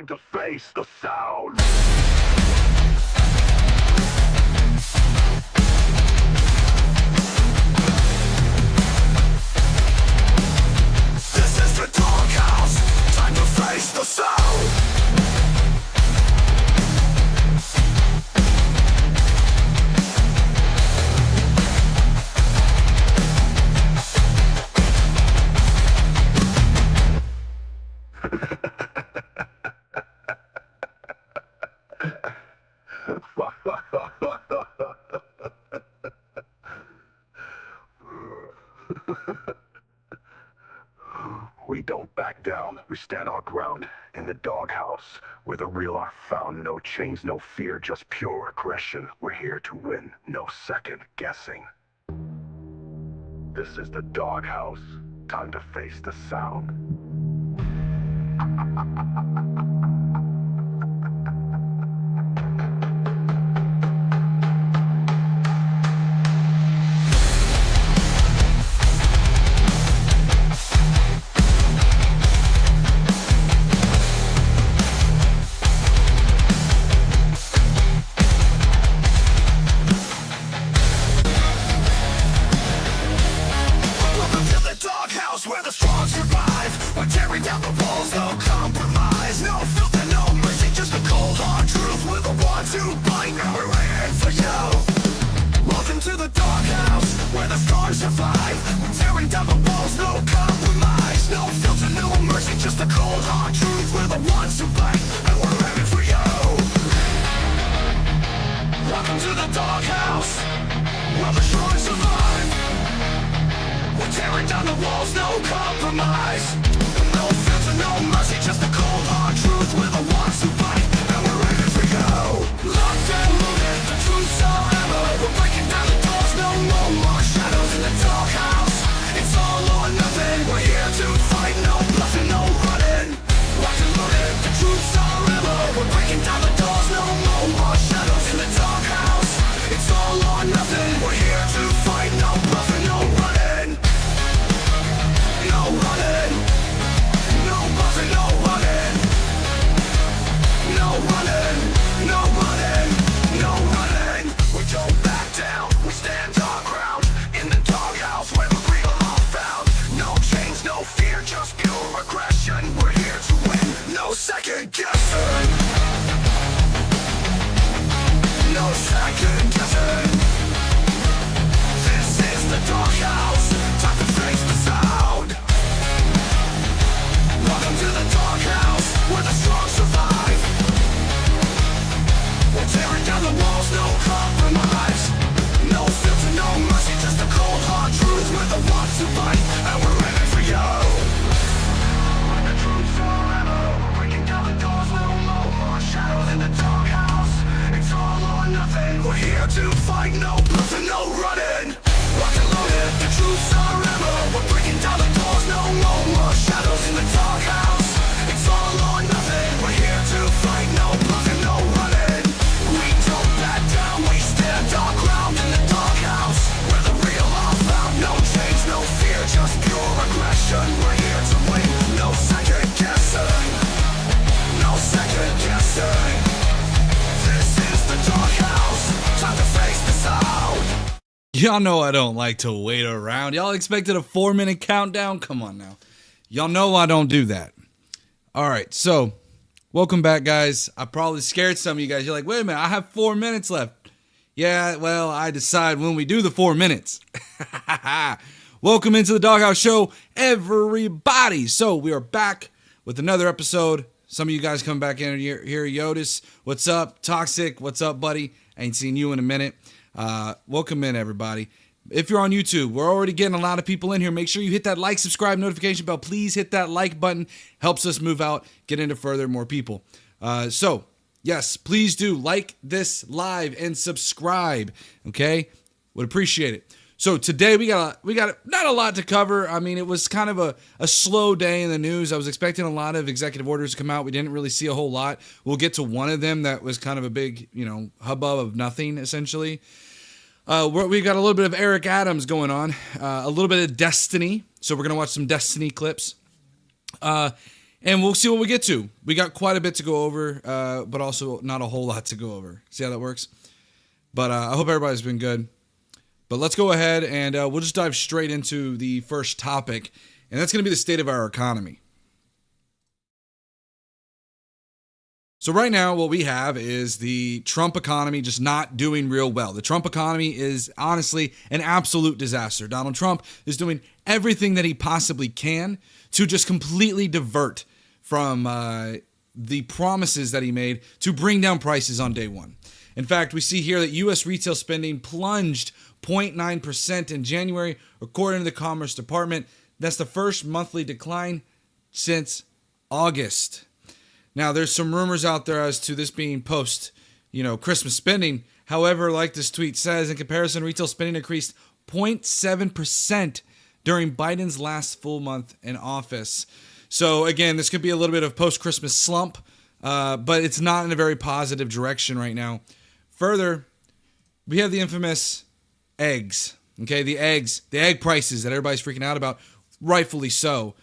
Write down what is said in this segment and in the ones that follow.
Time to face the sound. This is the doghouse. Time to face the sound. We don't back down, we stand our ground in the doghouse, where the real are found. No chains, no fear, just pure aggression. We're here to win, no second guessing. This is the doghouse, time to face the sound. Where the strong survive, we're tearing down the walls, no compromise, no filter, no mercy, just a cold hard truth. We're the ones who bite, and we're waiting for you. Welcome to the doghouse, where the strong survive. We're tearing down the walls, no compromise, no filter, no mercy, just a cold hard truth. We're the ones who bite, and we're waiting for you. Welcome to the doghouse, where the strong survive. We're tearing down the walls, no compromise, no filter, no mercy, just a cold hard truth. We're the ones who fight, and we're ready for you. Locked and loaded, the truth's our ammo. We're breaking down the doors, no more shadows in the doghouse. It's all or nothing, we're here to fight, no bluffing, no running. Locked and loaded, the truth's our ammo. We're breaking down the doors, no more shadows in the doghouse. It's all or nothing, we're here to fight, no bluffing, no running. No running, no buffing, no running. No running, no running, no running. We don't back down, we stand our ground in the doghouse where the real are found. No chains, no fear, just pure aggression. We're here to win, no second guessing. No second guessing. This is the doghouse, time to face the sound. Welcome to the doghouse, where the strong survive. We're tearing down the walls, no compromise, no filter, no mercy, just a cold hard truth. We're the ones who fight, and we're ready for you. When the truth's our ammo, we're breaking down the doors, no more shadows in the doghouse. It's all or nothing, we're here to fight, no bluffing, no running. Locked and loaded, the truth's our ammo. We're breaking down the doors, no more shadows in the doghouse. It's all or nothing, we're here to fight, no bluffing, no running. We don't back down, we stand our ground in the doghouse, where the real are found. No chains, no fear, just pure aggression. We're here to win, no second guessing. No second guessing. This is the doghouse, time to face the sound. Y'all know I don't like to wait around. Y'all expected a 4-minute countdown? Come on now. Y'all know I don't do that. All right, so welcome back, guys. I probably scared some of you guys. You're like, wait a minute, I have 4 minutes left. Yeah, well, I decide when we do the 4 minutes. Welcome into the Doghouse Show, everybody. So we are back with another episode. Some of you guys come back in here. Yotis, what's up? Toxic, what's up, buddy? I ain't seen you in a minute. Welcome in, everybody. If you're on YouTube, we're already getting a lot of people in here. Make sure you hit that like, subscribe, notification bell. Please hit that like button. Helps us move out, get into further, more people. So, yes, please do like this live and subscribe. Okay? Would appreciate it. So today we got not a lot to cover. I mean, it was kind of a slow day in the news. I was expecting a lot of executive orders to come out. We didn't really see a whole lot. We'll get to one of them that was kind of a big, hubbub of nothing, essentially. We got a little bit of Eric Adams going on, a little bit of Destiny. So we're going to watch some Destiny clips. And we'll see what we get to. We got quite a bit to go over, but also not a whole lot to go over. See how that works? But I hope everybody's been good. But let's go ahead and we'll just dive straight into the first topic, and that's going to be the state of our economy. So right now, what we have is the Trump economy just not doing real well. The Trump economy is honestly an absolute disaster. Donald Trump is doing everything that he possibly can to just completely divert from the promises that he made to bring down prices on day one. In fact, we see here that U.S. retail spending plunged 0.9% in January, according to the Commerce Department. That's the first monthly decline since August. Now, there's some rumors out there as to this being post, Christmas spending. However, like this tweet says, in comparison, retail spending increased 0.7% during Biden's last full month in office. So again, this could be a little bit of post-Christmas slump, but it's not in a very positive direction right now. Further, we have the infamous eggs. Okay, the egg prices that everybody's freaking out about, rightfully so.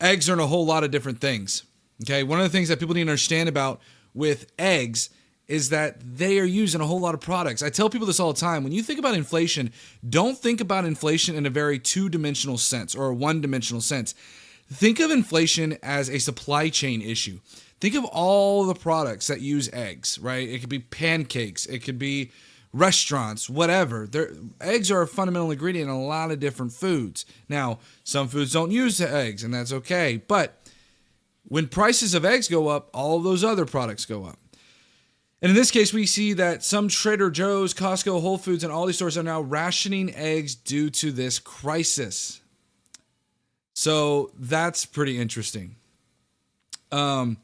Eggs are in a whole lot of different things. Okay, one of the things that people need to understand about with eggs is that they are used in a whole lot of products. I tell people this all the time. When you think about inflation, don't think about inflation in a very two-dimensional sense or a one-dimensional sense. Think of inflation as a supply chain issue. Think of all the products that use eggs, right? It could be pancakes. It could be restaurants, whatever. Eggs are a fundamental ingredient in a lot of different foods. Now, some foods don't use the eggs, and that's okay. But when prices of eggs go up, all of those other products go up. And in this case, we see that some Trader Joe's, Costco, Whole Foods, and all these stores are now rationing eggs due to this crisis. So that's pretty interesting. And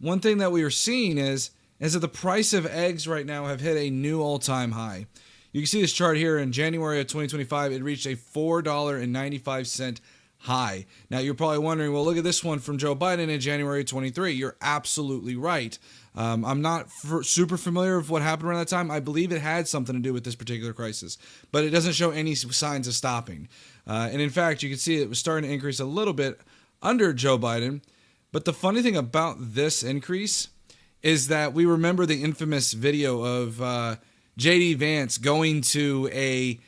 one thing that we are seeing is that the price of eggs right now have hit a new all-time high. You can see this chart here in January of 2025. It reached a $4.95 high. Now, you're probably wondering, well, look at this one from Joe Biden in January 23. You're absolutely right. I'm not super familiar with what happened around that time. I believe it had something to do with this particular crisis, but it doesn't show any signs of stopping. And in fact, you can see it was starting to increase a little bit under Joe Biden. But the funny thing about this increase is that we remember the infamous video of J.D. Vance going to a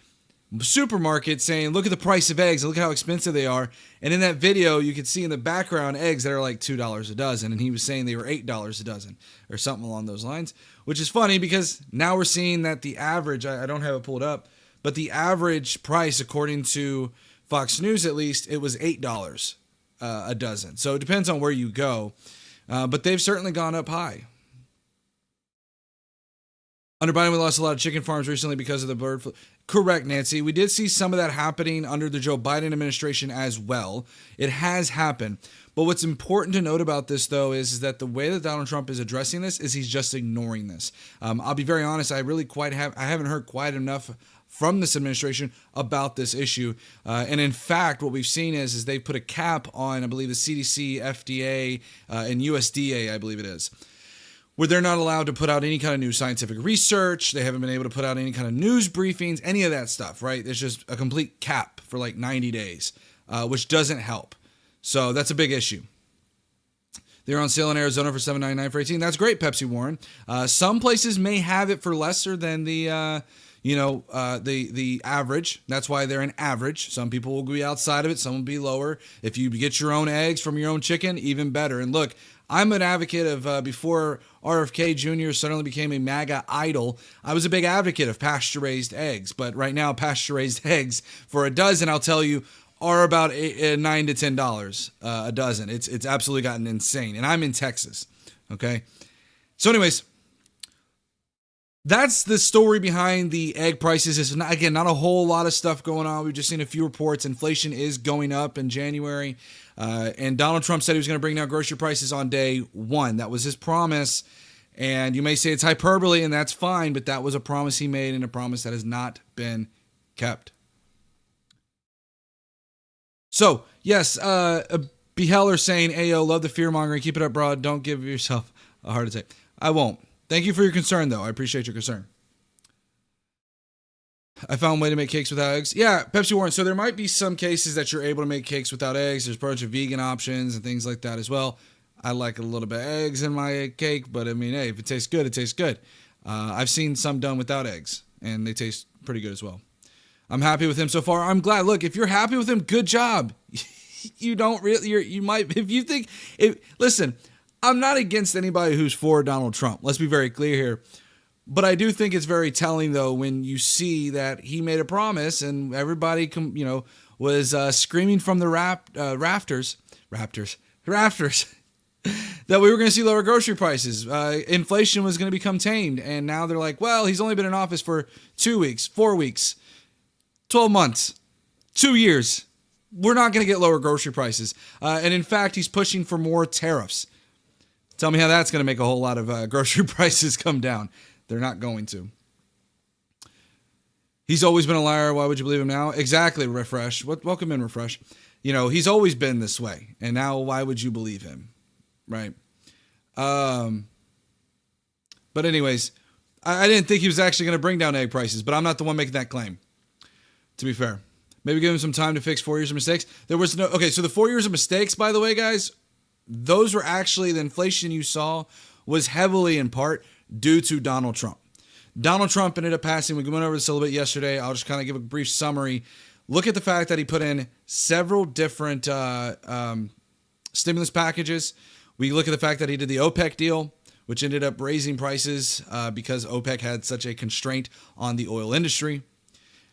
supermarket saying, look at the price of eggs, look at how expensive they are. And in that video, you could see in the background eggs that are like $2 a dozen. And he was saying they were $8 a dozen or something along those lines, which is funny because now we're seeing that the average, I don't have it pulled up, but the average price, according to Fox News at least, it was $8 a dozen. So it depends on where you go, but they've certainly gone up high. Under Biden, we lost a lot of chicken farms recently because of the bird flu. Correct, Nancy. We did see some of that happening under the Joe Biden administration as well. It has happened. But what's important to note about this, though, is that the way that Donald Trump is addressing this is he's just ignoring this. I'll be very honest. I haven't heard quite enough from this administration about this issue. And in fact, what we've seen is they've put a cap on, I believe, the CDC, FDA, and USDA, I believe it is, where they're not allowed to put out any kind of new scientific research. They haven't been able to put out any kind of news briefings, any of that stuff, right? There's just a complete cap for like 90 days, which doesn't help. So that's a big issue. They're on sale in Arizona for $7.99 for 18. That's great, Pepsi Warren. Some places may have it for lesser than the average. That's why they're an average. Some people will be outside of it. Some will be lower. If you get your own eggs from your own chicken, even better. And look, I'm an advocate of, before RFK Jr. suddenly became a MAGA idol, I was a big advocate of pasture-raised eggs. But right now, pasture-raised eggs for a dozen, I'll tell you, are about $9 to $10 a dozen. It's absolutely gotten insane. And I'm in Texas, okay? So anyways, that's the story behind the egg prices. It's not a whole lot of stuff going on. We've just seen a few reports. Inflation is going up in January. And Donald Trump said he was going to bring down grocery prices on day one. That was his promise. And you may say it's hyperbole, and that's fine, but that was a promise he made and a promise that has not been kept. So, yes, Beheller saying, Ayo, love the fear-mongering. Keep it up, broad. Don't give yourself a heart attack. I won't. Thank you for your concern, though. I appreciate your concern. I found a way to make cakes without eggs. Yeah, Pepsi Warren. So there might be some cases that you're able to make cakes without eggs. There's a bunch of vegan options and things like that as well. I like a little bit of eggs in my cake, but I mean, hey, if it tastes good, it tastes good. I've seen some done without eggs, and they taste pretty good as well. I'm happy with him so far. I'm glad. Look, if you're happy with him, good job. You don't really, you might, if you think, listen, I'm not against anybody who's for Donald Trump. Let's be very clear here. But I do think it's very telling, though, when you see that he made a promise and everybody, was screaming from the rafters that we were going to see lower grocery prices. Inflation was going to become tamed. And now they're like, well, he's only been in office for 2 weeks, 4 weeks, 12 months, 2 years. We're not going to get lower grocery prices. And in fact, he's pushing for more tariffs. Tell me how that's going to make a whole lot of grocery prices come down. They're not going to. He's always been a liar. Why would you believe him now? Exactly, Refresh. Welcome in, Refresh. He's always been this way. And now why would you believe him? Right. But anyways, I didn't think he was actually going to bring down egg prices, but I'm not the one making that claim, to be fair. Maybe give him some time to fix 4 years of mistakes. So the 4 years of mistakes, by the way, guys, those were actually, the inflation you saw was heavily in part due to Donald Trump. Donald Trump ended up passing, we went over this a little bit yesterday, I'll just kind of give a brief summary. Look at the fact that he put in several different stimulus packages. We look at the fact that he did the OPEC deal, which ended up raising prices because OPEC had such a constraint on the oil industry.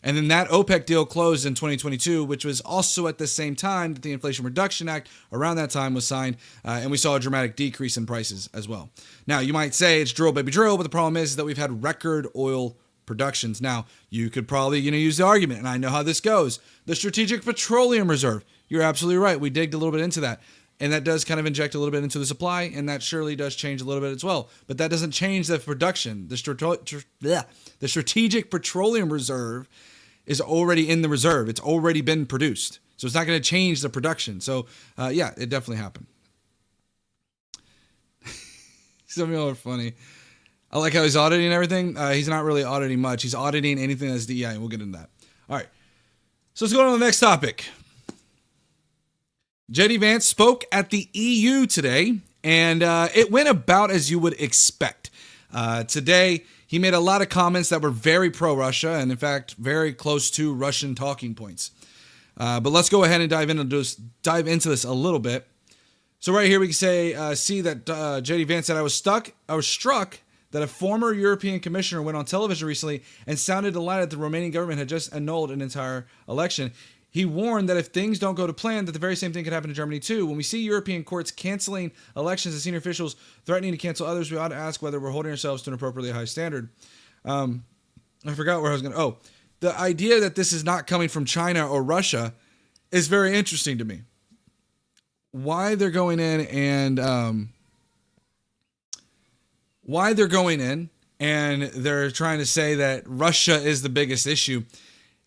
And then that OPEC deal closed in 2022, which was also at the same time that the Inflation Reduction Act around that time was signed. And we saw a dramatic decrease in prices as well. Now, you might say it's drill, baby, drill. But the problem is that we've had record oil productions. Now, you could probably use the argument, and I know how this goes. The Strategic Petroleum Reserve. You're absolutely right. We digged a little bit into that. And that does kind of inject a little bit into the supply, and that surely does change a little bit as well. But that doesn't change the production. The Strategic Petroleum Reserve is already in the reserve. It's already been produced. So it's not going to change the production. So, yeah, it definitely happened. Some of y'all are funny. I like how he's auditing everything. He's not really auditing much. He's auditing anything that's DEI, and we'll get into that. All right. So let's go on to the next topic. J.D. Vance spoke at the EU today, and it went about as you would expect. Today, he made a lot of comments that were very pro-Russia, and in fact, very close to Russian talking points. But let's go ahead and dive into this a little bit. So right here, we can see that J.D. Vance said, I was struck that a former European commissioner went on television recently and sounded delighted that the Romanian government had just annulled an entire election. He warned that if things don't go to plan, that the very same thing could happen to Germany too. When we see European courts canceling elections and senior officials threatening to cancel others, we ought to ask whether we're holding ourselves to an appropriately high standard. I forgot where I was going to... Oh, the idea that this is not coming from China or Russia is very interesting to me. Why they're going in and... they're trying to say that Russia is the biggest issue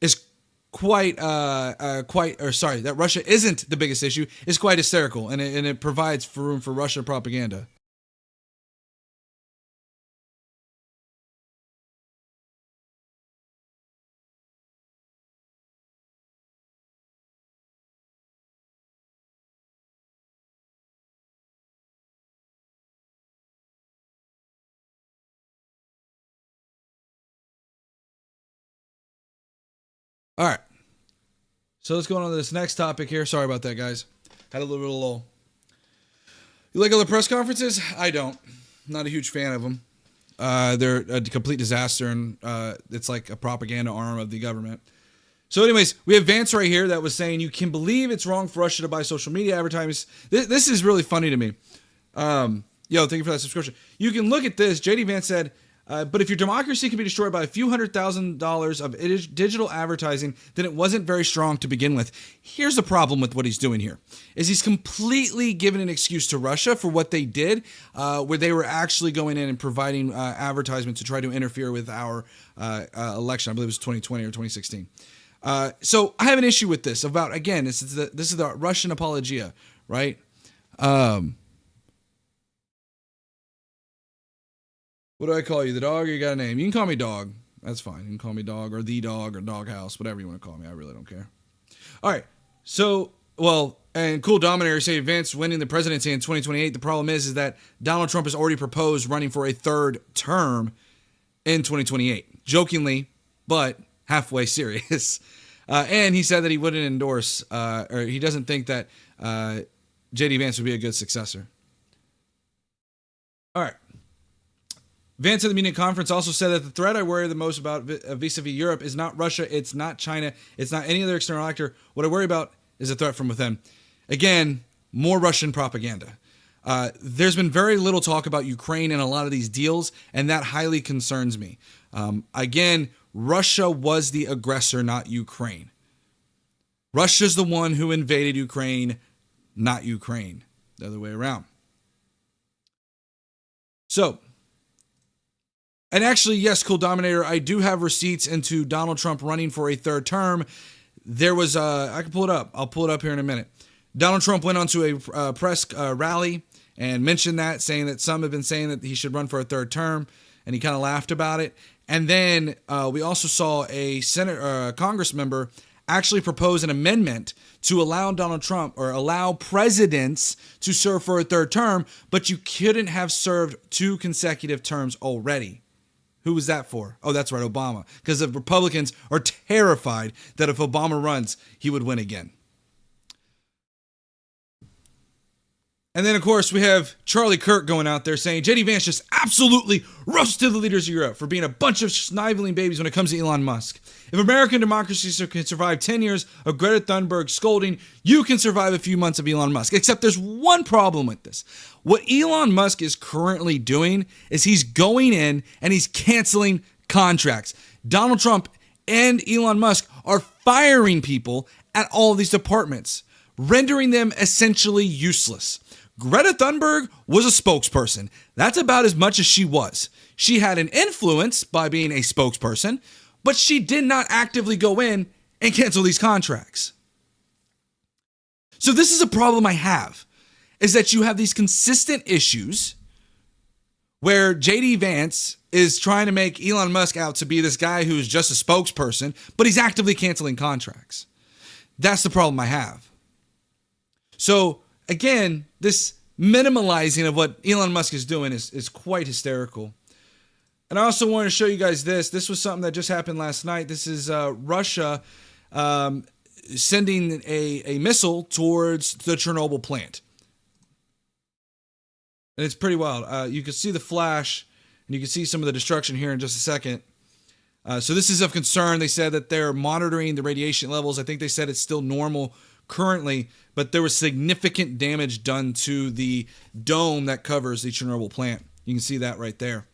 is that Russia isn't the biggest issue is quite hysterical, and it provides for room for Russia propaganda. All right. So let's go on to this next topic here. Sorry about that, guys. Had a little bit of lull. You like other press conferences? I don't. Not a huge fan of them. They're a complete disaster, and it's like a propaganda arm of the government. So anyways, we have Vance right here that was saying, you can believe it's wrong for Russia to buy social media advertisements. This is really funny to me. Thank you for that subscription. You can look at this. J.D. Vance said, but if your democracy can be destroyed by a few $100,000 of digital advertising, then it wasn't very strong to begin with. Here's the problem with what he's doing here, is he's completely given an excuse to Russia for what they did, where they were actually going in and providing advertisements to try to interfere with our election. I believe it was 2020 or 2016. So I have an issue with this about, again, this is the Russian apologia, right? What do I call you? The dog, or you got a name? You can call me dog. That's fine. You can call me dog or the dog or doghouse, whatever you want to call me. I really don't care. All right. So, and Cool Dominator say Vance winning the presidency in 2028. The problem is that Donald Trump has already proposed running for a third term in 2028. Jokingly, but halfway serious. And he said that he wouldn't endorse, or he doesn't think that J.D. Vance would be a good successor. All right. Vance at the media conference also said that the threat I worry the most about vis-a-vis Europe is not Russia, it's not China, it's not any other external actor. What I worry about is a threat from within. Again, more Russian propaganda. There's been very little talk about Ukraine in a lot of these deals, and that highly concerns me. Again, Russia was the aggressor, not Ukraine. Russia's the one who invaded Ukraine, not Ukraine. The other way around. So, and actually, yes, Cool Dominator, I do have receipts into Donald Trump running for a third term. There was, I can pull it up. I'll pull it up here in a minute. Donald Trump went onto a press rally and mentioned that, saying that some have been saying that he should run for a third term, and he kind of laughed about it. And then we also saw a Congress member actually propose an amendment to allow Donald Trump or allow presidents to serve for a third term, but you couldn't have served 2 consecutive terms already. Who was that for? Oh, that's right, Obama. Because the Republicans are terrified that if Obama runs, he would win again. And then, of course, we have Charlie Kirk going out there saying J.D. Vance just absolutely roasted the leaders of Europe for being a bunch of sniveling babies when it comes to Elon Musk. If American democracy can survive 10 years of Greta Thunberg scolding, you can survive a few months of Elon Musk. Except there's one problem with this. What Elon Musk is currently doing is he's going in and he's canceling contracts. Donald Trump and Elon Musk are firing people at all of these departments, rendering them essentially useless. Greta Thunberg was a spokesperson. That's about as much as she was. She had an influence by being a spokesperson, but she did not actively go in and cancel these contracts. So this is a problem I have, is that you have these consistent issues where J.D. Vance is trying to make Elon Musk out to be this guy who's just a spokesperson, but he's actively canceling contracts. That's the problem I have. So again, this minimalizing of what Elon Musk is doing is quite hysterical. And I also wanted to show you guys this. This was something that just happened last night. This is Russia sending a missile towards the Chernobyl plant. And it's pretty wild. You can see the flash, and you can see some of the destruction here in just a second. So this is of concern. They said that they're monitoring the radiation levels. I think they said it's still normal currently, but there was significant damage done to the dome that covers the Chernobyl plant. You can see that right there.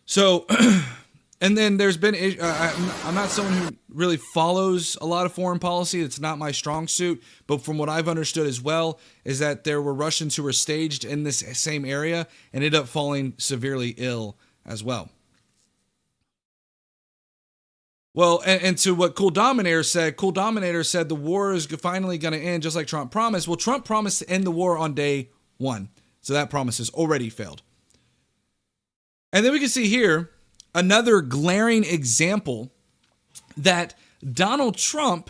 So, and then there's been, I'm not someone who really follows a lot of foreign policy. It's not my strong suit, but from what I've understood as well, is that there were Russians who were staged in this same area and ended up falling severely ill as well. Well, and to what Cool Dominator said the war is finally going to end just like Trump promised. Well, Trump promised to end the war on day 1. So that promise has already failed. And then we can see here another glaring example that Donald Trump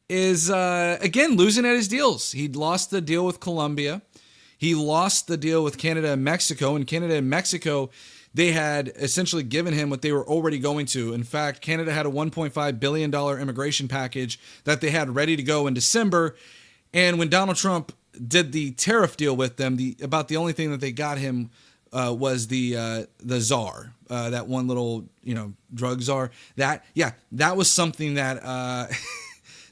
is, again, losing at his deals. He lost the deal with Colombia. He lost the deal with Canada and Mexico. And Canada and Mexico, they had essentially given him what they were already going to. In fact, Canada had a $1.5 billion immigration package that they had ready to go in December. And when Donald Trump did the tariff deal with them, about the only thing that they got him was the czar, that one little, drug czar. That was something that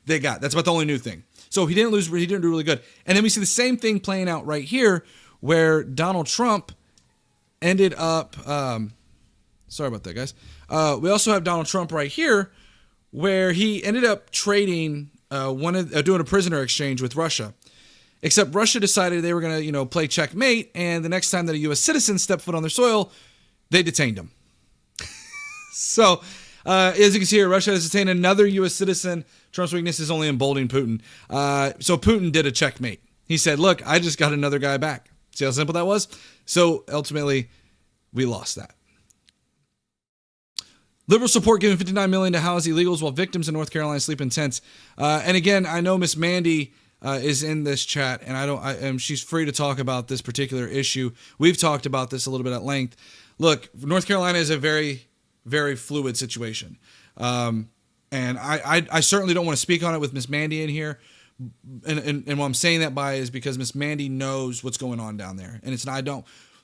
they got. That's about the only new thing. So he didn't lose. He didn't do really good. And then we see the same thing playing out right here, where Donald Trump ended up. Sorry about that, guys. We also have Donald Trump right here, where he ended up trading doing a prisoner exchange with Russia. Except Russia decided they were going to, play checkmate, and the next time that a U.S. citizen stepped foot on their soil, they detained him. So, as you can see here, Russia has detained another U.S. citizen. Trump's weakness is only emboldening Putin. So Putin did a checkmate. He said, look, I just got another guy back. See how simple that was? So ultimately, we lost that. Liberal support giving $59 million to house illegals while victims in North Carolina sleep in tents. And again, I know Miss Mandy is in this chat, and she's free to talk about this particular issue. We've talked about this a little bit at length. Look, North Carolina is a very, very fluid situation. And I certainly don't want to speak on it with Miss Mandy in here. And what I'm saying that by is because Miss Mandy knows what's going on down there. And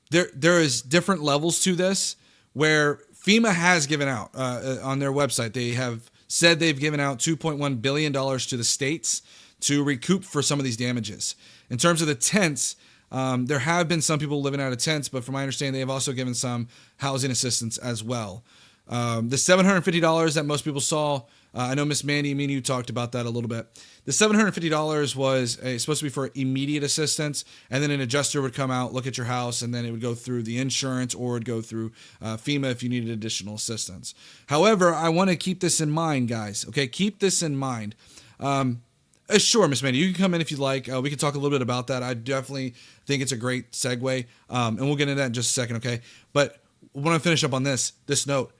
there is different levels to this where FEMA has given out on their website. They have said they've given out $2.1 billion to the states to recoup for some of these damages. In terms of the tents, there have been some people living out of tents, but from my understanding, they have also given some housing assistance as well. The $750 that most people saw, I know Miss Mandy, me and you talked about that a little bit. The $750 was supposed to be for immediate assistance, and then an adjuster would come out, look at your house, and then it would go through the insurance or it would go through FEMA if you needed additional assistance. However, I want to keep this in mind, guys. Okay, keep this in mind. Sure, Miss Mandy, you can come in if you'd like. We can talk a little bit about that. I definitely think it's a great segue, and we'll get into that in just a second, okay? But I want to finish up on this note.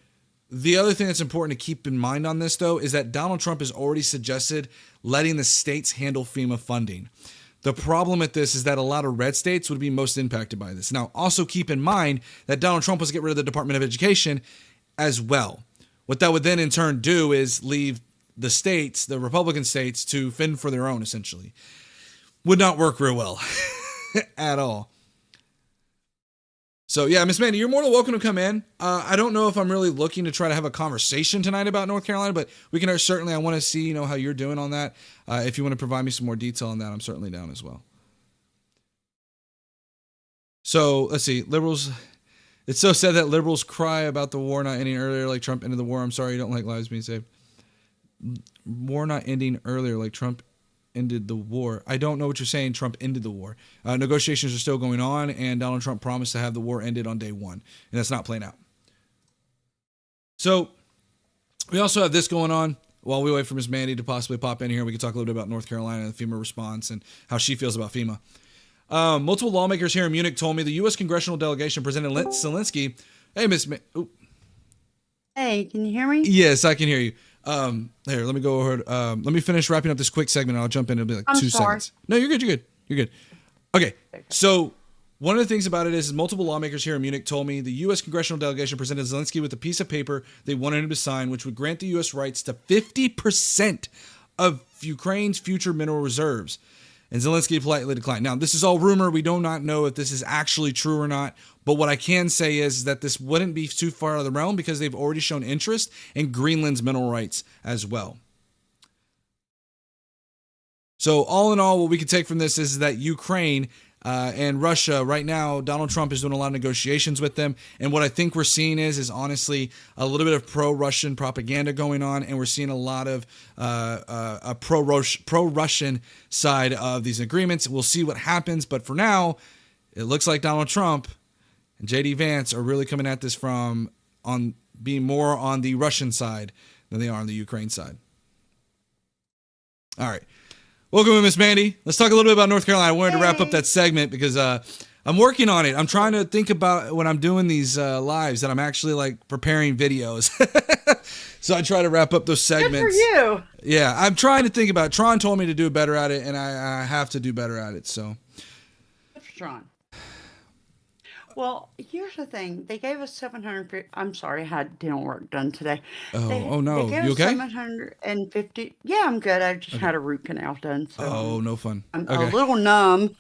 The other thing that's important to keep in mind on this, though, is that Donald Trump has already suggested letting the states handle FEMA funding. The problem with this is that a lot of red states would be most impacted by this. Now, also keep in mind that Donald Trump wants to get rid of the Department of Education as well. What that would then in turn do is leave the states, the Republican states, to fend for their own, essentially. Would not work real well at all. So yeah, Miss Mandy, you're more than welcome to come in. I don't know if I'm really looking to try to have a conversation tonight about North Carolina, but we can certainly, I want to see, how you're doing on that. If you want to provide me some more detail on that, I'm certainly down as well. So let's see, liberals. It's so sad that liberals cry about the war not ending earlier like Trump ended the war. I'm sorry you don't like lives being saved. War not ending earlier like Trump ended the war. I don't know what you're saying. Trump ended the war. Negotiations are still going on, and Donald Trump promised to have the war ended on day one, and that's not playing out. So we also have this going on while we wait for Ms. Mandy to possibly pop in here. We can talk a little bit about North Carolina and the FEMA response and how she feels about FEMA. Multiple lawmakers here in Munich told me the U.S. congressional delegation presented Zelensky. Hey, Ms. Hey, can you hear me? Yes, I can hear you. Here, let me go over. Let me finish wrapping up this quick segment. And I'll jump in. It'll be like I'm 2 sorry. seconds. No, you're good. You're good. Okay. So one of the things about it is multiple lawmakers here in Munich told me the U.S. congressional delegation presented Zelensky with a piece of paper they wanted him to sign, which would grant the U.S. rights to 50% of Ukraine's future mineral reserves. And Zelensky politely declined. Now, this is all rumor. We do not know if this is actually true or not. But what I can say is that this wouldn't be too far out of the realm because they've already shown interest in Greenland's mineral rights as well. So all in all, what we can take from this is that Ukraine and Russia right now, Donald Trump is doing a lot of negotiations with them. And what I think we're seeing is honestly a little bit of pro-Russian propaganda going on. And we're seeing a lot of a pro-Russian side of these agreements. We'll see what happens. But for now, it looks like Donald Trump and J.D. Vance are really coming at this on being more on the Russian side than they are on the Ukraine side. All right. Welcome, Miss Mandy. Let's talk a little bit about North Carolina. I wanted to wrap up that segment because I'm working on it. I'm trying to think about when I'm doing these lives that I'm actually like preparing videos. So I try to wrap up those segments. Good for you. Yeah, I'm trying to think about it. Tron told me to do better at it, and I have to do better at it. So. Good for Tron. Well, here's the thing. They gave us 750. I'm sorry, I had dental work done today. Oh no, They gave you us okay? 750. Yeah, I'm good. I just had a root canal done, so Oh, no fun. I'm Okay. a little numb.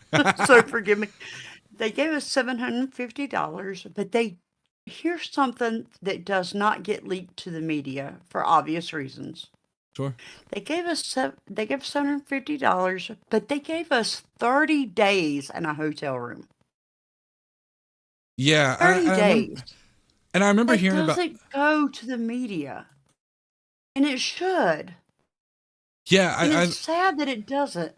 So forgive me. They gave us $750, but here's something that does not get leaked to the media for obvious reasons. Sure. They gave us $750, but they gave us 30 days in a hotel room. Yeah, 30 days. And I remember That hearing about. doesn't go to the media, and it should. Yeah, And it's sad that it doesn't.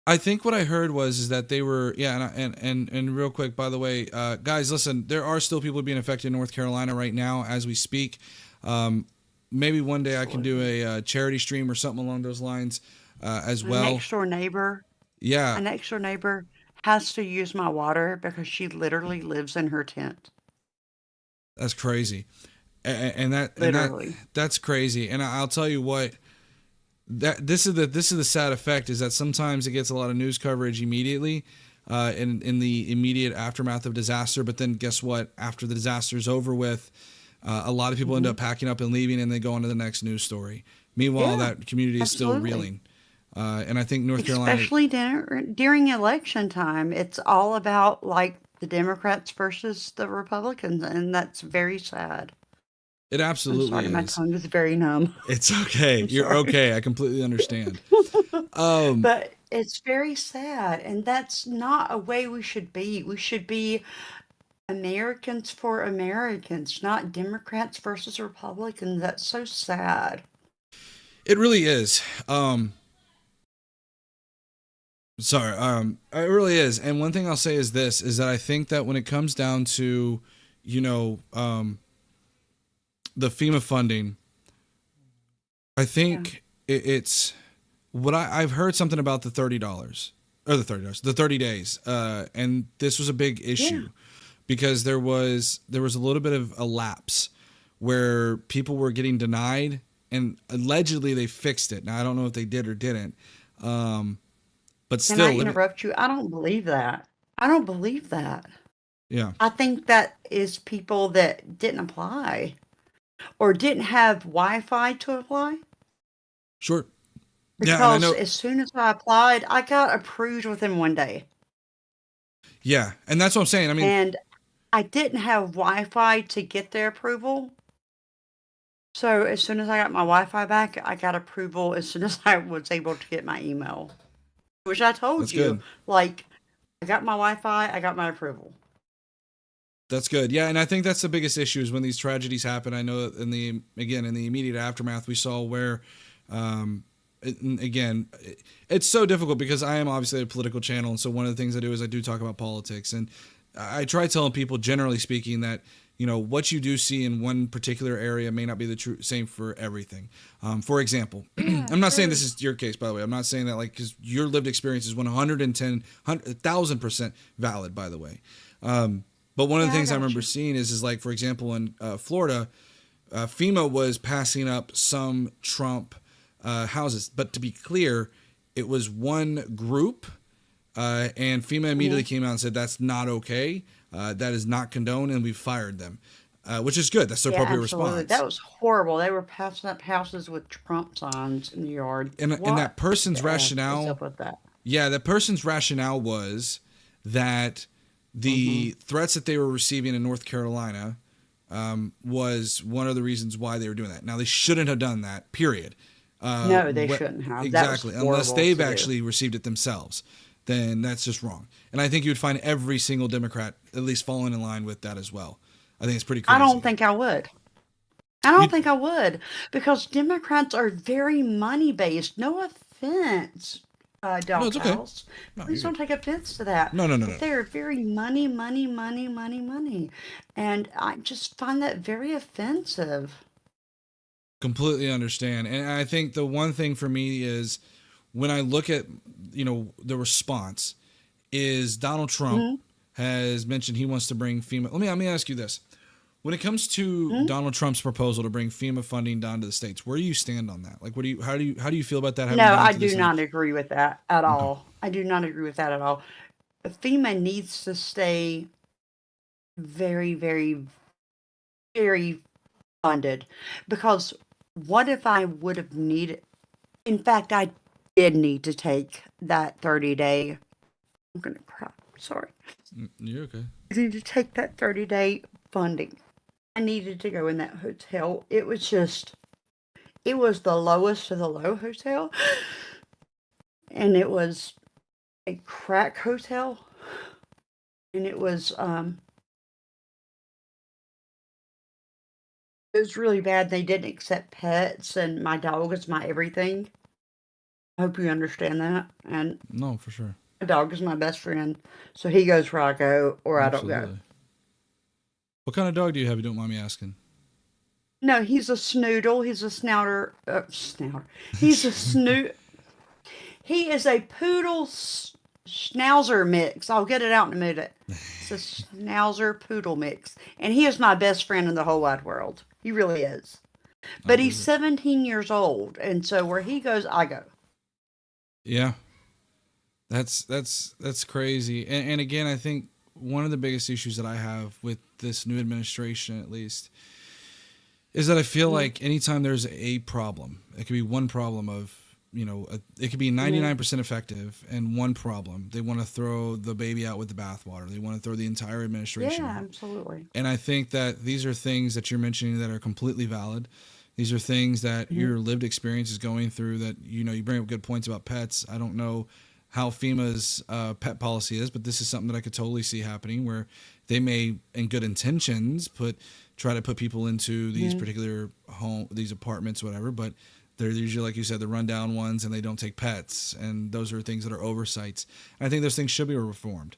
I think what I heard is that they were and real quick, by the way, guys, listen, there are still people being affected in North Carolina right now as we speak. Maybe one day I can do a charity stream or something along those lines as well. A next door neighbor has to use my water because she literally lives in her tent. That's crazy. Literally. that's crazy. And I'll tell you what, that this is the sad effect is that sometimes it gets a lot of news coverage immediately, in the immediate aftermath of disaster. But then guess what? After the disaster is over with, a lot of people end up packing up and leaving, and they go on to the next news story. Meanwhile, Yeah, that community is still absolutely. reeling. And I think North Carolina, Especially during election time, it's all about like the Democrats versus the Republicans, and that's very sad. it I'm absolutely sorry, my is. tongue is very numb. It's okay. I'm You're sorry. okay. I completely understand. Um, But it's very sad, and that's not a way we should be. We should be Americans for Americans, not Democrats versus Republicans. That's so sad. it really is. Sorry. It really is. And one thing I'll say is this: is that I think that when it comes down to, you know, the FEMA funding, I Yeah. think it's what I've heard something about the $30 or the 30 days, and this was a big Yeah. issue because there was a little bit of a lapse where people were getting denied, and allegedly they fixed it. Now I don't know if they did or didn't, but Can I still, interrupt you? I don't believe that. I don't believe that. yeah, I think that is people that didn't apply or didn't have Wi-Fi to apply. sure, yeah, and I Because know, as soon as I applied, I got approved within 1 day. yeah, and that's what I'm saying. I mean, And I didn't have Wi-Fi to get the approval. So as soon as I got my Wi-Fi back, I got approval as soon as I was able to get my email. Which I told that's you, good. like, I got my Wi-Fi, I got my approval. That's good. Yeah, and I think that's the biggest issue is when these tragedies happen. I know that in the immediate aftermath, we saw where, it's so difficult because I am obviously a political channel, and so one of the things I do is I do talk about politics, and I try telling people, generally speaking, that what you do see in one particular area may not be the true same for everything. For example, Yeah, I'm not saying sure. this is your case, by the way. I'm not saying that because your lived experience is 110,000% valid, by the way. But one of the Yeah, I things I got remember you. seeing is like, for example, in Florida, FEMA was passing up some Trump houses. But to be clear, it was one group, and FEMA immediately Mhm. came out and said that's not okay. That is not condoned, and we fired them, which is good. That's the Yeah, appropriate absolutely. That response. was horrible. They were passing up houses with Trump signs in the yard. And that What person's the F is rationale, up with that? yeah, that person's rationale was that Hmm. the threats that they were receiving in North Carolina was one of the reasons why they were doing that. Now they shouldn't have done that. Period. No, they What shouldn't have. That was exactly? Unless horrible they've to do. actually received it themselves, then that's just wrong. And I think you would find every single Democrat at least falling in line with that as well. I think it's pretty I don't crazy. think I would. I You don't think I would because Democrats are very money based. No offense, no, it's okay. Doghouse. No, Please you're don't good. take offense to that. No, no, no, But no. they are very money, money, money, money, money. And I just find that very offensive. Completely understand. And I think the one thing for me is when I look at the response is Donald Trump Hmm. has mentioned he wants to bring FEMA. Let me ask you this. When it comes to Hmm. Donald Trump's proposal to bring FEMA funding down to the states, where do you stand on that? Like, how do you feel about that having No, gone I to the do Senate? not agree with that at Okay. all. I do not agree with that at all. FEMA needs to stay very, very, very funded because what if I would have needed, in fact, I did need to take that 30-day, I'm going to cry, sorry. You're okay. I needed to take that 30-day funding. I needed to go in that hotel. It was the lowest of the low hotel, and it was a crack hotel, and it was really bad. They didn't accept pets, and my dog is my everything. I hope you understand that. And No, for sure. my dog is my best friend, so he goes where I go, or I don't go. Absolutely. What kind of dog do you have? If you don't mind me asking. No, he's a snoodle. He's a snouter. He's a snoot. He is a poodle schnauzer mix. I'll get it out in a minute. It's a schnauzer poodle mix, and he is my best friend in the whole wide world. He really is. I But he's believe it. 17 years old, and so where he goes, I go. Yeah, that's crazy. And again, I think one of the biggest issues that I have with this new administration, at least, is that I feel Mhm. like anytime there's a problem, it could be one problem of, it could be 99% effective and one problem. They want to throw the baby out with the bathwater. They want to throw the entire administration Yeah, out. absolutely. And I think that these are things that you're mentioning that are completely valid. These are things that Mhm. your lived experience is going through that, you bring up good points about pets. I don't know how FEMA's pet policy is, but this is something that I could totally see happening where they may, in good intentions, try to put people into these Mhm. particular these apartments, whatever, but they're usually, like you said, the rundown ones, and they don't take pets, and those are things that are oversights. And I think those things should be reformed.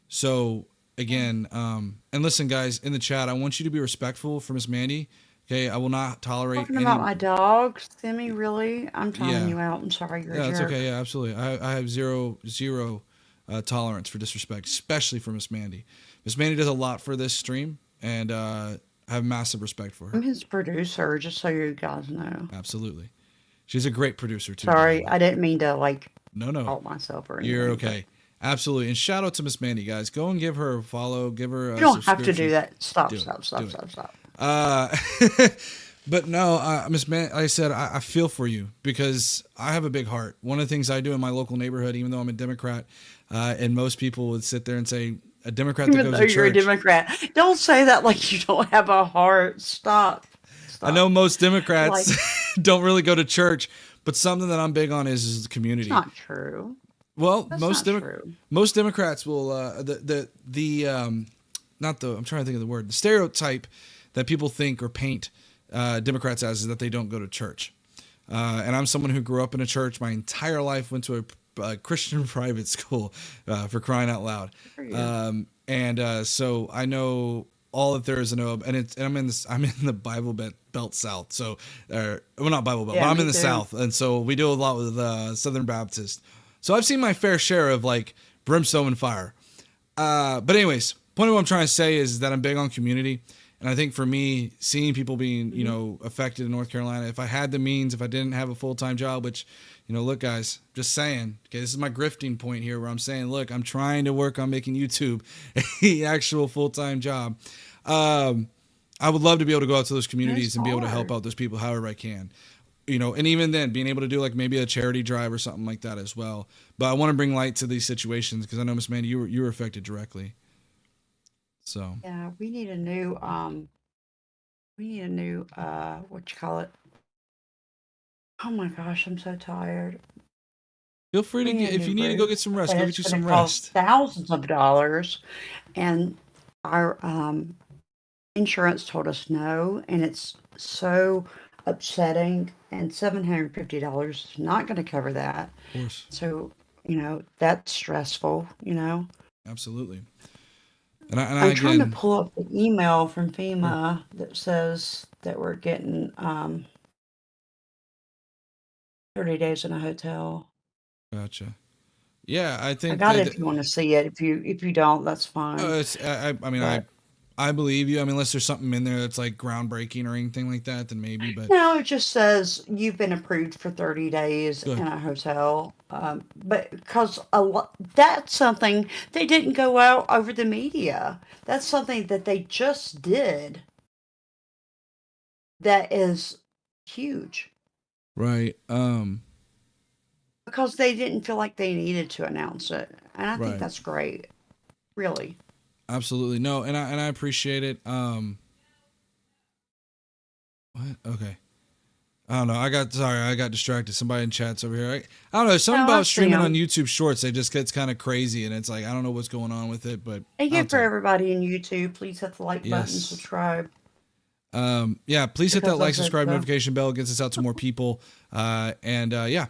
So again, and listen, guys, in the chat, I want you to be respectful for Miss Mandy. Okay, I will not tolerate Talking about any. my dog, Simi, really? I'm trying Yeah, you out. I'm sorry, you're a yeah, that's okay. jerk. Yeah, absolutely. I have zero tolerance for disrespect, especially for Miss Mandy. Miss Mandy does a lot for this stream, and I have massive respect for I'm her. his producer, just so you guys know. Absolutely, she's a great producer too, by the Sorry, way. I didn't mean to like No, fault myself or you're anything, but okay. Absolutely, and shout out to Miss Mandy, guys. Go and give her a follow, give her you a don't have to do subscription. that. Stop, Do it, stop, do stop, it. stop, stop. Uh, but no, Miss Man, like I said, I feel for you because I have a big heart. One of the things I do in my local neighborhood, even though I'm a Democrat, and most people would sit there and say a Democrat that Even goes though to you're a church. Democrat, don't say that like you don't have a heart. Stop, I know stop. most Like, Democrats don't really go to church, but something that I'm big on is the it's community. not true. Well, That's not true. most Democrats will not the I'm trying to think of the word, the stereotype that people think or paint Democrats as is that they don't go to church. And I'm someone who grew up in a church my entire life, went to a Christian private school, for crying out loud. For you. So I know all that there is to know, and I'm in the Bible Belt South. So, well, not Bible Belt, Yeah, but I'm me in the too. South, and so we do a lot with Southern Baptist. So I've seen my fair share of like brimstone and fire. But anyways, point of what I'm trying to say is that I'm big on community. And I think for me, seeing people being, affected in North Carolina, if I had the means, if I didn't have a full-time job, which, look, guys, just saying, okay, this is my grifting point here where I'm saying, look, I'm trying to work on making YouTube a actual full-time job. I would love to be able to go out to those communities It's and be able to help hard. out those people however I can. And even then, being able to do like maybe a charity drive or something like that as well. But I want to bring light to these situations because I know, Miss Mandy, you were affected directly. So Yeah, we need a new, what you call it? Oh my gosh, I'm so tired. feel free to We need get a if new you need to go roof, get some rest. but Go it's get you going some to cost rest. thousands of dollars, and our insurance told us no, and it's so upsetting. And $750 is not going to cover that. Of course, So, that's stressful. absolutely. And I I'm trying to again, pull up the email from sure, FEMA that says that we're getting 30 days in a hotel. gotcha. Yeah, I I think got it that if you want to see it. If you don't, that's fine. I mean, But I believe you. I mean, unless there's something in there that's like groundbreaking or anything like that, then maybe. But no, it just says you've been approved for 30 days good, in a hotel. But because that's something they didn't go out over the media. That's something that they just did that is huge right, because they didn't feel like they needed to announce it. And I think right, that's great, really. absolutely. No, and I appreciate it. What? Okay. I don't know. I got distracted. Somebody in chat's over here. I don't know. Something No, I about see streaming on them. YouTube Shorts. It just gets kind of crazy, and it's like I don't know what's going on with it, but Thank I'll you for take. everybody in YouTube. Please hit the like button, Yes. subscribe, Yeah. Please hit that because like, as subscribe, a notification bell. It gets us out to more people. Yeah.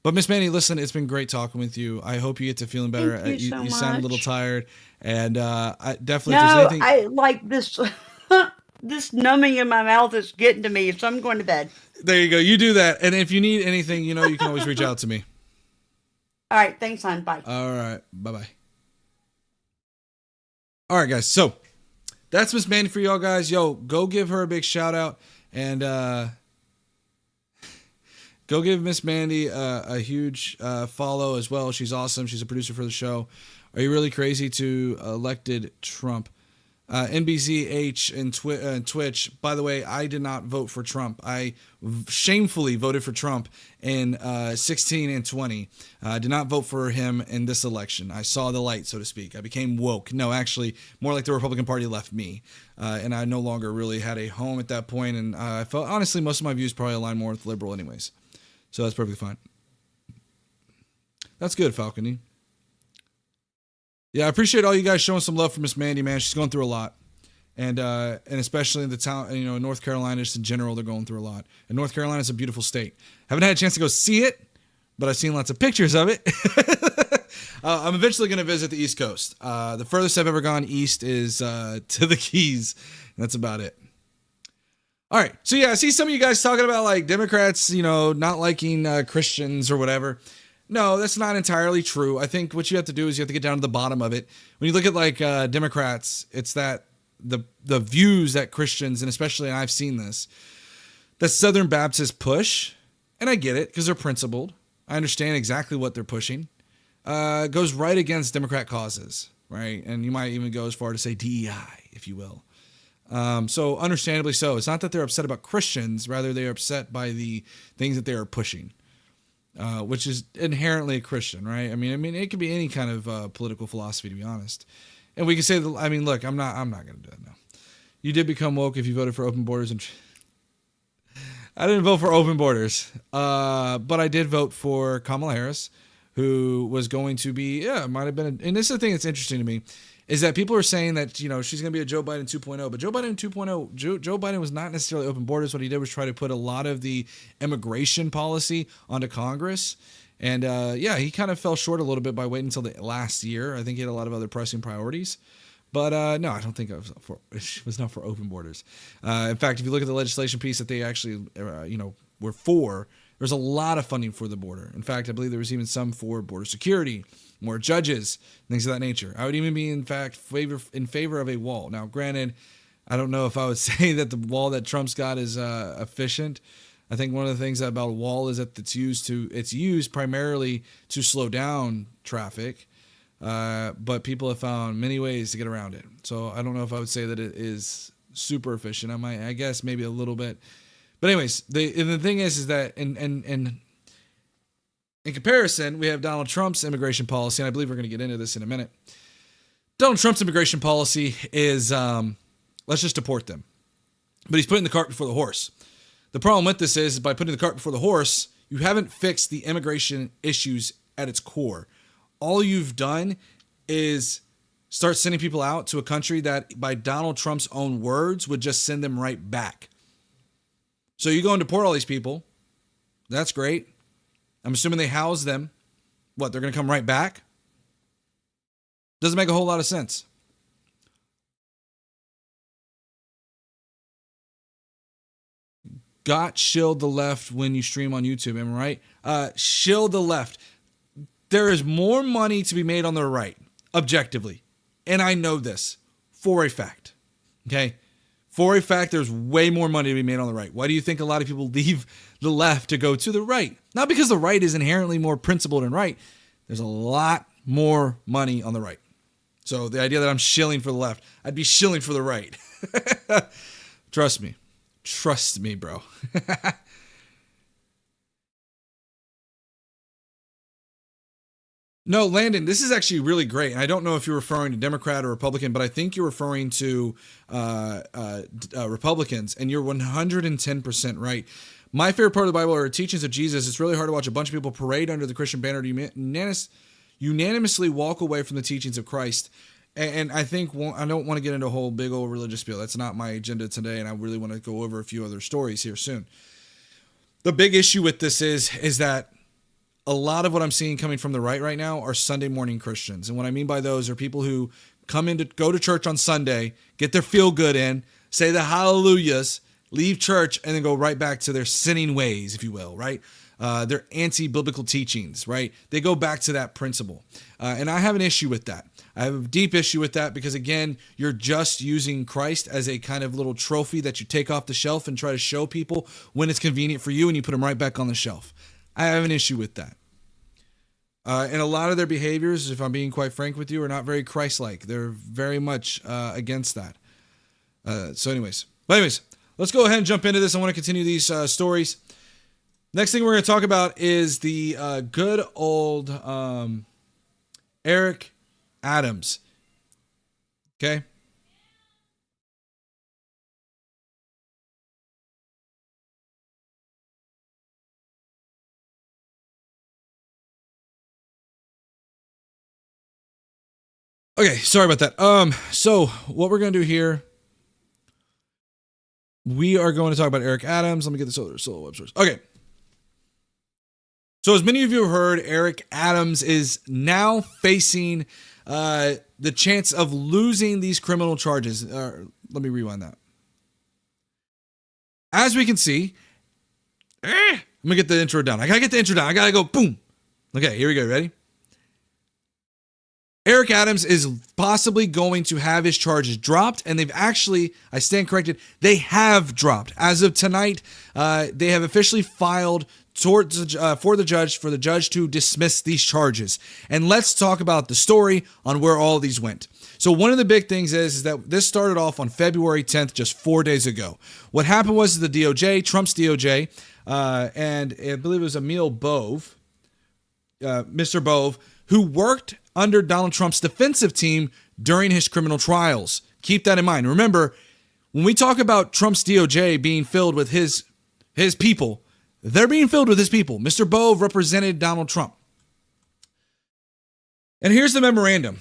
But Miss Manny, listen, it's been great talking with you. I hope you get to feeling better. thank you so You sound a little much. tired, and I definitely if there's No, anything, I like this. This numbing in my mouth is getting to me, so I'm going to bed. there you go. You do that, and if you need anything, you can always reach out to me. All right, thanks, hon. Bye. All right. Bye bye. All right, guys. So that's Miss Mandy for y'all guys. Yo, go give her a big shout out and go give Miss Mandy a huge follow as well. She's awesome. She's a producer for the show. Are you really crazy to elected Trump? NBZH and Twitch. By the way, I did not vote for Trump. I shamefully voted for Trump in 16 and 20. I did not vote for him in this election. I saw the light, so to speak. I became woke. No, actually, more like the Republican Party left me. And I no longer really had a home at that point. And I felt, honestly, most of my views probably align more with liberal anyways. So that's perfectly fine. That's good, Falcony. Yeah, I appreciate all you guys showing some love for Miss Mandy, man. She's going through a lot. And especially in the town, North Carolina, just in general, they're going through a lot. And North Carolina is a beautiful state. Haven't had a chance to go see it, but I've seen lots of pictures of it. I'm eventually going to visit the East Coast. The furthest I've ever gone east is to the Keys. That's about it. All right. So, yeah, I see some of you guys talking about, like, Democrats, not liking Christians or whatever. No, that's not entirely true. I think what you have to do is you have to get down to the bottom of it. When you look at, like, Democrats, it's that the views that Christians, and especially, and I've seen this, that Southern Baptists push, and I get it because they're principled. I understand exactly what they're pushing. Goes right against Democrat causes, right? And you might even go as far to say DEI, if you will. So understandably so. It's not that they're upset about Christians, rather they're upset by the things that they are pushing, which is inherently a Christian, right? I mean, it could be any kind of political philosophy, to be honest. And we can say that. I mean, look, I'm not going to do that now. You did become woke if you voted for open borders, and I didn't vote for open borders, but I did vote for Kamala Harris, who was going to be, might have been. And this is the thing that's interesting to me. Is that people are saying that, she's going to be a Joe Biden 2.0. But Joe Biden 2.0, Joe Biden was not necessarily open borders. What he did was try to put a lot of the immigration policy onto Congress. And, he kind of fell short a little bit by waiting until the last year. I think he had a lot of other pressing priorities. But, no, it was not for open borders. In fact, if you look at the legislation piece that they actually, were for, there's a lot of funding for the border. In fact, I believe there was even some for border security, more judges, things of that nature. I would even be, in fact, in favor of a wall. Now, granted, I don't know if I would say that the wall that Trump's got is efficient. I think one of the things about a wall is that it's used primarily to slow down traffic, but people have found many ways to get around it. So I don't know if I would say that it is super efficient. I guess maybe a little bit. But anyways, the thing is that in comparison, we have Donald Trump's immigration policy, and I believe we're going to get into this in a minute. Donald Trump's immigration policy is, let's just deport them. But he's putting the cart before the horse. The problem with this is by putting the cart before the horse, you haven't fixed the immigration issues at its core. All you've done is start sending people out to a country that, by Donald Trump's own words, would just send them right back. So you go and deport all these people. That's great. I'm assuming they house them. What, they're going to come right back? Doesn't make a whole lot of sense. Got shield the left when you stream on YouTube, am I right? Shield the left. There is more money to be made on the right, objectively. And I know this for a fact. Okay? For a fact, there's way more money to be made on the right. Why do you think a lot of people leave the left to go to the right? Not because the right is inherently more principled and right. There's a lot more money on the right. So the idea that I'm shilling for the left, I'd be shilling for the right. Trust me. Trust me, bro. No, Landon, this is actually really great. And I don't know if you're referring to Democrat or Republican, but I think you're referring to Republicans, and you're 110% right. My favorite part of the Bible are teachings of Jesus. It's really hard to watch a bunch of people parade under the Christian banner to unanimously walk away from the teachings of Christ. And I think I don't want to get into a whole big old religious spiel. That's not my agenda today, and I really want to go over a few other stories here soon. The big issue with this is that a lot of what I'm seeing coming from the right now are Sunday morning Christians. And what I mean by those are people who come in to go to church on Sunday, get their feel good in, say the hallelujahs, leave church, and then go right back to their sinning ways, if you will, right? Their anti-biblical teachings, right? They go back to that principle. And I have an issue with that. I have a deep issue with that because, again, you're just using Christ as a kind of little trophy that you take off the shelf and try to show people when it's convenient for you, and you put them right back on the shelf. I have an issue with that. And a lot of their behaviors, if I'm being quite frank with you, are not very Christ-like. They're very much against that. So anyways, let's go ahead and jump into this. I want to continue these stories. Next thing we're going to talk about is the good old Eric Adams. Okay. Okay, sorry about that. So what we're going to do here, we are going to talk about Eric Adams. Let me get this other solo web source. Okay. So as many of you have heard, Eric Adams is now facing the chance of losing these criminal charges. Let me rewind that. As we can see, let me get the intro down. I gotta get the intro down. I gotta go boom. Okay, here we go. Ready? Eric Adams is possibly going to have his charges dropped, and they've actually, I stand corrected, they have dropped. As of tonight, they have officially filed for the judge to dismiss these charges. And let's talk about the story on where all of these went. So one of the big things is that this started off on February 10th, just 4 days ago. What happened was the DOJ, Trump's DOJ, and I believe it was Emil Bove, Mr. Bove, who worked under Donald Trump's defensive team during his criminal trials. Keep that in mind. Remember, when we talk about Trump's DOJ being filled with his people, they're being filled with his people. Mr. Bove represented Donald Trump. And here's the memorandum.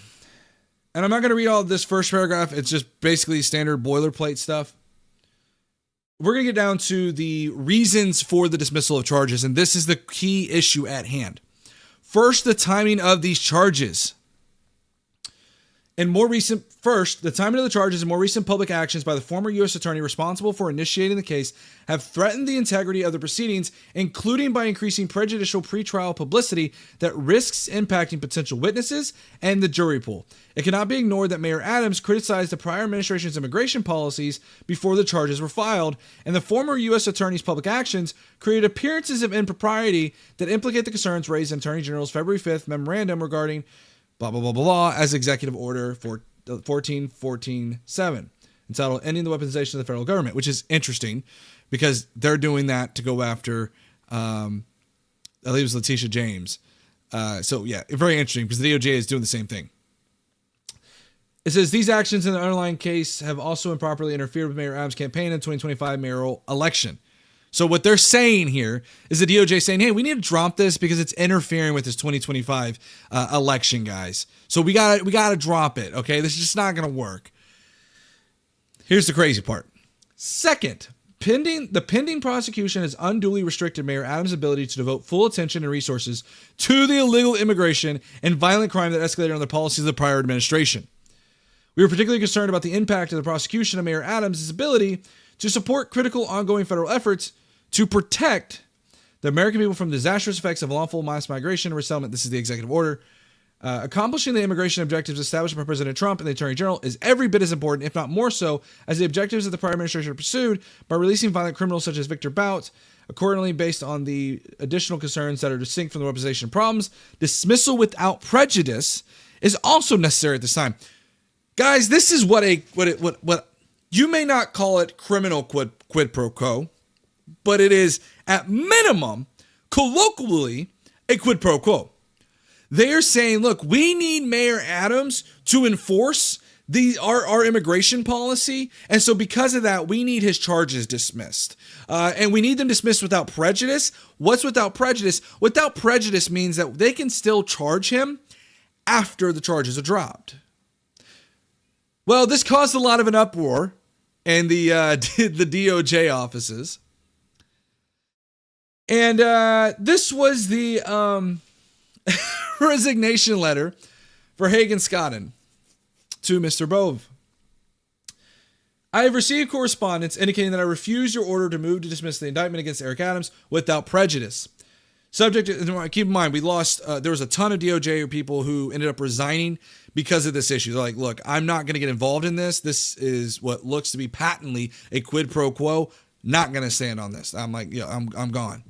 And I'm not going to read all of this first paragraph. It's just basically standard boilerplate stuff. We're going to get down to the reasons for the dismissal of charges, and this is the key issue at hand. First, the timing of these charges. The timing of the charges and more recent public actions by the former U.S. attorney responsible for initiating the case have threatened the integrity of the proceedings, including by increasing prejudicial pretrial publicity that risks impacting potential witnesses and the jury pool. It cannot be ignored that Mayor Adams criticized the prior administration's immigration policies before the charges were filed, and the former U.S. attorney's public actions created appearances of impropriety that implicate the concerns raised in Attorney General's February 5th memorandum regarding blah, blah, blah, blah, blah, as Executive Order 14.14.7, entitled Ending the Weaponization of the Federal Government, which is interesting because they're doing that to go after, I believe it was Letitia James. So yeah, very interesting because the DOJ is doing the same thing. It says, these actions in the underlying case have also improperly interfered with Mayor Adams' campaign in the 2025 mayoral election. So what they're saying here is the DOJ saying, hey, we need to drop this because it's interfering with this 2025 election, guys. So we gotta drop it, okay? This is just not going to work. Here's the crazy part. Second, the pending prosecution has unduly restricted Mayor Adams' ability to devote full attention and resources to the illegal immigration and violent crime that escalated under the policies of the prior administration. We are particularly concerned about the impact of the prosecution of Mayor Adams' ability to support critical ongoing federal efforts to protect the American people from disastrous effects of lawful mass migration and resettlement. This is the executive order. Accomplishing the immigration objectives established by President Trump and the Attorney General is every bit as important, if not more so, as the objectives that the prior administration pursued by releasing violent criminals such as Victor Bout. Accordingly, based on the additional concerns that are distinct from the weaponization problems, dismissal without prejudice is also necessary at this time. Guys, this is what you may not call it criminal quid pro quo, but it is at minimum, colloquially, a quid pro quo. They are saying, look, we need Mayor Adams to enforce our immigration policy, and so because of that, we need his charges dismissed. And we need them dismissed without prejudice. What's without prejudice? Without prejudice means that they can still charge him after the charges are dropped. Well, this caused a lot of an uproar in the DOJ offices. And this was the resignation letter for Hagen Scotton to Mr. Bove. I have received correspondence indicating that I refuse your order to move to dismiss the indictment against Eric Adams without prejudice. Subject to, keep in mind, we lost, there was a ton of DOJ people who ended up resigning because of this issue. They're like, look, I'm not going to get involved in this. This is what looks to be patently a quid pro quo. Not going to stand on this. I'm like, yeah, I'm gone.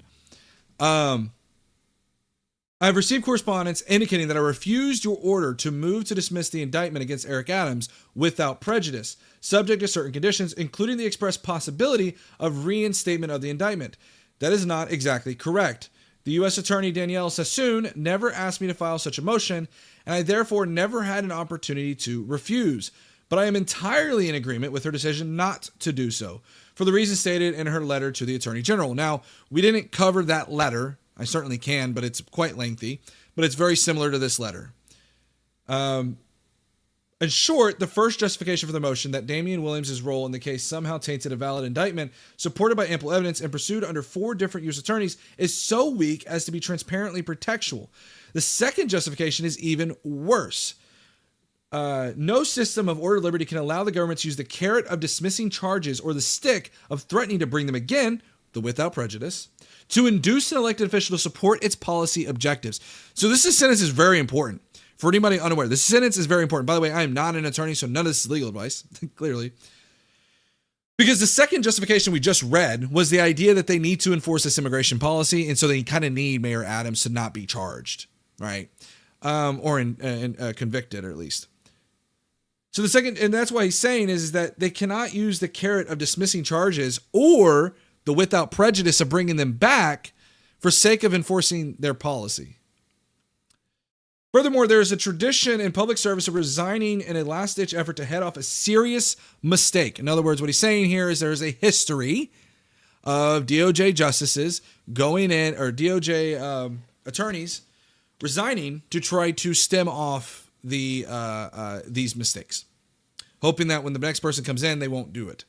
I've received correspondence indicating that I refused your order to move to dismiss the indictment against Eric Adams without prejudice, subject to certain conditions, including the express possibility of reinstatement of the indictment. That is not exactly correct. The U.S. Attorney Danielle Sassoon never asked me to file such a motion, and I therefore never had an opportunity to refuse. But I am entirely in agreement with her decision not to do so, for the reasons stated in her letter to the Attorney General. Now, we didn't cover that letter. I certainly can, but it's quite lengthy. But it's very similar to this letter. In short, the first justification for the motion that Damian Williams' role in the case somehow tainted a valid indictment, supported by ample evidence and pursued under 4 different U.S. attorneys, is so weak as to be transparently pretextual. The second justification is even worse. No system of ordered liberty can allow the government to use the carrot of dismissing charges or the stick of threatening to bring them again, the without prejudice, to induce an elected official to support its policy objectives. So this sentence is very important. For anybody unaware, this sentence is very important. By the way, I am not an attorney, so none of this is legal advice, clearly. Because the second justification we just read was the idea that they need to enforce this immigration policy, and so they kind of need Mayor Adams to not be charged, right? Or convicted, or at least. So the second, and that's why he's saying is that they cannot use the carrot of dismissing charges or the without prejudice of bringing them back for sake of enforcing their policy. Furthermore, there is a tradition in public service of resigning in a last-ditch effort to head off a serious mistake. In other words, what he's saying here is there is a history of DOJ justices going in, or DOJ attorneys resigning to try to stem off these mistakes, hoping that when the next person comes in, they won't do it.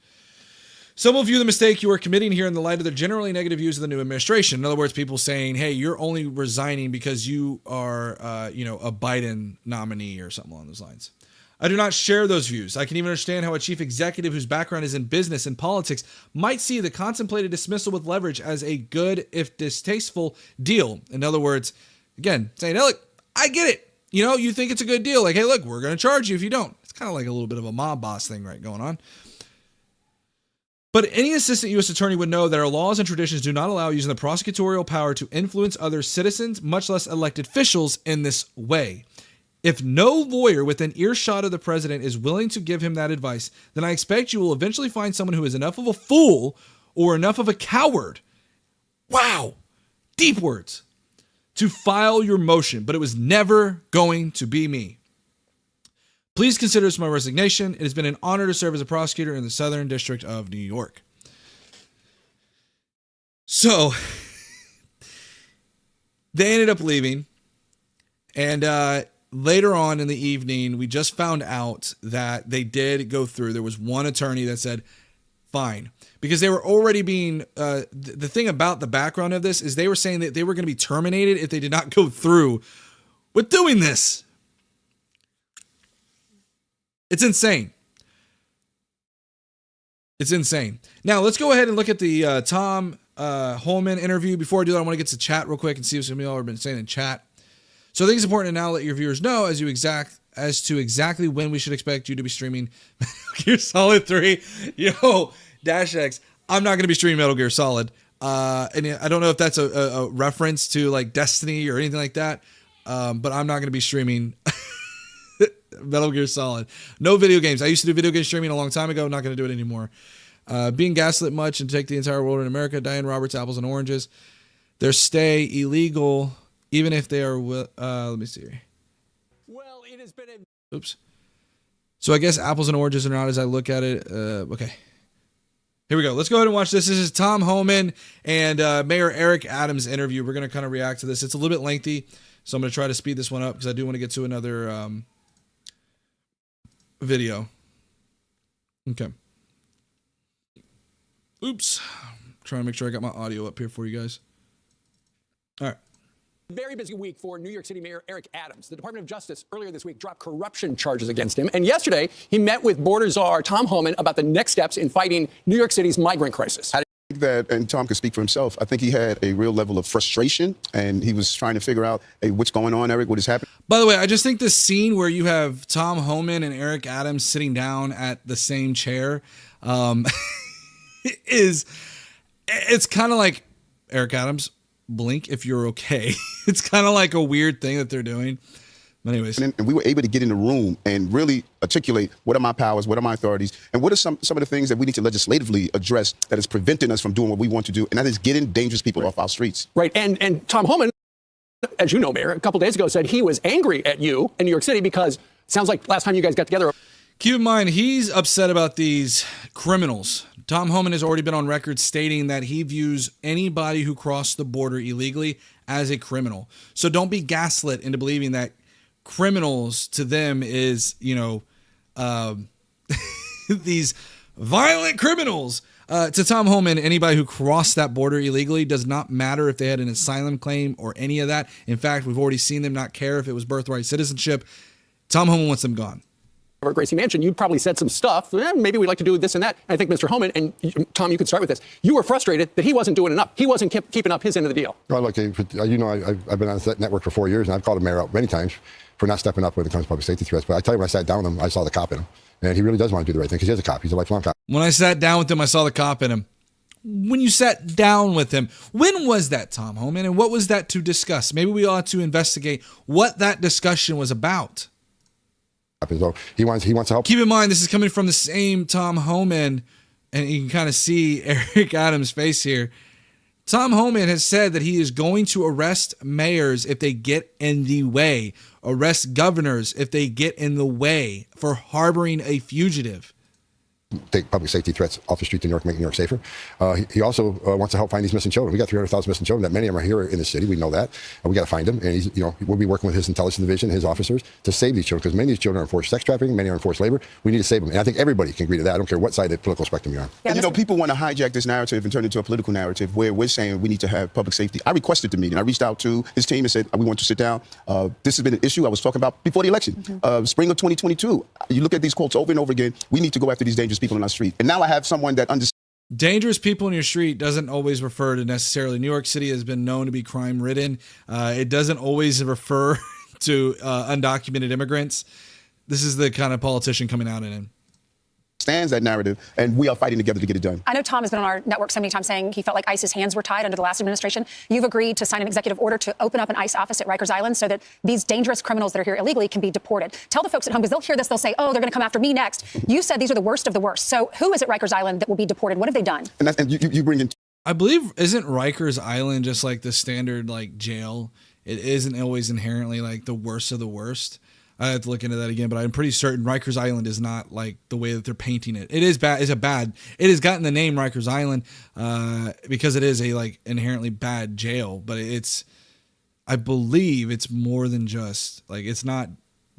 Some will view the mistake you are committing here in the light of the generally negative views of the new administration. In other words, people saying, hey, you're only resigning because you are, a Biden nominee or something along those lines. I do not share those views. I can even understand how a chief executive whose background is in business and politics might see the contemplated dismissal with leverage as a good, if distasteful, deal. In other words, again, saying, hey, look, I get it. You think it's a good deal. Like, hey, look, we're going to charge you if you don't. It's kind of like a little bit of a mob boss thing going on. But any assistant U.S. attorney would know that our laws and traditions do not allow using the prosecutorial power to influence other citizens, much less elected officials, in this way. If no lawyer within earshot of the president is willing to give him that advice, then I expect you will eventually find someone who is enough of a fool or enough of a coward. Wow, deep words. To file your motion, but it was never going to be me. Please consider this my resignation. It has been an honor to serve as a prosecutor in the Southern District of New York. So, they ended up leaving. And later on in the evening, we just found out that they did go through. There was one attorney that said, fine. Because they were already being, the thing about the background of this is they were saying that they were going to be terminated if they did not go through with doing this. It's insane. It's insane. Now, let's go ahead and look at the Tom Holman interview. Before I do that, I want to get to chat real quick and see what some of y'all have been saying in chat. So I think it's important to now let your viewers know as to exactly when we should expect you to be streaming Metal Gear Solid 3. Yo, Dash X, I'm not going to be streaming Metal Gear Solid. And I don't know if that's a reference to like Destiny or anything like that. But I'm not going to be streaming Metal Gear Solid. No video games. I used to do video game streaming a long time ago. Not going to do it anymore. Being gaslit much and take the entire world in America. Diane Roberts, apples and oranges. Their stay illegal, even if they are. Let me see. Well, it has been. Oops. So I guess apples and oranges are not as I look at it. Okay. Here we go. Let's go ahead and watch this. This is Tom Homan and Mayor Eric Adams interview. We're going to kind of react to this. It's a little bit lengthy, so I'm going to try to speed this one up because I do want to get to another video. Okay. Oops. Trying to make sure I got my audio up here for you guys. All right. Very busy week for New York City Mayor Eric Adams. The Department of Justice earlier this week dropped corruption charges against him. And yesterday, he met with border czar Tom Homan about the next steps in fighting New York City's migrant crisis. That, and Tom could speak for himself, I think he had a real level of frustration, and he was trying to figure out, hey, what's going on, Eric? What is happening? By the way, I just think the scene where you have Tom Homan and Eric Adams sitting down at the same chair it's kind of like, Eric Adams, blink if you're okay. It's kind of like a weird thing that they're doing. But anyways. And we were able to get in the room and really articulate what are my powers, what are my authorities, and what are some of the things that we need to legislatively address that is preventing us from doing what we want to do, and that is getting dangerous people off our streets. Right. And Tom Homan, as you know, Mayor, a couple days ago said he was angry at you in New York City because it sounds like last time you guys got together. Keep in mind, he's upset about these criminals. Tom Homan has already been on record stating that he views anybody who crossed the border illegally as a criminal. So don't be gaslit into believing that criminals to them is, these violent criminals. To Tom Homan, anybody who crossed that border illegally does not matter if they had an asylum claim or any of that. In fact, we've already seen them not care if it was birthright citizenship. Tom Homan wants them gone. Over at Gracie Mansion, you probably said some stuff. Maybe we'd like to do this and that. And I think Mr. Homan, and Tom, you could start with this. You were frustrated that he wasn't doing enough. He wasn't keeping up his end of the deal. Well, look, I've been on that network for 4 years, and I've called the mayor out many times for not stepping up when it comes to public safety threats. But I tell you, when I sat down with him, I saw the cop in him. And he really does want to do the right thing because he is a cop. He's a lifelong cop. When I sat down with him, I saw the cop in him. When you sat down with him, when was that, Tom Homan? And what was that to discuss? Maybe we ought to investigate what that discussion was about. So he wants to help. Keep in mind, this is coming from the same Tom Homan, and you can kind of see Eric Adams' face here. Tom Homan has said that he is going to arrest mayors if they get in the way, arrest governors if they get in the way for harboring a fugitive. Take public safety threats off the street in New York, make New York safer. He also wants to help find these missing children. We got 300,000 missing children. That many of them are here in the city. We know that. We got to find them. And we'll be working with his intelligence division, his officers, to save these children, because many of these children are in forced sex trafficking, many are in forced labor. We need to save them. And I think everybody can agree to that. I don't care what side of the political spectrum you're on. Yeah, and, people want to hijack this narrative and turn it into a political narrative where we're saying we need to have public safety. I requested the meeting. I reached out to his team and said, we want to sit down. This has been an issue I was talking about before the election. Spring of 2022. You look at these quotes over and over again. We need to go after these dangerous people on our street. And now I have someone that understands. Dangerous people in your street doesn't always refer to necessarily. New York City has been known to be crime ridden. It doesn't always refer to undocumented immigrants. This is the kind of politician coming out in it. Stands that narrative, and we are fighting together to get it done. I know Tom has been on our network so many times saying he felt like ICE's hands were tied under the last administration. You've agreed to sign an executive order to open up an ICE office at Rikers Island so that these dangerous criminals that are here illegally can be deported. Tell the folks at home, because they'll hear this, they'll say, oh, they're going to come after me next. You said these are the worst of the worst. So who is at Rikers Island that will be deported? What have they done? And you bring in. I believe, isn't Rikers Island just like the standard jail? It isn't always inherently the worst of the worst. I have to look into that again, but I'm pretty certain Rikers Island is not like the way that they're painting it. It is bad. It has gotten the name Rikers Island because it is a inherently bad jail, but I believe it's more than just it's not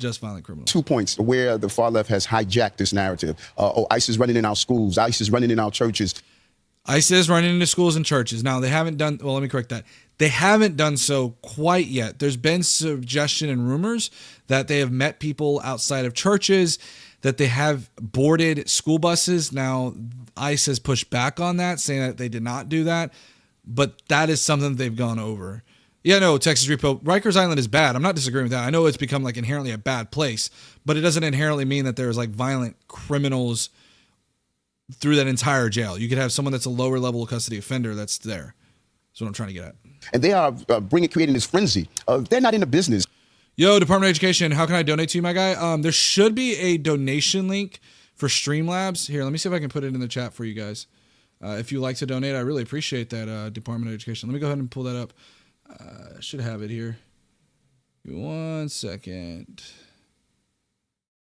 just violent criminals. 2 points where the far left has hijacked this narrative. ICE is running in our schools. ICE is running in our churches. ICE is running into schools and churches. Now, they haven't done, well, let me correct that. They haven't done so quite yet. There's been suggestion and rumors that they have met people outside of churches, that they have boarded school buses. Now, ICE has pushed back on that, saying that they did not do that, but that is something that they've gone over. Yeah, no, Texas Repo, Rikers Island is bad. I'm not disagreeing with that. I know it's become inherently a bad place, but it doesn't inherently mean that there's violent criminals through that entire jail. You could have someone that's a lower level of custody offender that's there. That's what I'm trying to get at. And they are creating this frenzy. They're not in the business. Yo, Department of Education, how can I donate to you, my guy? There should be a donation link for Streamlabs. Here, let me see if I can put it in the chat for you guys. If you like to donate, I really appreciate that, Department of Education. Let me go ahead and pull that up. I should have it here. Give me 1 second.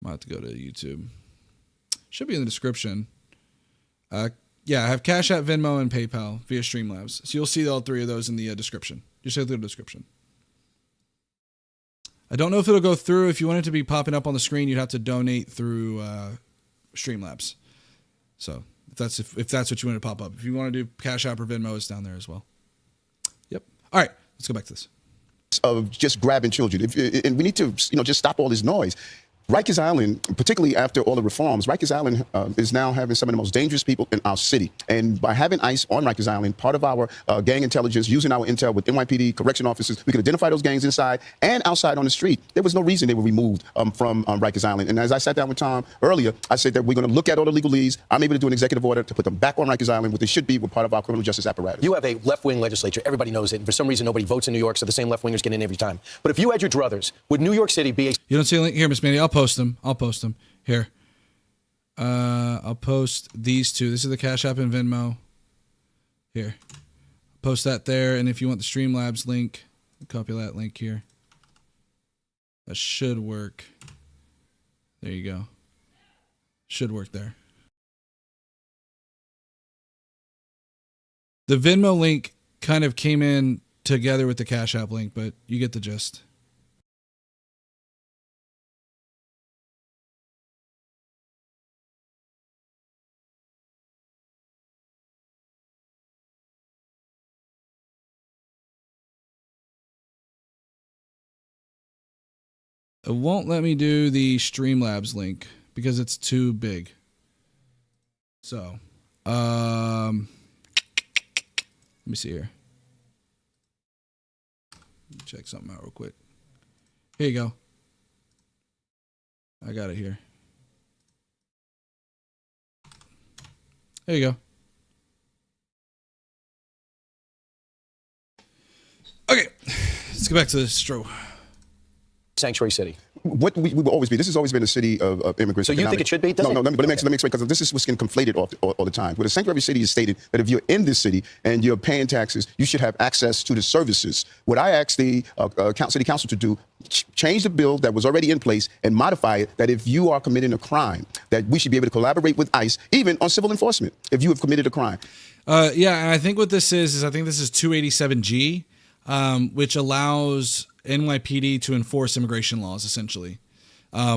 Might have to go to YouTube. Should be in the description. Yeah, I have Cash App, Venmo, and PayPal via Streamlabs. So you'll see all three of those in the description. Just look at the description. I don't know if it'll go through. If you want it to be popping up on the screen, you'd have to donate through Streamlabs. So if that's what you want to pop up. If you want to do Cash App or Venmo, it's down there as well. Yep. All right, let's go back to this. Of just grabbing children. And we need to just stop all this noise. Rikers Island, particularly after all the reforms, Rikers Island is now having some of the most dangerous people in our city. And by having ICE on Rikers Island, part of our gang intelligence, using our intel with NYPD, correction officers, we could identify those gangs inside and outside on the street. There was no reason they were removed from Rikers Island. And as I sat down with Tom earlier, I said that we're going to look at all the legalese. I'm able to do an executive order to put them back on Rikers Island, what they should be with part of our criminal justice apparatus. You have a left-wing legislature. Everybody knows it. And for some reason, nobody votes in New York, so the same left-wingers get in every time. But if you had your druthers, would New York City be a... You don't see a link here, Miss Mandy? I'll post them. Here. I'll post these two. This is the Cash App and Venmo. Here. Post that there. And if you want the Streamlabs link, copy that link here. That should work. There you go. Should work there. The Venmo link kind of came in together with the Cash App link, but you get the gist. It won't let me do the Streamlabs link because it's too big. So, let me see here. Let me check something out real quick. Here you go. I got it here. There you go. Okay, let's go back to the Stro. sanctuary city? What we will always be. This has always been a city of immigrants. So you think it should be? Doesn't No, it? let me explain, because this is what's getting conflated all the time. But a sanctuary city is stated that if you're in this city and you're paying taxes, you should have access to the services. What I asked the city council to do, change the bill that was already in place and modify it, that if you are committing a crime, that we should be able to collaborate with ICE, even on civil enforcement, if you have committed a crime. Yeah, and I think what this is I think this is 287G, which allows NYPD to enforce immigration laws, essentially.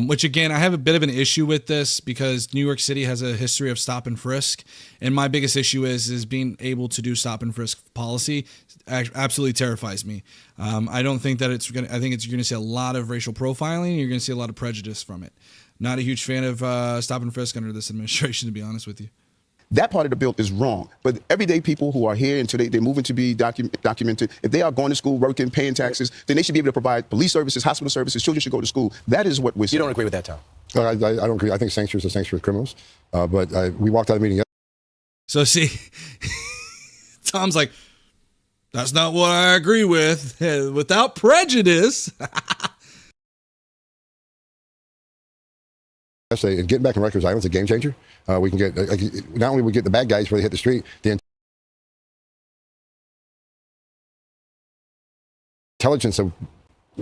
Which, again, I have a bit of an issue with this because New York City has a history of stop and frisk. And my biggest issue is being able to do stop and frisk policy absolutely terrifies me. I don't think that it's going to, I think you're going to see a lot of racial profiling. And you're going to see a lot of prejudice from it. Not a huge fan of stop and frisk under this administration, to be honest with you. That part of the bill is wrong. But everyday people who are here until they're moving to be documented, if they are going to school, working, paying taxes, then they should be able to provide police services, hospital services. Children should go to school. That is what we're saying. You don't agree with that, Tom? I don't agree. I think sanctuary is a sanctuary of criminals. But we walked out of the meeting. So see, Tom's like, that's not what I agree with. Without prejudice. And getting back in Rikers Island is a game changer. We can get not only we get the bad guys where they hit the street, the intelligence of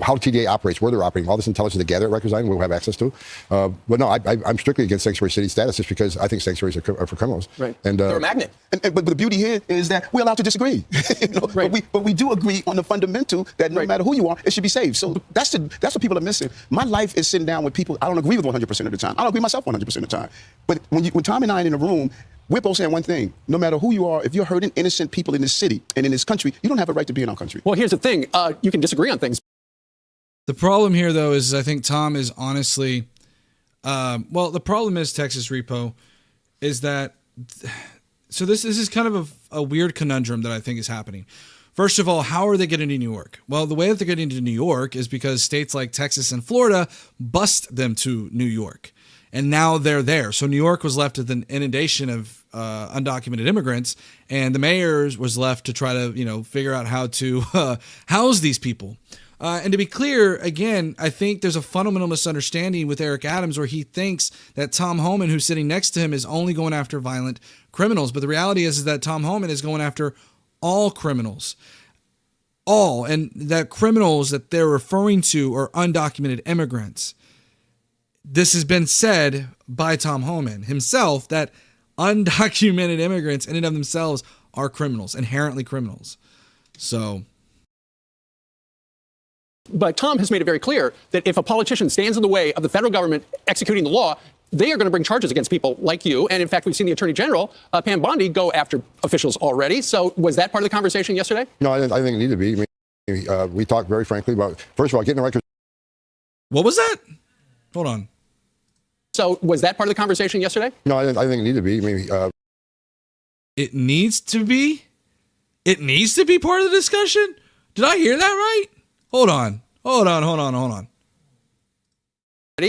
how TDA operates, where they're operating, all this intelligence they gather at Rikers Island, we'll have access to. But no, I'm strictly against sanctuary city status just because I think sanctuaries are for criminals. Right. And they're a magnet. But the beauty here is that we're allowed to disagree. Right. But we do agree on the fundamental that no matter who you are, it should be safe. So that's what people are missing. My life is sitting down with people I don't agree with 100% of the time. I don't agree with myself 100% of the time. But when Tom and I are in a room, we're both saying one thing: no matter who you are, if you're hurting innocent people in this city and in this country, you don't have a right to be in our country. Well, here's the thing. You can disagree on things. The problem here, though, is I think Tom is honestly, the problem is Texas Repo is that, so this is kind of a weird conundrum that I think is happening. First of all, how are they getting to New York? Well, the way that they're getting to New York is because states like Texas and Florida bust them to New York. And now they're there. So New York was left with an inundation of undocumented immigrants, and the mayor was left to try to, figure out how to house these people. And to be clear, again, I think there's a fundamental misunderstanding with Eric Adams where he thinks that Tom Homan, who's sitting next to him, is only going after violent criminals. But the reality is that Tom Homan is going after all criminals. All. And that criminals that they're referring to are undocumented immigrants. This has been said by Tom Homan himself that undocumented immigrants in and of themselves are criminals, inherently criminals. So... But Tom has made it very clear that if a politician stands in the way of the federal government executing the law, they are going to bring charges against people like you. And in fact, we've seen the Attorney General, Pam Bondi, go after officials already. So was that part of the conversation yesterday? No, I think it needed to be. I mean, we talked very frankly about, first of all, getting the records. What was that? Hold on. So was that part of the conversation yesterday? No, I think it needed to be. Maybe It needs to be? It needs to be part of the discussion? Did I hear that right? Hold on.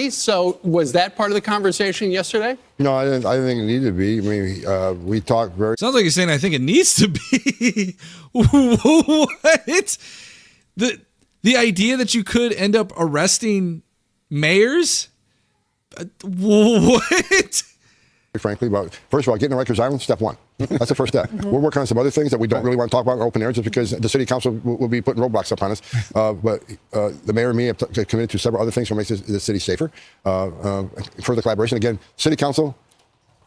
So was that part of the conversation yesterday? no, I think it needed to be. Maybe we talked very. Sounds like you're saying I think it needs to be. What? The idea that you could end up arresting mayors? What? Frankly, about first of all, getting to Rikers Island, step one. That's the first step. We're working on some other things that we don't really want to talk about in open air, just because the city council will be putting roadblocks up on us. But the mayor and me have committed to several other things to make the city safer. Further collaboration. Again, city council,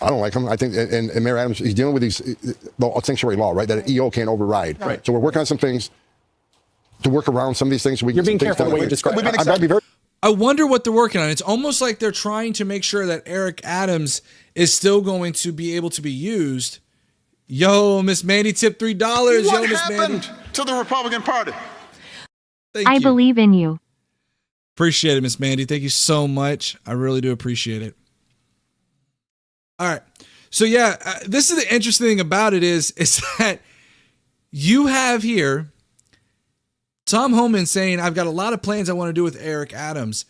I don't like him. I think, and Mayor Adams, he's dealing with these sanctuary law, right? That an EO can't override. Right. So we're working on some things to work around some of these things. So we You're get being some things careful the done. way you describe it. I've got to be very. I wonder what they're working on. It's almost like they're trying to make sure that Eric Adams is still going to be able to be used. Yo, Miss Mandy tipped $3. What Yo, Miss Mandy. happened to the Republican Party? Thank I you. believe in you. Appreciate it, Miss Mandy. Thank you so much. I really do appreciate it. All right. So yeah, this is the interesting thing about it is that you have here Tom Homan saying, I've got a lot of plans I want to do with Eric Adams.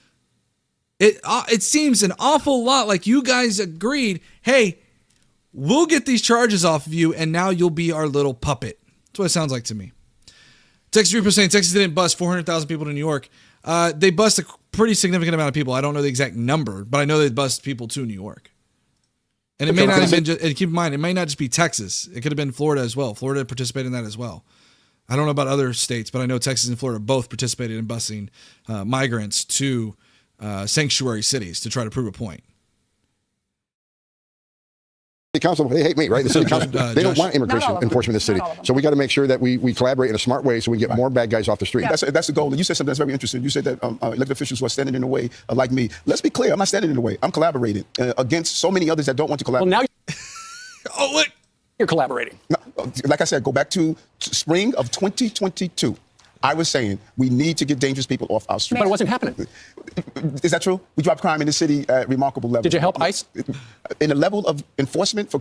It seems an awful lot like you guys agreed, hey, we'll get these charges off of you, and now you'll be our little puppet. That's what it sounds like to me. Texas Reaper saying Texas didn't bust 400,000 people to New York. They bust a pretty significant amount of people. I don't know the exact number, but I know they bust people to New York. And it may not have been just, and keep in mind, it may not just be Texas. It could have been Florida as well. Florida participated in that as well. I don't know about other states, but I know Texas and Florida both participated in busing migrants to sanctuary cities to try to prove a point. City council, they hate me, right? The city council, they don't want immigration Not all of them. enforcement in the city. Not all of them. So we got to make sure that we collaborate in a smart way so we get more bad guys off the street. That's the goal. And you said something that's very interesting. You said that elected officials who are standing in the way, like me. Let's be clear. I'm not standing in the way. I'm collaborating against so many others that don't want to Well, collaborate. now Oh, what? you're collaborating. Like I said, go back to spring of 2022. I was saying we need to get dangerous people off our street. But it wasn't happening. Is that true? We dropped crime in the city at remarkable levels. Did you help ICE? In the level of enforcement for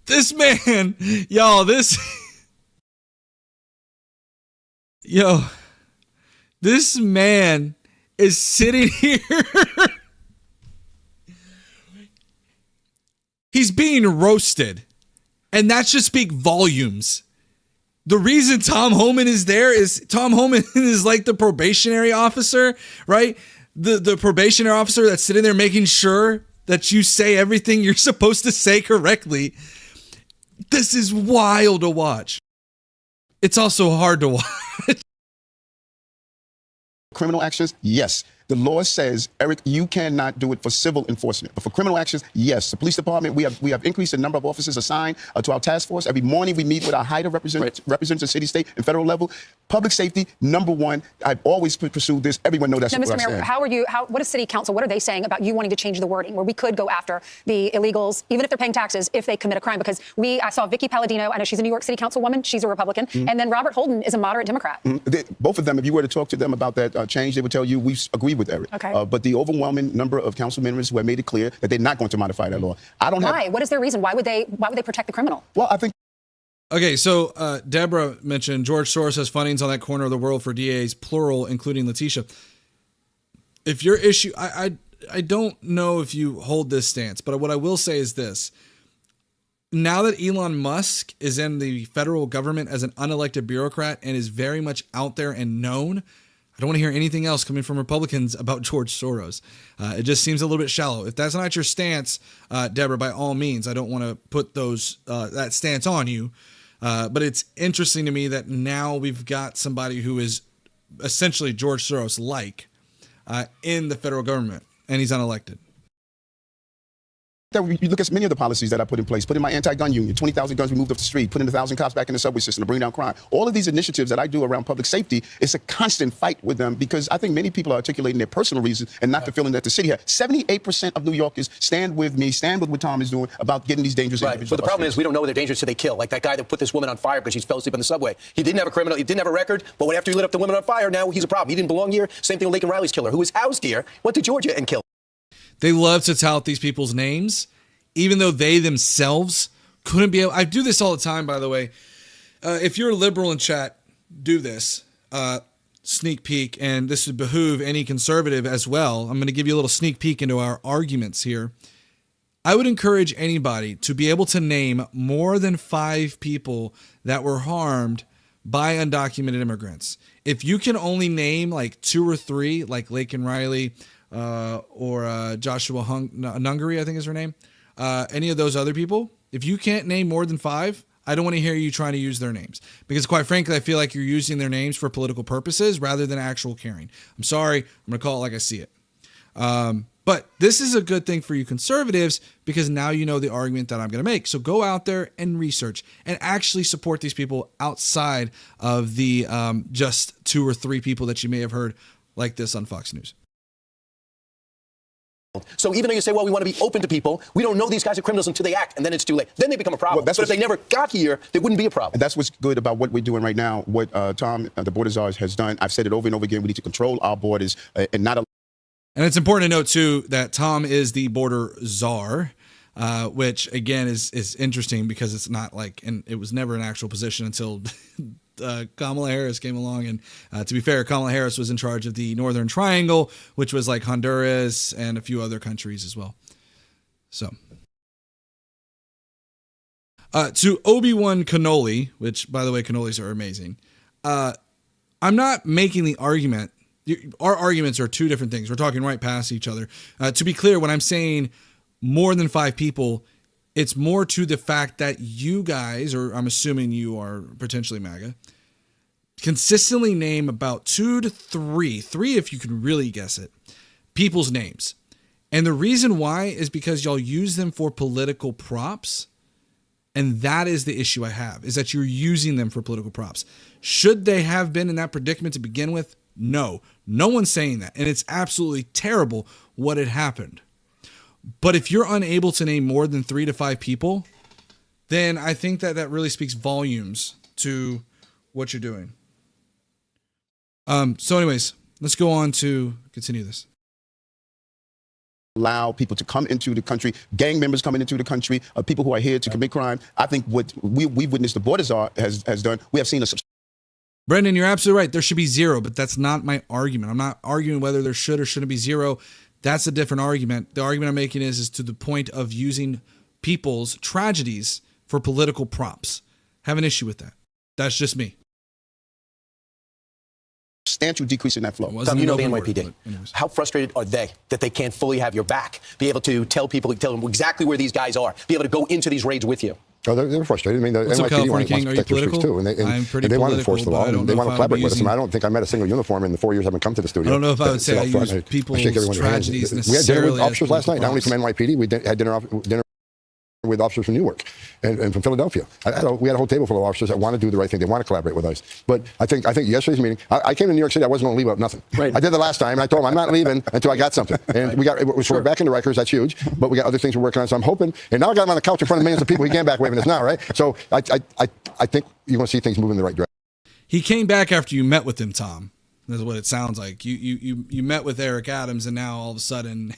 This man, y'all, this man is sitting here. He's being roasted, and that should speak volumes. The reason Tom Homan is there is Tom Homan is like the probationary officer, right? The probationary officer that's sitting there making sure that you say everything you're supposed to say correctly. This is wild to watch. It's also hard to watch. criminal actions, yes. The law says, Eric, you cannot do it for civil enforcement. But for criminal actions, yes. The police department, we have increased the number of officers assigned to our task force. Every morning we meet with our HIDA representatives, city, state, and federal level. Public safety, number one. I've always pursued this. Everyone knows that's Now, what Mr. I Mayor, stand. what is City Council, what are they saying about you wanting to change the wording where we could go after the illegals, even if they're paying taxes, if they commit a crime? Because I saw Vicky Palladino, I know she's a New York City Councilwoman, she's a Republican, and then Robert Holden is a moderate Democrat. Both of them, if you were to talk to them about that change, they would tell you we agree with Eric. Okay. But the overwhelming number of council members who have made it clear that they're not going to modify that law. I don't Why? have. What is their reason? Why would they protect the criminal? Well, I think. Okay, so Deborah mentioned George Soros has fundings on that corner of the world for DAs, plural, including Letitia. If your issue, I don't know if you hold this stance, but what I will say is this. Now that Elon Musk is in the federal government as an unelected bureaucrat and is very much out there and known, I don't want to hear anything else coming from Republicans about George Soros. It just seems a little bit shallow. If that's not your stance, Deborah, by all means, I don't want to put that stance on you. But it's interesting to me that now we've got somebody who is essentially George Soros-like in the federal government, and he's unelected. You look at many of the policies that I put in place, put in my anti-gun union, 20,000 guns removed off the street, putting 1,000 cops back in the subway system to bring down crime. All of these initiatives that I do around public safety, it's a constant fight with them because I think many people are articulating their personal reasons and not fulfilling that the city has. 78% of New Yorkers stand with me, stand with what Tom is doing about getting these dangerous individuals. But the problem is we don't know they're dangerous till they kill. Like that guy that put this woman on fire because she fell asleep on the subway. He didn't have a criminal, he didn't have a record, but after he lit up the women on fire, now he's a problem. He didn't belong here. Same thing with Laken Riley's killer, who was housed here, went to Georgia and killed. They love to tout these people's names, even though they themselves couldn't be able. I do this all the time, by the way. If you're a liberal in chat, do this. Sneak peek, and this would behoove any conservative as well. I'm going to give you a little sneak peek into our arguments here. I would encourage anybody to be able to name more than 5 people that were harmed by undocumented immigrants. If you can only name like 2 or 3, like Laken Riley or Joshua Nungary, I think is her name, any of those other people, if you can't name more than 5, I don't want to hear you trying to use their names, because quite frankly, I feel like you're using their names for political purposes rather than actual caring. I'm sorry. I'm going to call it like I see it. But this is a good thing for you conservatives, because now you know the argument that I'm going to make. So go out there and research and actually support these people outside of the just 2 or 3 people that you may have heard like this on Fox News. So even though you say, well, we want to be open to people, we don't know these guys are criminals until they act, and then it's too late. Then they become a problem. Well, that's but if they never got here, they wouldn't be a problem. And that's what's good about what we're doing right now. What Tom, the border czar, has done. I've said it over and over again. We need to control our borders and not. And it's important to note too that Tom is the border czar, which again is interesting, because it's not like, and it was never an actual position until Kamala Harris came along. And to be fair, Kamala Harris was in charge of the Northern Triangle, which was like Honduras and a few other countries as well. So to Obi-Wan Cannoli, which by the way, cannolis are amazing. I'm not making the argument. Our arguments are 2 different things. We're talking right past each other. To be clear, when I'm saying more than 5 people, it's more to the fact that you guys, or I'm assuming you are potentially MAGA, consistently name about 2 to 3 if you can really guess it, people's names. And the reason why is because y'all use them for political props. And that is the issue I have, is that you're using them for political props. Should they have been in that predicament to begin with? No. No one's saying that. And it's absolutely terrible what had happened. But if you're unable to name more than 3 to 5 people, then I think that that really speaks volumes to what you're doing. So anyways, let's go on to continue this. Allow people to come into the country, gang members coming into the country, people who are here to commit crime. I think what we've witnessed the border czar has done, we have seen a. Brendan, you're absolutely right. There should be 0, but that's not my argument. I'm not arguing whether there should or shouldn't be 0. That's a different argument. The argument I'm making is to the point of using people's tragedies for political props. Have an issue with that. That's just me. Substantial decrease in that flow. Tom, you know the NYPD. How frustrated are they that they can't fully have your back, be able to tell them exactly where these guys are, be able to go into these raids with you? Oh, they're frustrated. I mean, the What's up, NYPD California wants King? to Are you protect their streets political? too, I'm pretty and they want to enforce political, the law, but I don't and they know want if to I collaborate would with us. be And I don't think I met a single uniform in the 4 years I've been coming to the studio. I don't know if I would say I That's use people's I shake everyone's hands. tragedies We had dinner with necessarily as officers last night, not only from political NYPD, we had dinner with officers from Newark and from Philadelphia. We had a whole table full of officers that want to do the right thing. They want to collaborate with us. But I think yesterday's meeting, I came to New York City. I wasn't going to leave without nothing. Right. I did the last time, and I told them I'm not leaving until I got something. And we're back in the records. That's huge. But we got other things we're working on. So I'm hoping. And now I got him on the couch in front of millions of people. He came back waving us now, right? So I think you're going to see things move in the right direction. He came back after you met with him, Tom. That's what it sounds like. You met with Eric Adams, and now all of a sudden,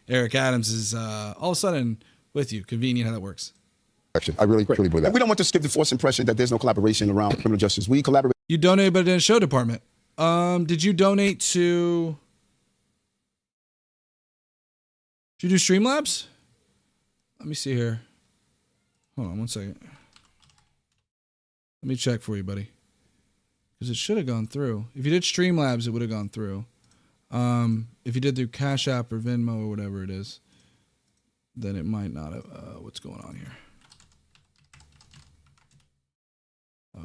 Eric Adams is all of a sudden with you. Convenient how that works. I really truly believe that. And we don't want to give the false impression that there's no collaboration around criminal justice. We collaborate. You donated, but in the show department. Did you donate to? Did you do Streamlabs? Let me see here. Hold on 1 second. Let me check for you, buddy. Because it should have gone through. If you did Streamlabs, it would have gone through. If you did through Cash App or Venmo or whatever it is, then it might not have. What's going on here?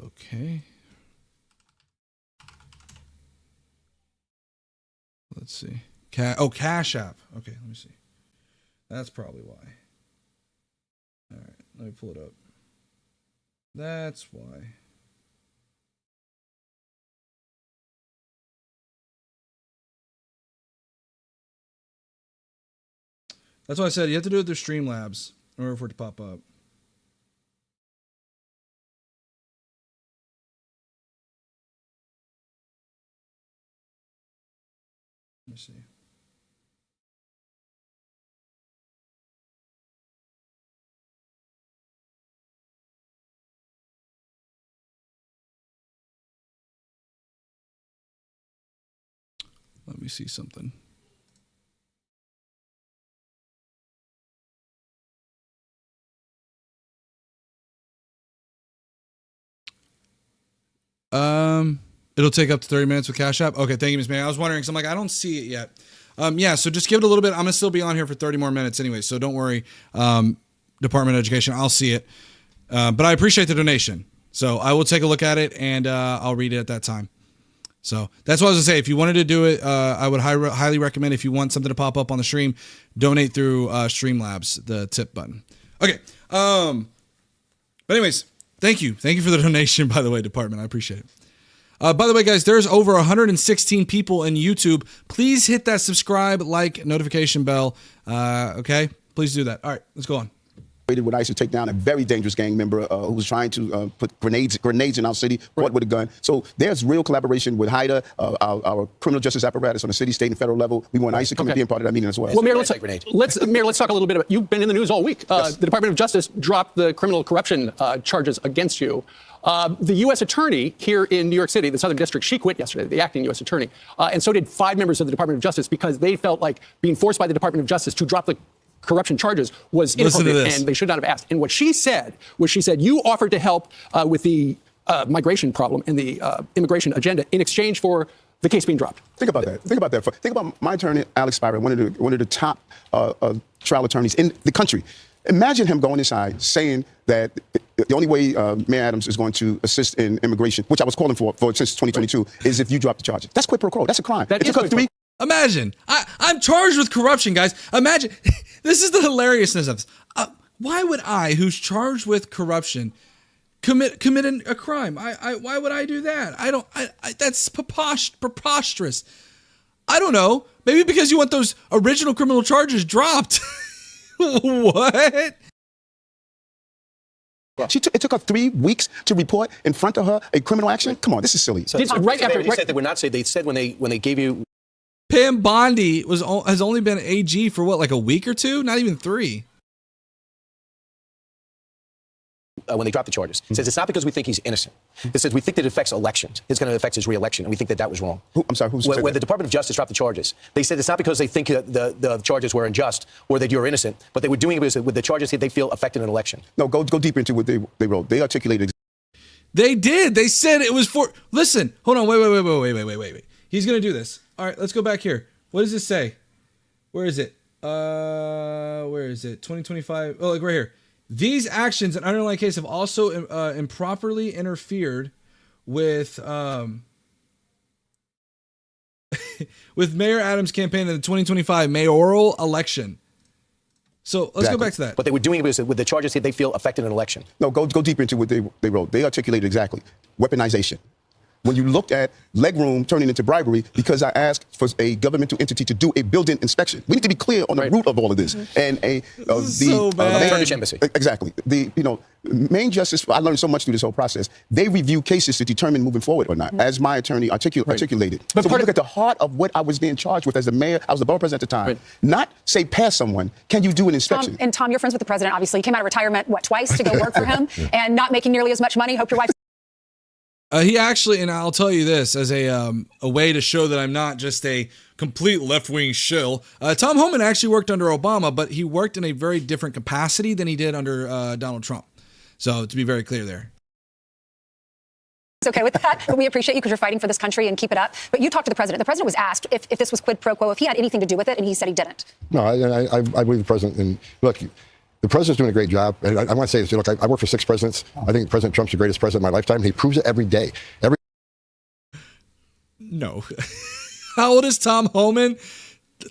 Okay. Let's see. Cash App. Okay, let me see. That's probably why. All right, let me pull it up. That's why. That's why I said you have to do it through Streamlabs in order for it to pop up. Let me see. Let me see something. It'll take up to 30 minutes with Cash App. Okay, thank you, Ms. May. I was wondering, because I'm like, I don't see it yet. Yeah, so just give it a little bit. I'm going to still be on here for 30 more minutes anyway, so don't worry. Department of Education, I'll see it. But I appreciate the donation. So I will take a look at it, and I'll read it at that time. So that's what I was going to say. If you wanted to do it, I would highly recommend, if you want something to pop up on the stream, donate through Streamlabs, the tip button. Okay. But anyways, thank you. Thank you for the donation, by the way, department. I appreciate it. By the way, guys, there's over 116 people in YouTube. Please hit that subscribe, like, notification bell. Okay? Please do that. All right, let's go on. With ICE to take down a very dangerous gang member who was trying to put grenades in our city, caught with a gun. So there's real collaboration with HIDA, our criminal justice apparatus on the city, state, and federal level. We want ICE to come and be a part of that meeting as well. Well, Mayor, let's talk a little bit about, you've been in the news all week. Yes. The Department of Justice dropped the criminal corruption charges against you. The U.S. attorney here in New York City, the Southern District, she quit yesterday, the acting U.S. attorney. And so did 5 members of the Department of Justice, because they felt like being forced by the Department of Justice to drop the corruption charges was inappropriate, and they should not have asked. And what she said was, you offered to help with the migration problem and the immigration agenda in exchange for the case being dropped. Think about that. Think about my attorney, Alex Spira, one of the top trial attorneys in the country. Imagine him going inside saying that the only way Mayor Adams is going to assist in immigration, which I was calling for since 2022, is if you drop the charges. That's quid pro quo. That's a crime. Imagine. I'm charged with corruption, guys. Imagine. This is the hilariousness of this. Why would I, who's charged with corruption, commit a crime? Why would I do that? That's preposterous. I don't know. Maybe because you want those original criminal charges dropped. What? It took her 3 weeks to report in front of her a criminal action. Come on, this is silly. So they said they were not saying. They said when they gave you. Pam Bondi has only been AG for what, like a week or two? Not even 3. When they dropped the charges, it says it's not because we think he's innocent. It says we think that it affects elections. It's going to affect his re-election, and we think that was wrong. I'm sorry, who's when the Department of Justice dropped the charges, they said it's not because they think the charges were unjust or that you're innocent, but they were doing it because with the charges that they feel affected an election. No, go deeper into what they wrote. They articulated. They did. They said it was for. Listen, hold on. Wait. He's gonna do this. All right, let's go back here. What does this say? Where is it? Where is it? 2025. Oh, like right here. These actions in underlying case have also improperly interfered with with Mayor Adams' campaign in the 2025 mayoral election. So let's go back to that. But they were doing it because with the charges that they feel affected an election. No, go deeper into what they wrote. They articulated exactly. Weaponization. When you looked at legroom turning into bribery because I asked for a governmental entity to do a building inspection. We need to be clear on the root of all of this. And Turkish embassy. Exactly. Main justice, I learned so much through this whole process. They review cases to determine moving forward or not, as my attorney articulated. But so we look at the heart of what I was being charged with as the mayor. I was the borough president at the time. Not say pass someone. Can you do an inspection? Tom, you're friends with the president, obviously. You came out of retirement, twice to go work for him and not making nearly as much money. Hope your wife. He actually, and I'll tell you this as a way to show that I'm not just a complete left-wing shill. Tom Homan actually worked under Obama, but he worked in a very different capacity than he did under Donald Trump. So to be very clear there. It's okay with that, but we appreciate you because you're fighting for this country and keep it up. But you talked to the president. The president was asked if this was quid pro quo, if he had anything to do with it, and he said he didn't. No, I believe the president. And look, the president's doing a great job. And I want to say this. Look, I worked for 6 presidents. I think President Trump's the greatest president of my lifetime. He proves it every day. No. How old is Tom Homan?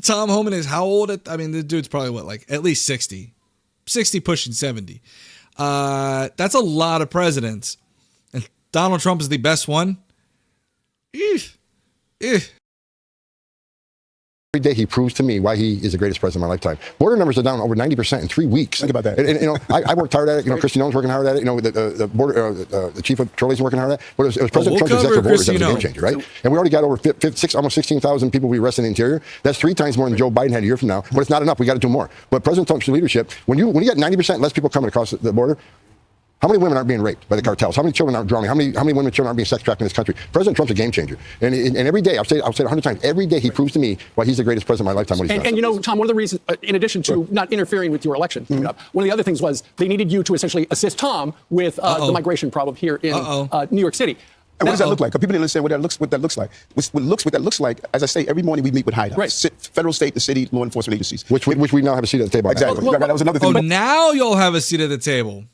Tom Homan is how old? The dude's probably what, like at least 60. 60 pushing 70. That's a lot of presidents. And Donald Trump is the best one. Every day he proves to me why he is the greatest president of my lifetime. Border numbers are down over 90% in 3 weeks. Think about that. And I worked hard at it. Christy Nolan's working hard at it. The chief of patrol is working hard at it. But it was President Trump's executive orders that was a game changer, right? And we already got over almost 16,000 people we arrested in the interior. That's 3 times more than Joe Biden had a year from now. But it's not enough. We got to do more. But President Trump's leadership, when you get 90% less people coming across the border, How many women aren't being raped by the cartels? How many children aren't drowning? How many women and children aren't being sex trafficked in this country? President Trump's a game changer. And every day, I'll say it 100 times, every day he proves to me why he's the greatest president of my lifetime. What he's done. And you know, Tom, one of the reasons, in addition to not interfering with your election, one of the other things was they needed you to essentially assist Tom with the migration problem here in New York City. And what does that look like? People didn't understand what that looks like. What that looks like, as I say, every morning we meet with hideouts, right. Federal, state, and city law enforcement agencies. Which we now have a seat at the table. Exactly. That was another thing. Oh, now you'll have a seat at the table.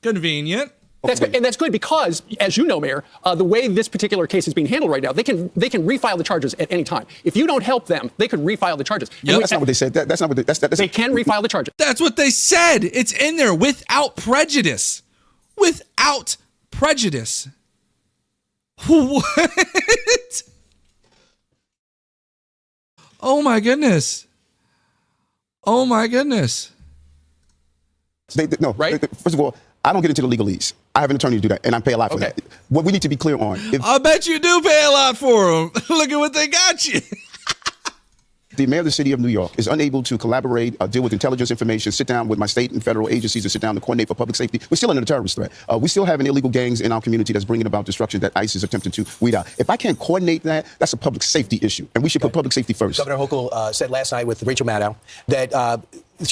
Convenient. That's good because, as you know, Mayor, the way this particular case is being handled right now, they can refile the charges at any time. If you don't help them, they could refile the charges. Yep. That's not what they said. That's not what they can refile the charges. That's what they said. It's in there without prejudice. Without prejudice. What? Oh my goodness. Oh my goodness. Right? First of all, I don't get into the legalese. I have an attorney to do that, and I pay a lot for that. What we need to be clear on. I bet you do pay a lot for them. Look at what they got you. The mayor of the city of New York is unable to collaborate, deal with intelligence information, sit down with my state and federal agencies, and sit down to coordinate for public safety. We're still under a terrorist threat. We still have illegal gangs in our community that's bringing about destruction that ICE is attempting to weed out. If I can't coordinate that, that's a public safety issue, and we should put public safety first. Governor Hochul said last night with Rachel Maddow that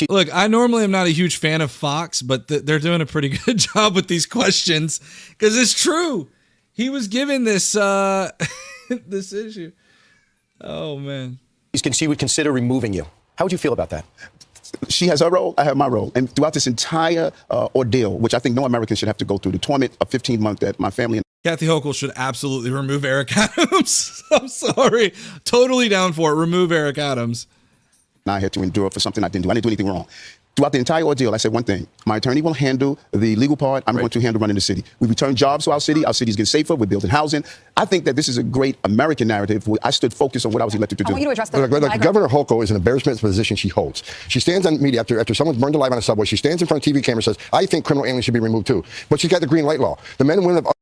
Look, I normally am not a huge fan of Fox, but they're doing a pretty good job with these questions because it's true. He was given this this issue. Oh man. she would consider removing you. How would you feel about that? She has her role, I have my role. And throughout this entire ordeal, which I think no American should have to go through, the torment of 15 months that my family and Kathy Hochul should absolutely remove Eric Adams. I'm sorry. Totally down for it. Remove Eric Adams. I had to endure for something I didn't do. I didn't do anything wrong. Throughout the entire ordeal, I said one thing. My attorney will handle the legal part. I'm going to handle running the city. We return jobs to our city. Our city's getting safer. We're building housing. I think that this is a great American narrative. I stood focused on what I was elected to do. I want you to address the Governor Hochul is an embarrassment position she holds. She stands on media after someone's burned alive on a subway. She stands in front of TV camera and says, I think criminal aliens should be removed too. But she's got the green light law. The men and women of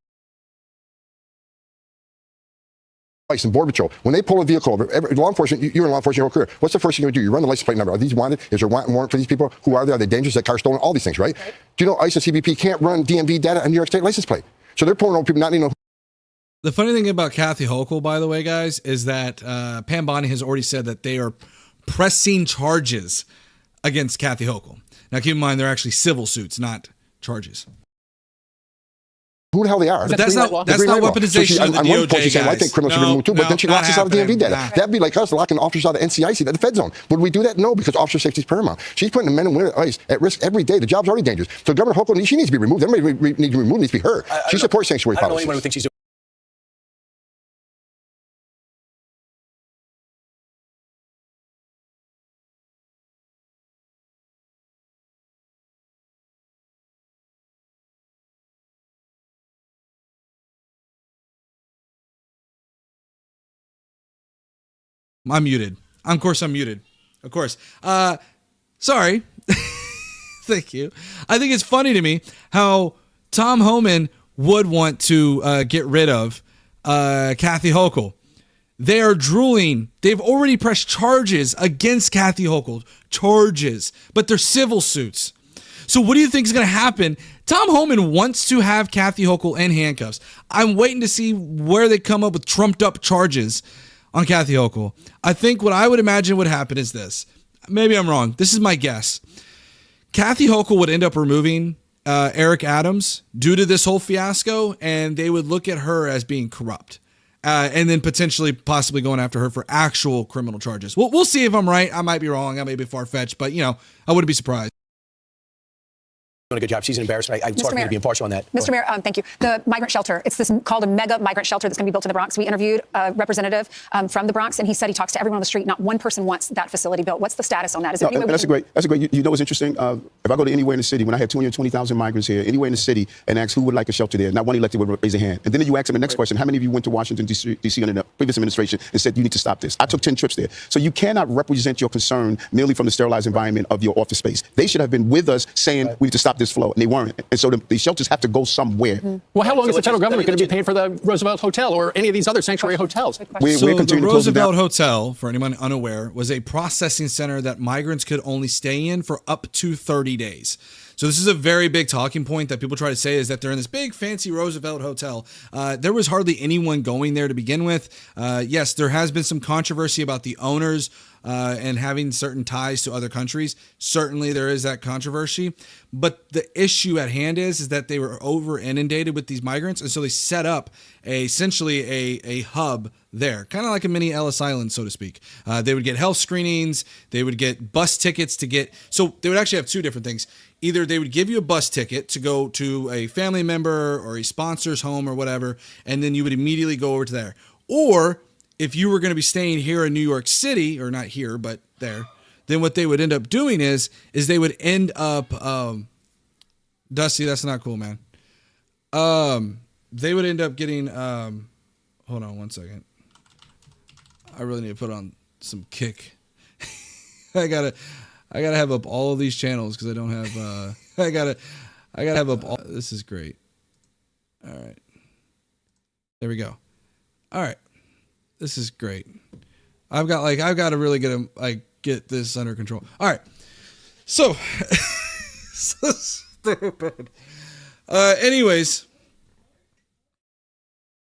ICE and Border Patrol, when they pull a vehicle over, law enforcement, you're in law enforcement your whole career. What's the first thing you do? You run the license plate number. Are these wanted? Is there a warrant for these people? Who are they? Are they dangerous? That car stolen? All these things, right? Do you know ICE and CBP can't run DMV data on New York State license plate? So they're pulling over people not even know. The funny thing about Kathy Hochul, by the way, guys, is that Pam Bondi has already said that they are pressing charges against Kathy Hochul. Now, keep in mind, they're actually civil suits, not charges. Who the hell they are? But that's not weaponization So of the on one point, DOJ, she's saying, I guys. think criminals should be removed too, but then she locks us out of DMV data. That'd be like us locking officers out of NCIC, the Fed zone. Would we do that? No, because officer safety is paramount. She's putting the men and women at ICE at risk every day. The job's already dangerous. So Governor Hochul, she needs to be removed. Everybody needs to be removed, needs to be her. She supports sanctuary I don't know policies. anyone who thinks she's I'm muted. Of course, I'm muted. Of course. Sorry. Thank you. I think it's funny to me how Tom Homan would want to get rid of Kathy Hochul. They are drooling. They've already pressed charges against Kathy Hochul. Charges. But they're civil suits. So what do you think is going to happen? Tom Homan wants to have Kathy Hochul in handcuffs. I'm waiting to see where they come up with trumped up charges on Kathy Hochul. I think what I would imagine would happen is this. Maybe I'm wrong. This is my guess. Kathy Hochul would end up removing Eric Adams due to this whole fiasco, and they would look at her as being corrupt. And then potentially possibly going after her for actual criminal charges. We'll see if I'm right. I might be wrong. I may be far-fetched, but, I wouldn't be surprised. doing a good job. She's an embarrassment. I'm sorry to be impartial on that. Mr. Mayor, thank you. The migrant shelter, it's called a mega migrant shelter that's going to be built in the Bronx. We interviewed a representative from the Bronx, and he said he talks to everyone on the street. Not one person wants that facility built. What's the status on that? Is there any way that's a great. You know what's interesting? If I go to anywhere in the city, when I had 220,000 migrants here, anywhere in the city, and ask who would like a shelter there, not one elected would raise a hand. And then you ask them the next question: how many of you went to Washington D.C. under the previous administration and said you need to stop this? I took 10 trips there. So you cannot represent your concern merely from the sterilized environment of your office space. They should have been with us saying we need to stop this flow, and they weren't. And so the shelters have to go somewhere. Well, how long is the federal government going to be paying for the Roosevelt Hotel or any of these other sanctuary hotels? So the Roosevelt Hotel, for anyone unaware, was a processing center that migrants could only stay in for up to 30 days. So this is a very big talking point that people try to say, is that they're in this big fancy Roosevelt hotel. There was hardly anyone going there to begin with. Yes, there has been some controversy about the owners and having certain ties to other countries. Certainly there is that controversy. But the issue at hand is that they were over inundated with these migrants. And so they set up essentially a hub there, kind of like a mini Ellis Island, so to speak. They would get health screenings. They would get bus tickets to get. So they would actually have two different things. Either they would give you a bus ticket to go to a family member or a sponsor's home or whatever, and then you would immediately go over to there. Or if you were going to be staying here in New York City, or not here, but there, then what they would end up doing is they would end up, Dusty, that's not cool, man. They would end up getting, hold on one second. I really need to put on some kick. I gotta have up all of these channels because I don't have, I gotta have up all, this is great. All right. There we go. All right. This is great. I've got to really get this under control. All right. So, so stupid. Anyways,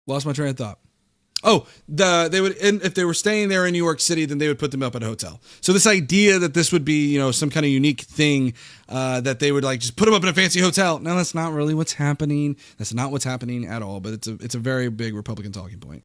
lost my train of thought. Oh, they would, and if they were staying there in New York City, then they would put them up at a hotel. So this idea that this would be, some kind of unique thing, that they would just put them up in a fancy hotel. No, that's not really what's happening. That's not what's happening at all. But it's a very big Republican talking point.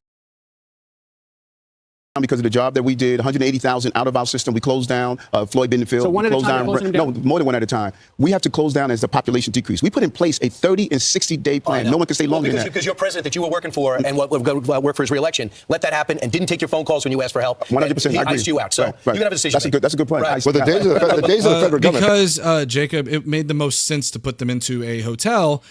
Because of the job that we did, 180,000 out of our system. We closed down Floyd Bentonville. So one at a closed time, down, closing them no, down? more than one at a time. We have to close down as the population decrease. We put in place a 30 and 60-day plan. No one can stay longer than that. Because your president that you were working for and what worked for his reelection let that happen and didn't take your phone calls when you asked for help. 100%. He I agree. iced you out. So Right. you can have a decision. That's a good point. Right. Well, the days of the federal government. Because, Jacob, it made the most sense to put them into a hotel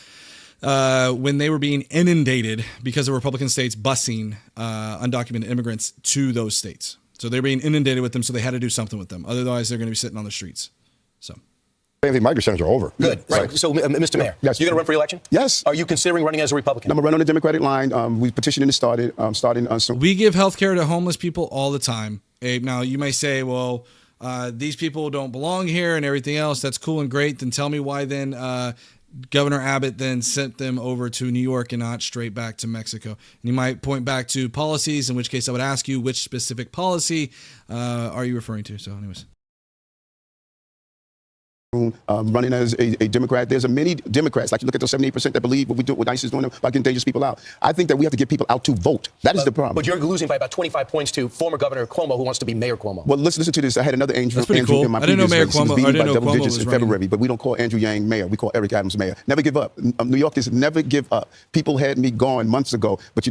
when they were being inundated because of Republican states busing undocumented immigrants to those states. So they're being inundated with them, so they had to do something with them. Otherwise, they're going to be sitting on the streets. So, The migrant centers are over. Good. Right. So, Mr. Mayor, Yes. you're going to run for re-election? Yes. Are you considering running as a Republican? I'm going to run on the Democratic line. We petitioned and starting soon. we give health care to homeless people all the time. Now, you may say, well, these people don't belong here and everything else. That's cool and great. Then tell me why then Governor Abbott then sent them over to New York and not straight back to Mexico. And you might point back to policies, in which case I would ask you, which specific policy are you referring to? So anyways. Running as a Democrat. There's many Democrats, like you look at those 78% that believe what we do, what ICE is doing by getting dangerous people out. I think that we have to get people out to vote. That is the problem. But you're losing by about 25 points to former Governor Cuomo, who wants to be Mayor Cuomo. Well, let's listen to this. I had another Andrew, That's pretty Andrew cool. in my I didn't know previous Mayor race. He was Cuomo- beaten I didn't by know double Cuomo digits was in running. February, but we don't call Andrew Yang mayor. We call Eric Adams mayor. Never give up. New Yorkers never give up. People had me gone months ago, but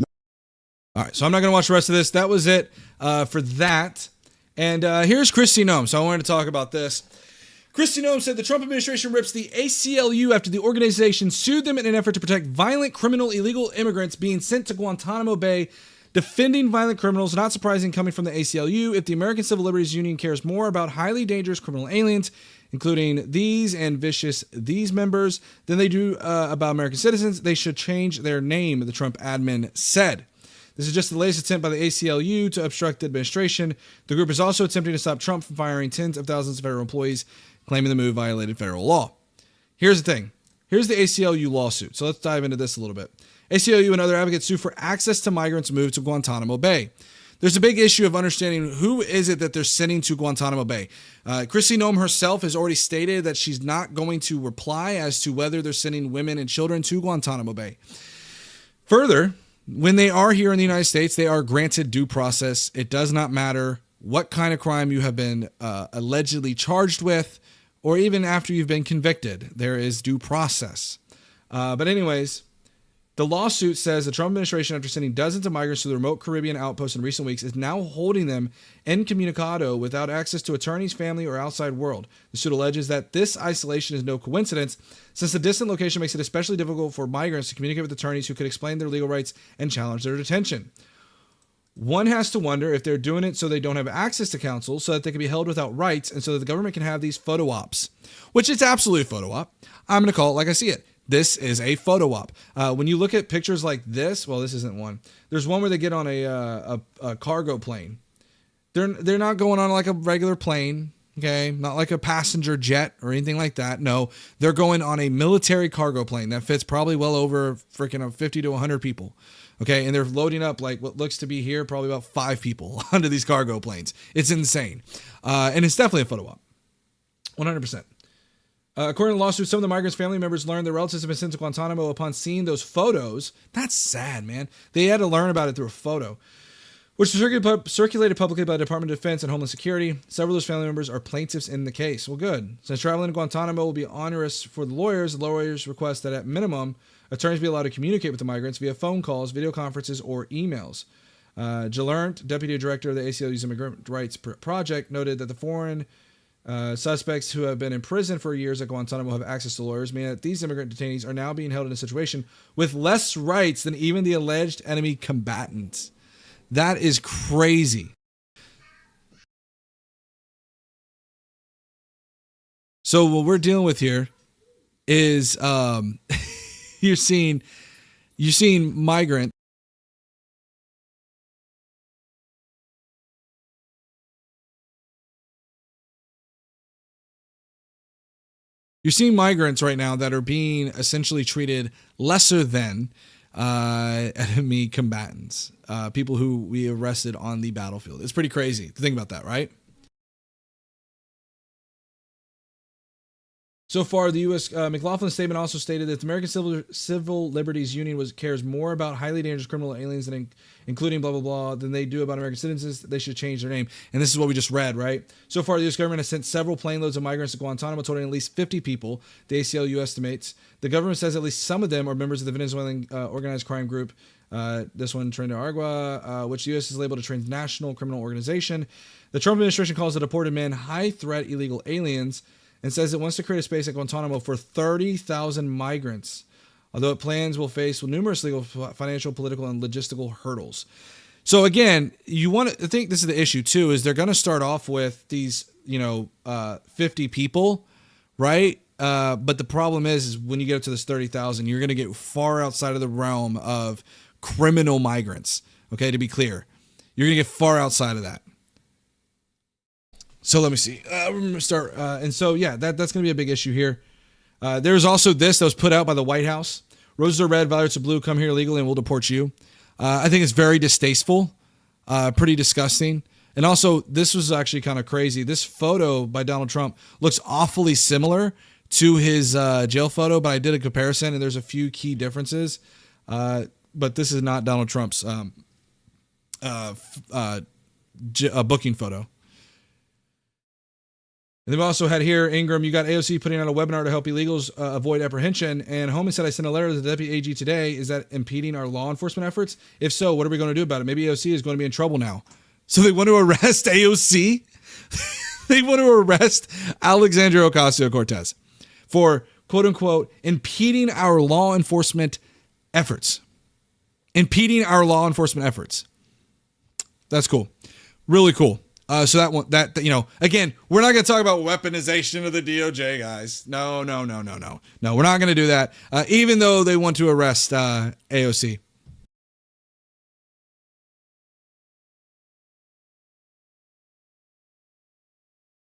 All right, so I'm not going to watch the rest of this. That was it for that. And here's Kristi Noem. So I wanted to talk about this. Kristi Noem said the Trump administration rips the ACLU after the organization sued them in an effort to protect violent criminal illegal immigrants being sent to Guantanamo Bay. Defending violent criminals, not surprising coming from the ACLU. If the American Civil Liberties Union cares more about highly dangerous criminal aliens, including these and vicious these members, than they do about American citizens, they should change their name, the Trump admin said. This is just the latest attempt by the ACLU to obstruct the administration. The group is also attempting to stop Trump from firing tens of thousands of federal employees, claiming the move violated federal law. Here's the thing. Here's the ACLU lawsuit. So let's dive into this a little bit. ACLU and other advocates sue for access to migrants moved to Guantanamo Bay. There's a big issue of understanding who is it that they're sending to Guantanamo Bay. Kristi Noem herself has already stated that she's not going to reply as to whether they're sending women and children to Guantanamo Bay. Further, when they are here in the United States, they are granted due process. It does not matter what kind of crime you have been allegedly charged with, or even after you've been convicted. There is due process. But anyways, the lawsuit says the Trump administration, after sending dozens of migrants to the remote Caribbean outposts in recent weeks, is now holding them incommunicado without access to attorneys, family, or outside world. The suit alleges that this isolation is no coincidence, since the distant location makes it especially difficult for migrants to communicate with attorneys who could explain their legal rights and challenge their detention. One has to wonder if they're doing it so they don't have access to counsel, so that they can be held without rights, and so that the government can have these photo ops, which is absolutely photo op. I'm going to call it like I see it. This is a photo op. When you look at pictures like this, well, this isn't one. There's one where they get on a cargo plane. They're not going on like a regular plane. Okay, not like a passenger jet or anything like that. No, they're going on a military cargo plane that fits probably well over freaking 50 to 100 people. Okay, and they're loading up like what looks to be here, probably about 5 people onto these cargo planes. It's insane. And it's definitely a photo op. 100%. According to the lawsuit, some of the migrants' family members learned their relatives have been sent to Guantanamo upon seeing those photos. That's sad, man. They had to learn about it through a photo, which was circulated publicly by the Department of Defense and Homeland Security. Several of those family members are plaintiffs in the case. Well, good. Since traveling to Guantanamo will be onerous for the lawyers request that at minimum, attorneys be allowed to communicate with the migrants via phone calls, video conferences, or emails. Jalert, deputy director of the ACLU's Immigrant Rights Project, noted that the foreign suspects who have been in prison for years at Guantanamo have access to lawyers, meaning that these immigrant detainees are now being held in a situation with less rights than even the alleged enemy combatants. That is crazy. So what we're dealing with here is you're seeing migrant. You're seeing migrants right now that are being essentially treated lesser than enemy combatants, people who we arrested on the battlefield. It's pretty crazy to think about that, right? So far, the U.S. McLaughlin's statement also stated that the American Civil Liberties Union cares more about highly dangerous criminal aliens, including blah, blah, blah, than they do about American citizens. They should change their name. And this is what we just read, right? So far, the U.S. government has sent several plane loads of migrants to Guantanamo, totaling at least 50 people, the ACLU estimates. The government says at least some of them are members of the Venezuelan organized crime group, this one, Tren de Aragua, which the U.S. has labeled a transnational criminal organization. The Trump administration calls the deported men high-threat illegal aliens, and says it wants to create a space at Guantanamo for 30,000 migrants, although it plans will face numerous legal, financial, political, and logistical hurdles. So again, you want to think this is the issue too, is they're going to start off with these, 50 people, right? But the problem is when you get up to this 30,000, you're going to get far outside of the realm of criminal migrants. Okay, to be clear, you're going to get far outside of that. So let me see. We're going to start. And so, yeah, that's going to be a big issue here. There's also this that was put out by the White House. Roses are red, violets are blue. Come here illegally and we'll deport you. I think it's very distasteful, pretty disgusting. And also, this was actually kind of crazy. This photo by Donald Trump looks awfully similar to his jail photo, but I did a comparison and there's a few key differences. But this is not Donald Trump's booking photo. And they've also had here, Ingram, you got AOC putting out a webinar to help illegals avoid apprehension. And Homie said, I sent a letter to the Deputy AG today. Is that impeding our law enforcement efforts? If so, what are we going to do about it? Maybe AOC is going to be in trouble now. So they want to arrest AOC? They want to arrest Alexandria Ocasio-Cortez for, quote unquote, impeding our law enforcement efforts. Impeding our law enforcement efforts. That's cool. Really cool. So again, we're not going to talk about weaponization of the DOJ, guys. No. We're not going to do that, even though they want to arrest AOC.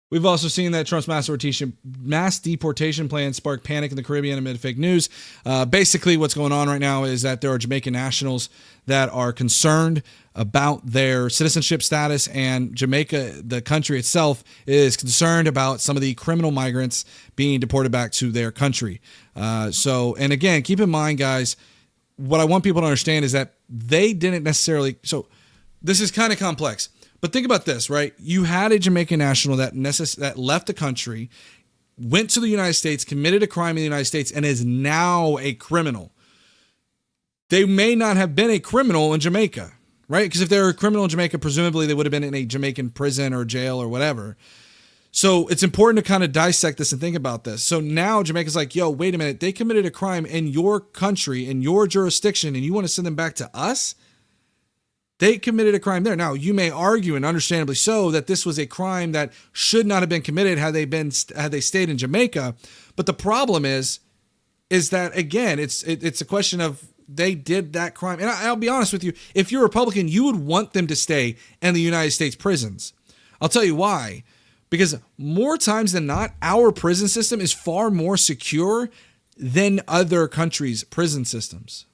We've also seen that Trump's mass deportation plan sparked panic in the Caribbean amid fake news. Basically, what's going on right now is that there are Jamaican nationals that are concerned about their citizenship status, and Jamaica, the country itself, is concerned about some of the criminal migrants being deported back to their country. And again, keep in mind, guys, what I want people to understand is that they didn't necessarily. So this is kind of complex. But think about this, right? You had a Jamaican national that left the country, went to the United States, committed a crime in the United States, and is now a criminal. They may not have been a criminal in Jamaica, right? Because if they were a criminal in Jamaica, presumably they would have been in a Jamaican prison or jail or whatever. So it's important to kind of dissect this and think about this. So now Jamaica's like, yo, wait a minute. They committed a crime in your country, in your jurisdiction, and you want to send them back to us? They committed a crime there. Now, you may argue, and understandably so, that this was a crime that should not have been committed had they stayed in Jamaica. But the problem is that, again, it's a question of they did that crime. And I'll be honest with you, if you're a Republican, you would want them to stay in the United States prisons. I'll tell you why. Because more times than not, our prison system is far more secure than other countries' prison systems.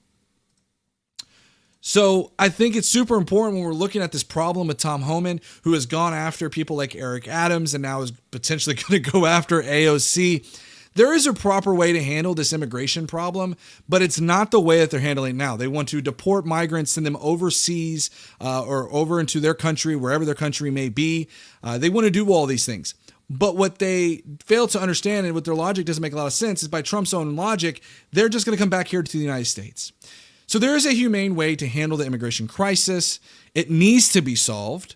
So I think it's super important when we're looking at this problem with Tom Homan, who has gone after people like Eric Adams and now is potentially going to go after AOC. There is a proper way to handle this immigration problem, but it's not the way that they're handling it now. They want to deport migrants, send them overseas or over into their country, wherever their country may be. They want to do all these things. But what they fail to understand, and what their logic doesn't make a lot of sense, is by Trump's own logic, they're just going to come back here to the United States. So there is a humane way to handle the immigration crisis. It needs to be solved.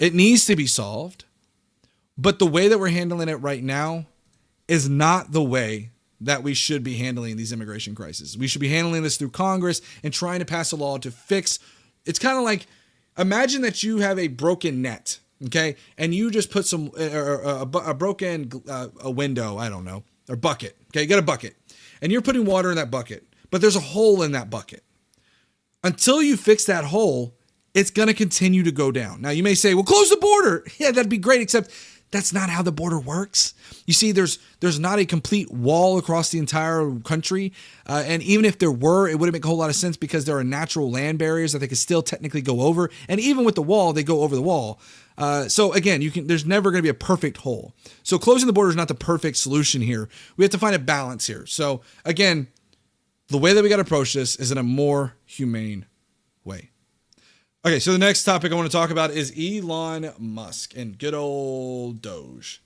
It needs to be solved. But the way that we're handling it right now is not the way that we should be handling these immigration crises. We should be handling this through Congress and trying to pass a law to fix. It's kind of like, imagine that you have a broken net, okay? And you just put some, a broken a window, I don't know, or bucket, okay? You got a bucket and you're putting water in that bucket, but there's a hole in that bucket. Until you fix that hole, it's going to continue to go down. Now you may say, well, close the border. Yeah, that'd be great, except that's not how the border works. You see, there's not a complete wall across the entire country. And even if there were, it wouldn't make a whole lot of sense because there are natural land barriers that they could still technically go over. And even with the wall, they go over the wall. So again, there's never going to be a perfect hole. So closing the border is not the perfect solution here. We have to find a balance here. So again, the way that we got to approach this is in a more humane way. Okay, so the next topic I want to talk about is Elon Musk and good old DOGE.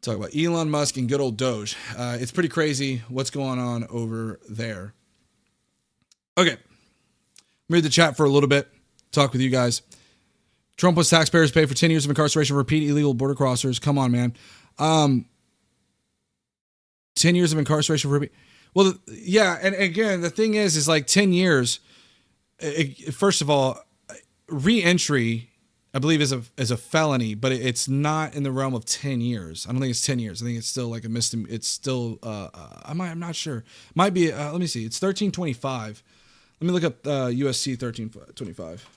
Talk about Elon Musk and good old DOGE. It's pretty crazy what's going on over there. Okay, read the chat for a little bit. Talk with you guys. Trump wants taxpayers pay for 10 years of incarceration for repeat illegal border crossers. Come on, man. 10 years of incarceration for repeat. Well, yeah, and again, the thing is like 10 years. First of all, re-entry, I believe, is a felony, but it's not in the realm of 10 years. I don't think it's 10 years. I think it's still like a misdemeanor. It's still, I'm not sure. Might be, let me see. It's 1325. Let me look up USC 1325.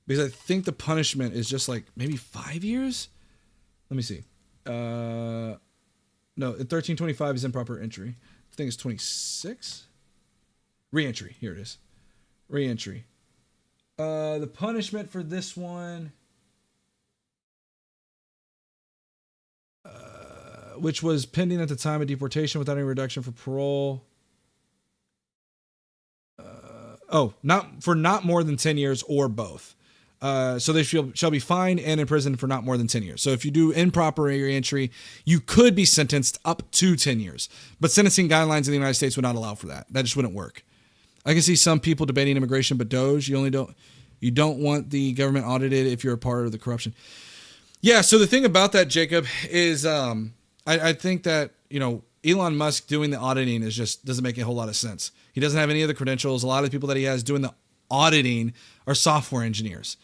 Because I think the punishment is just like maybe 5 years. Let me see. No, 1325 is improper entry. I think it's 26. Re-entry. Here it is. Re-entry. The punishment for this one, which was pending at the time of deportation without any reduction for parole. Not more than 10 years or both. So they shall be fined and imprisoned for not more than 10 years. So if you do improper re-entry, you could be sentenced up to 10 years. But sentencing guidelines in the United States would not allow for that. That just wouldn't work. I can see some people debating immigration, but DOGE, you don't want the government audited if you're a part of the corruption. Yeah. So the thing about that, Jacob, is I think that, Elon Musk doing the auditing doesn't make a whole lot of sense. He doesn't have any of the credentials. A lot of the people that he has doing the auditing are software engineers.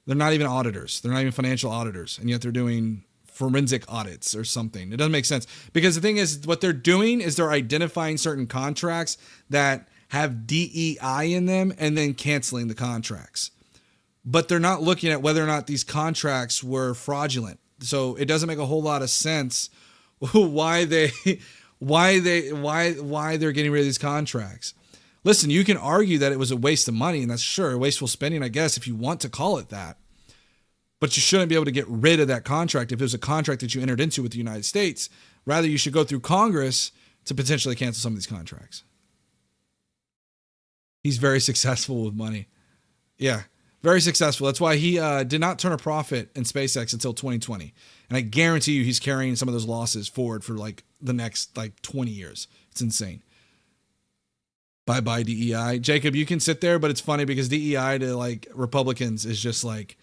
They're not even auditors. They're not even financial auditors. And yet they're doing forensic audits or something. It doesn't make sense because the thing is what they're doing is they're identifying certain contracts that have DEI in them and then canceling the contracts. But they're not looking at whether or not these contracts were fraudulent. So it doesn't make a whole lot of sense why they're getting rid of these contracts. Listen, you can argue that it was a waste of money, and that's sure wasteful spending, I guess, if you want to call it that. But you shouldn't be able to get rid of that contract if it was a contract that you entered into with the United States. Rather, you should go through Congress to potentially cancel some of these contracts. He's very successful with money. Yeah, very successful. That's why he did not turn a profit in SpaceX until 2020. And I guarantee you he's carrying some of those losses forward for like the next 20 years. It's insane. Bye-bye DEI. Jacob, you can sit there, but it's funny because DEI to Republicans is just like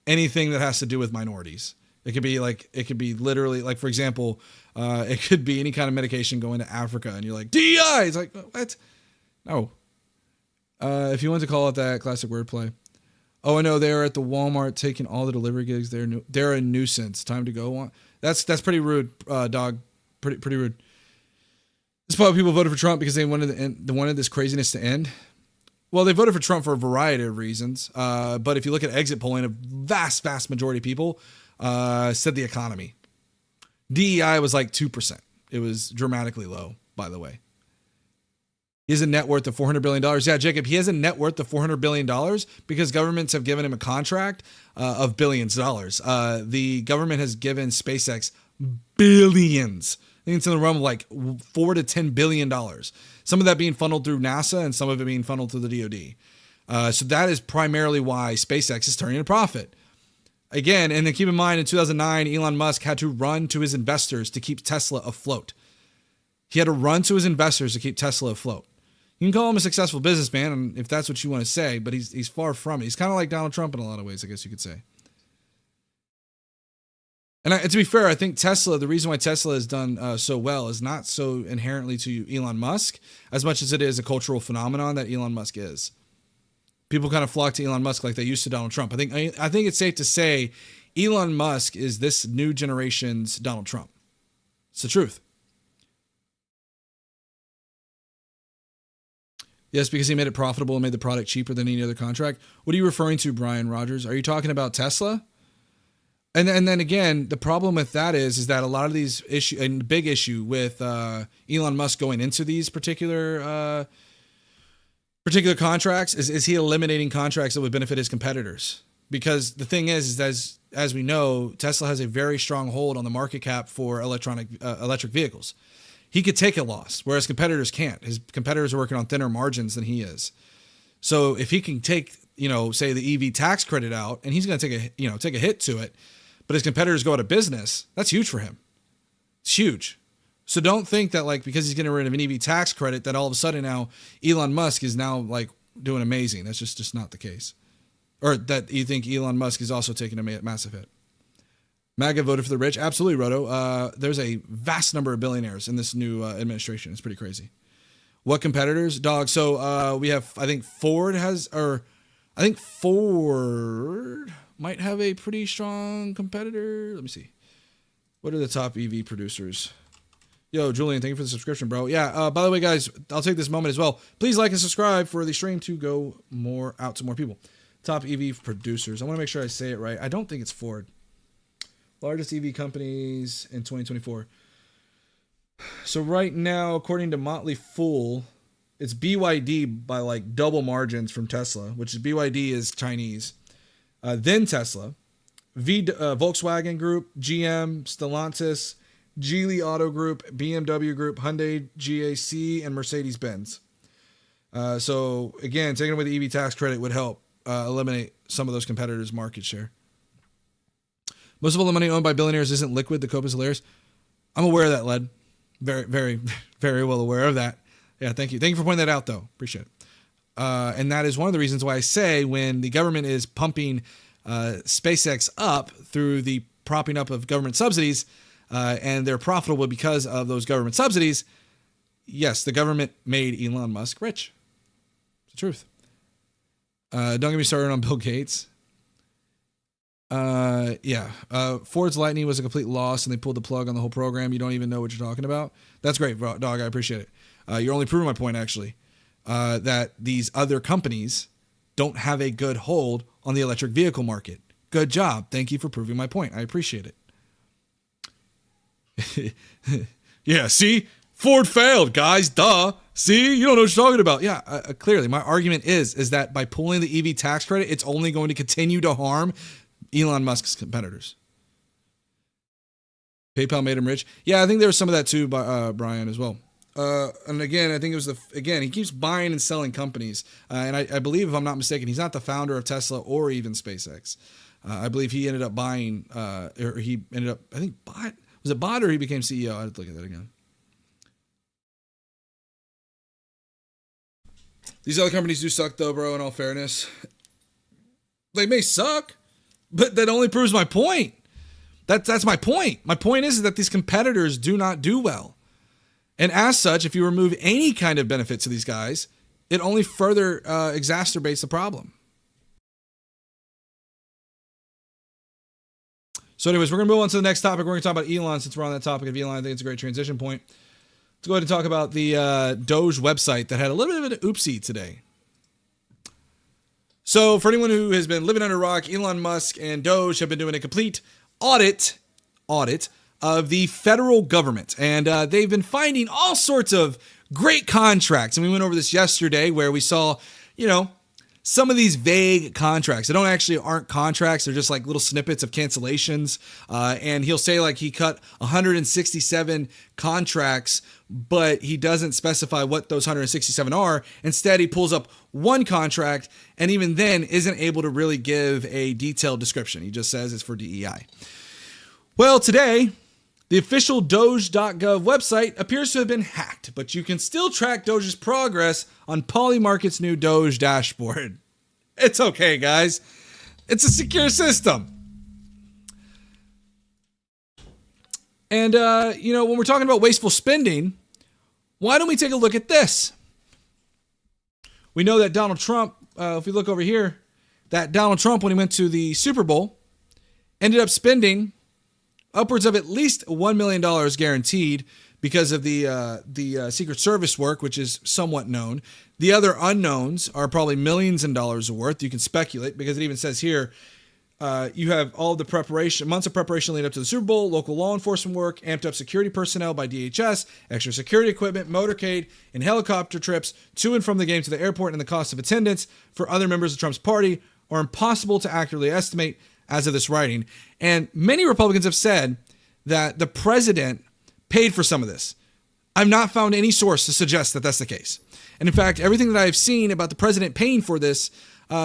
anything that has to do with minorities. It could be literally for example, it could be any kind of medication going to Africa and you're like, DEI! It's like, what? No. If you want to call it that, classic wordplay. Oh, I know they're at the Walmart taking all the delivery gigs. They're a nuisance. Time to go on. That's pretty rude, dog. Pretty rude. This is probably people voted for Trump because they wanted this craziness to end. Well, they voted for Trump for a variety of reasons. But if you look at exit polling, a vast majority of people said the economy. DEI was like 2%. It was dramatically low, by the way. He has a net worth of $400 billion. Yeah, Jacob, he has a net worth of $400 billion because governments have given him a contract of billions of dollars. The government has given SpaceX billions. I think it's in the realm of like $4 to $10 billion. Some of that being funneled through NASA and some of it being funneled through the DOD. So that is primarily why SpaceX is turning a profit. Again, and then keep in mind, in 2009, Elon Musk had to run to his investors to keep Tesla afloat. He had to run to his investors to keep Tesla afloat. You can call him a successful businessman, if that's what you want to say, but he's far from it. He's kind of like Donald Trump in a lot of ways, I guess you could say. And to be fair, I think Tesla, the reason why Tesla has done so well is not so inherently to Elon Musk as much as it is a cultural phenomenon that Elon Musk is. People kind of flock to Elon Musk like they used to Donald Trump. I think it's safe to say Elon Musk is this new generation's Donald Trump. It's the truth. Yes, because he made it profitable and made the product cheaper than any other contract. What are you referring to, Brian Rogers? Are you talking about Tesla? And then again, the problem with that is that a lot of these big issue with Elon Musk going into these particular contracts is he eliminating contracts that would benefit his competitors. Because the thing is as we know, Tesla has a very strong hold on the market cap for electric vehicles. He could take a loss, whereas competitors can't. His competitors are working on thinner margins than he is. So if he can take, say the EV tax credit out, and he's going to take a hit to it, but his competitors go out of business, that's huge for him. It's huge. So don't think that because he's getting rid of an EV tax credit, that all of a sudden now Elon Musk is now doing amazing. That's just not the case. Or that you think Elon Musk is also taking a massive hit. MAGA voted for the rich. Absolutely, Roto. There's a vast number of billionaires in this new administration. It's pretty crazy. What competitors? Dog. So we have, I think Ford might have a pretty strong competitor. Let me see. What are the top EV producers? Yo, Julian, thank you for the subscription, bro. Yeah, by the way, guys, I'll take this moment as well. Please like and subscribe for the stream to go out to more people. Top EV producers. I want to make sure I say it right. I don't think it's Ford. Largest EV companies in 2024. So right now, according to Motley Fool, it's BYD by double margins from Tesla, which is BYD is Chinese. Then Tesla, Volkswagen Group, GM, Stellantis, Geely Auto Group, BMW Group, Hyundai, GAC, and Mercedes-Benz. So again, taking away the EV tax credit would help eliminate some of those competitors' market share. Most of all the money owned by billionaires isn't liquid. The Cope is hilarious. I'm aware of that, Led. Very, very, very well aware of that. Yeah, thank you. Thank you for pointing that out, though. Appreciate it. And that is one of the reasons why I say when the government is pumping SpaceX up through the propping up of government subsidies, and they're profitable because of those government subsidies, yes, the government made Elon Musk rich. It's the truth. Don't get me started on Bill Gates. Ford's Lightning was a complete loss and they pulled the plug on the whole program. You don't even know what you're talking about. That's great, dog. I appreciate it. You're only proving my point, actually, that these other companies don't have a good hold on the electric vehicle market. Good job. Thank you for proving my point. I appreciate it. Yeah, see? Ford failed, guys. Duh. See? You don't know what you're talking about. Yeah, clearly. My argument is that by pulling the EV tax credit, it's only going to continue to harm Elon Musk's competitors. PayPal made him rich. Yeah, I think there was some of that too, by Brian, as well. And again, I think it was he keeps buying and selling companies. And I believe, if I'm not mistaken, he's not the founder of Tesla or even SpaceX. I believe he ended up buying, was it bought or he became CEO? I have to look at that again. These other companies do suck though, bro, in all fairness. They may suck, but that only proves my point. That's my point. My point is that these competitors do not do well. And as such, if you remove any kind of benefit to these guys, it only further exacerbates the problem. So anyways, we're going to move on to the next topic. We're going to talk about Elon since we're on that topic of Elon. I think it's a great transition point. Let's go ahead and talk about the DOGE website that had a little bit of an oopsie today. So for anyone who has been living under a rock, Elon Musk and DOGE have been doing a complete audit of the federal government. And they've been finding all sorts of great contracts. And we went over this yesterday where we saw, some of these vague contracts. They aren't contracts. They're just like little snippets of cancellations. And he'll say like he cut 167 contracts, but he doesn't specify what those 167 are. Instead, he pulls up one contract and even then isn't able to really give a detailed description. He just says it's for DEI. Well, today, the official DOGE.gov website appears to have been hacked, but you can still track Doge's progress on Polymarket's new Doge dashboard. It's okay, guys. It's a secure system. And, when we're talking about wasteful spending, why don't we take a look at this? We know that Donald Trump, if we look over here, that Donald Trump, when he went to the Super Bowl, ended up spending upwards of at least $1 million guaranteed because of the Secret Service work, which is somewhat known. The other unknowns are probably millions of dollars worth. You can speculate because it even says here, you have all the preparation, months of preparation leading up to the Super Bowl, local law enforcement work, amped up security personnel by DHS, extra security equipment, motorcade, and helicopter trips to and from the game to the airport, and the cost of attendance for other members of Trump's party are impossible to accurately estimate as of this writing. And many Republicans have said that the president paid for some of this. I've not found any source to suggest that that's the case. And in fact, everything that I've seen about the president paying for this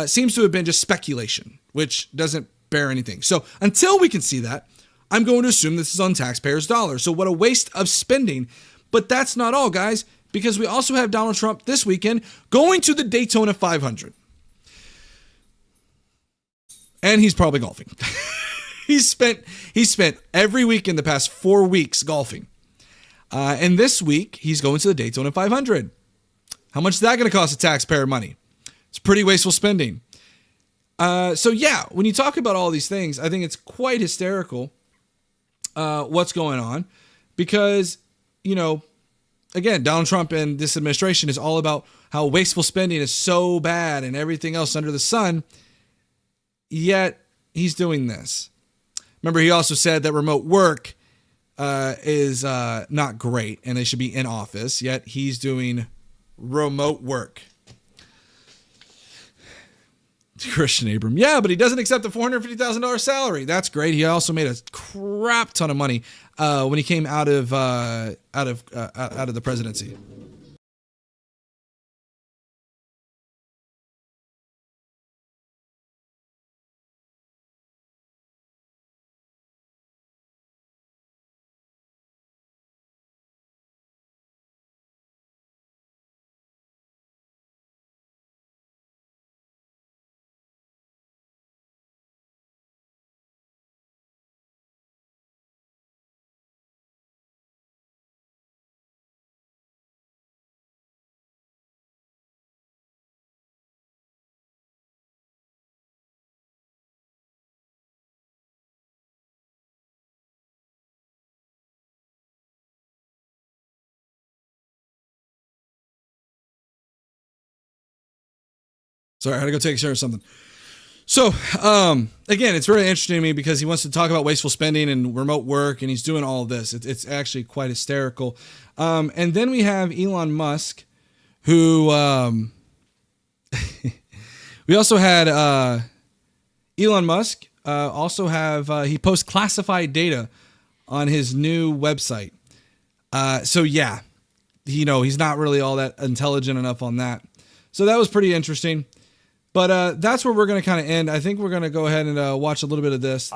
seems to have been just speculation, which doesn't bear anything. So until we can see that, I'm going to assume this is on taxpayers' dollars. So what a waste of spending. But that's not all, guys, because we also have Donald Trump this weekend going to the Daytona 500. And he's probably golfing. He's spent every week in the past 4 weeks golfing. And this week, he's going to the Daytona 500. How much is that going to cost the taxpayer money? It's pretty wasteful spending. So yeah, when you talk about all these things, I think it's quite hysterical what's going on. Because, again, Donald Trump and this administration is all about how wasteful spending is so bad and everything else under the sun. Yet he's doing this. Remember, he also said that remote work is not great and they should be in office. Yet he's doing remote work. Christian Abram. Yeah, but he doesn't accept the $450,000 salary. That's great. He also made a crap ton of money when he came out of the presidency. Sorry, I had to go take care of something. So, again, it's very interesting to me because he wants to talk about wasteful spending and remote work, and he's doing all of this. It's actually quite hysterical. And then we have Elon Musk, who we also had Elon Musk he posts classified data on his new website. So yeah, he's not really all that intelligent enough on that. So that was pretty interesting. But that's where we're going to kind of end. I think we're going to go ahead and watch a little bit of this.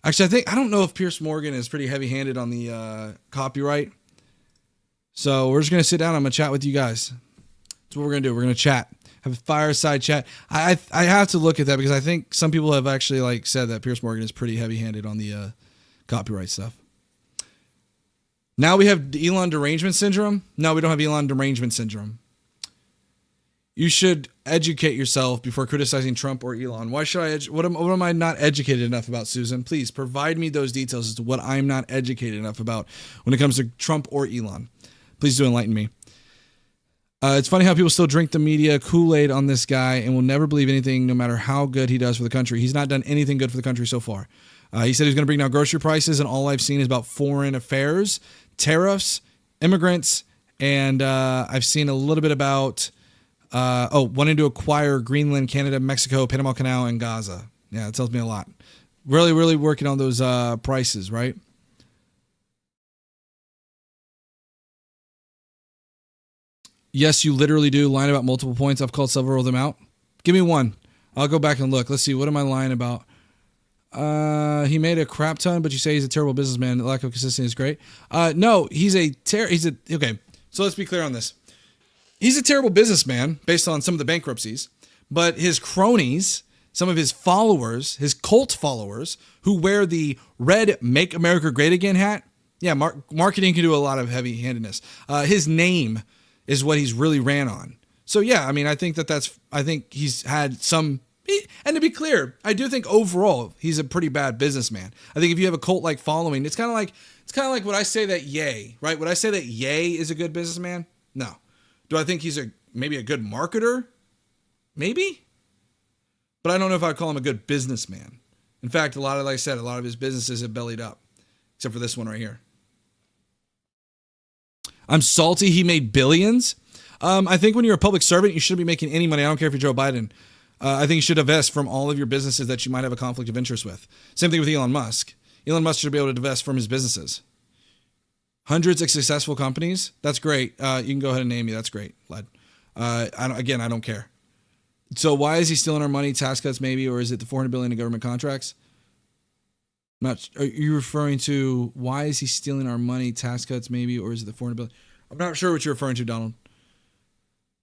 Actually, I don't know if Piers Morgan is pretty heavy-handed on the copyright. So we're just going to sit down. I'm going to chat with you guys. That's what we're going to do. We're going to chat. Have a fireside chat. I have to look at that because I think some people have actually said that Piers Morgan is pretty heavy-handed on the copyright stuff. Now we have Elon derangement syndrome. No, we don't have Elon derangement syndrome. You should educate yourself before criticizing Trump or Elon. Why should I? What am I not educated enough about, Susan? Please provide me those details as to what I'm not educated enough about when it comes to Trump or Elon. Please do enlighten me. It's funny how people still drink the media Kool-Aid on this guy and will never believe anything, no matter how good he does for the country. He's not done anything good for the country so far. He said he was going to bring down grocery prices, and all I've seen is about foreign affairs, tariffs, immigrants, and I've seen a little bit about wanting to acquire Greenland, Canada, Mexico, Panama Canal, and Gaza. Yeah, it tells me a lot. Really, really working on those prices, right? Yes, you literally do. Lying about multiple points. I've called several of them out. Give me one. I'll go back and look. Let's see. What am I lying about? He made a crap ton, but you say he's a terrible businessman. The lack of consistency is great. No, okay. So let's be clear on this. He's a terrible businessman based on some of the bankruptcies, but his cronies, some of his followers, his cult followers who wear the red "Make America Great Again" hat. Yeah, marketing can do a lot of heavy-handedness. His name is what he's really ran on. So yeah, I mean, I think he's had some, and to be clear, I do think overall he's a pretty bad businessman. I think if you have a cult-like following, it's kind of like would I say that Ye, right? Would I say that Ye is a good businessman? No. Do I think he's maybe a good marketer? Maybe. But I don't know if I'd call him a good businessman. In fact, like I said, a lot of his businesses have bellied up, except for this one right here. I'm salty he made billions. I think when you're a public servant, you shouldn't be making any money. I don't care if you're Joe Biden. I think you should divest from all of your businesses that you might have a conflict of interest with. Same thing with Elon Musk. Elon Musk should be able to divest from his businesses. Hundreds of successful companies. That's great. You can go ahead and name me. That's great, Led. I don't care. So why is he stealing our money? Tax cuts maybe, or is it the $400 billion in government contracts? Are you referring to why is he stealing our money? Tax cuts maybe, or is it the $400 billion? I'm not sure what you're referring to, Donald.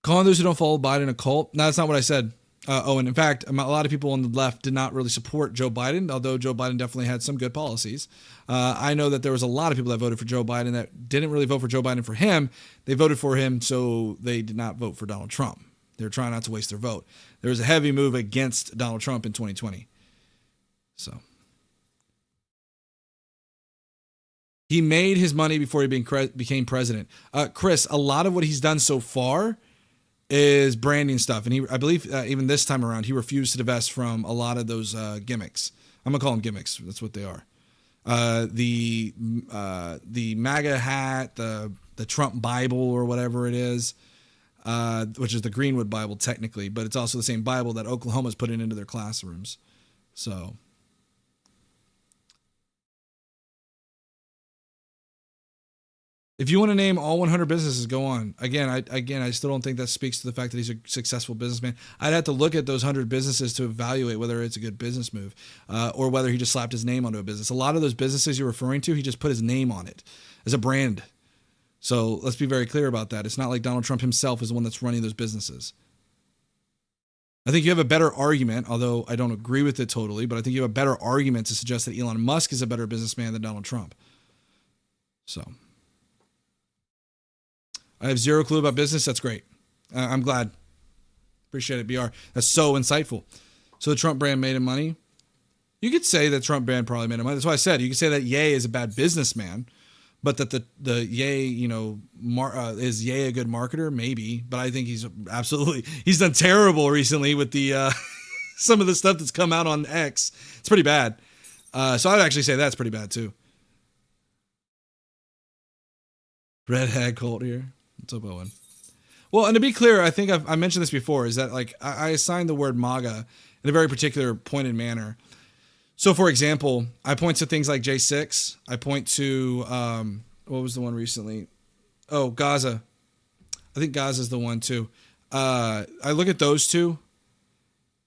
Calling those who don't follow Biden a cult? No, that's not what I said. And in fact, a lot of people on the left did not really support Joe Biden, although Joe Biden definitely had some good policies. I know that there was a lot of people that voted for Joe Biden that didn't really vote for Joe Biden for him. They voted for him, so they did not vote for Donald Trump. They're trying not to waste their vote. There was a heavy move against Donald Trump in 2020. So he made his money before he became president. Chris, a lot of what he's done so far is branding stuff. And I believe even this time around, he refused to divest from a lot of those gimmicks. I'm going to call them gimmicks. That's what they are. The MAGA hat, the Trump Bible or whatever it is, which is the Greenwood Bible technically, but it's also the same Bible that Oklahoma's putting into their classrooms. So if you want to name all 100 businesses, go on. Again, I still don't think that speaks to the fact that he's a successful businessman. I'd have to look at those 100 businesses to evaluate whether it's a good business move or whether he just slapped his name onto a business. A lot of those businesses you're referring to, he just put his name on it as a brand. So let's be very clear about that. It's not like Donald Trump himself is the one that's running those businesses. I think you have a better argument, although I don't agree with it totally, but I think you have a better argument to suggest that Elon Musk is a better businessman than Donald Trump. So I have zero clue about business. That's great. I'm glad. Appreciate it, BR. That's so insightful. So the Trump brand made him money. You could say that Trump brand probably made him money. That's why I said you could say that Ye is a bad businessman, but that the Ye, is Ye a good marketer? Maybe, but I think he's done terrible recently with the some of the stuff that's come out on X. It's pretty bad. So I'd actually say that's pretty bad too. Red Hag cult here. What's up, Owen? Well, and to be clear, I think I mentioned this before, is that like I assigned the word MAGA in a very particular pointed manner. So, for example, I point to things like J6. I point to, what was the one recently? Oh, Gaza. I think Gaza's the one too. I look at those two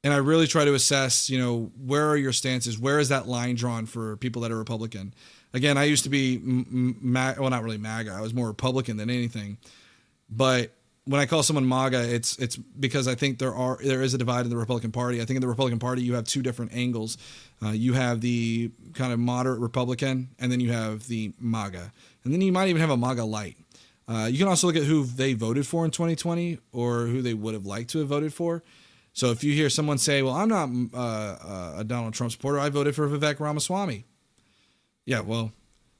and I really try to assess, where are your stances? Where is that line drawn for people that are Republican? Again, I used to be, well, not really MAGA. I was more Republican than anything. But when I call someone MAGA, it's because I think there is a divide in the Republican Party. I think in the Republican Party, you have two different angles. You have the kind of moderate Republican, and then you have the MAGA. And then you might even have a MAGA light. You can also look at who they voted for in 2020 or who they would have liked to have voted for. So if you hear someone say, well, I'm not a Donald Trump supporter, I voted for Vivek Ramaswamy. Yeah, well,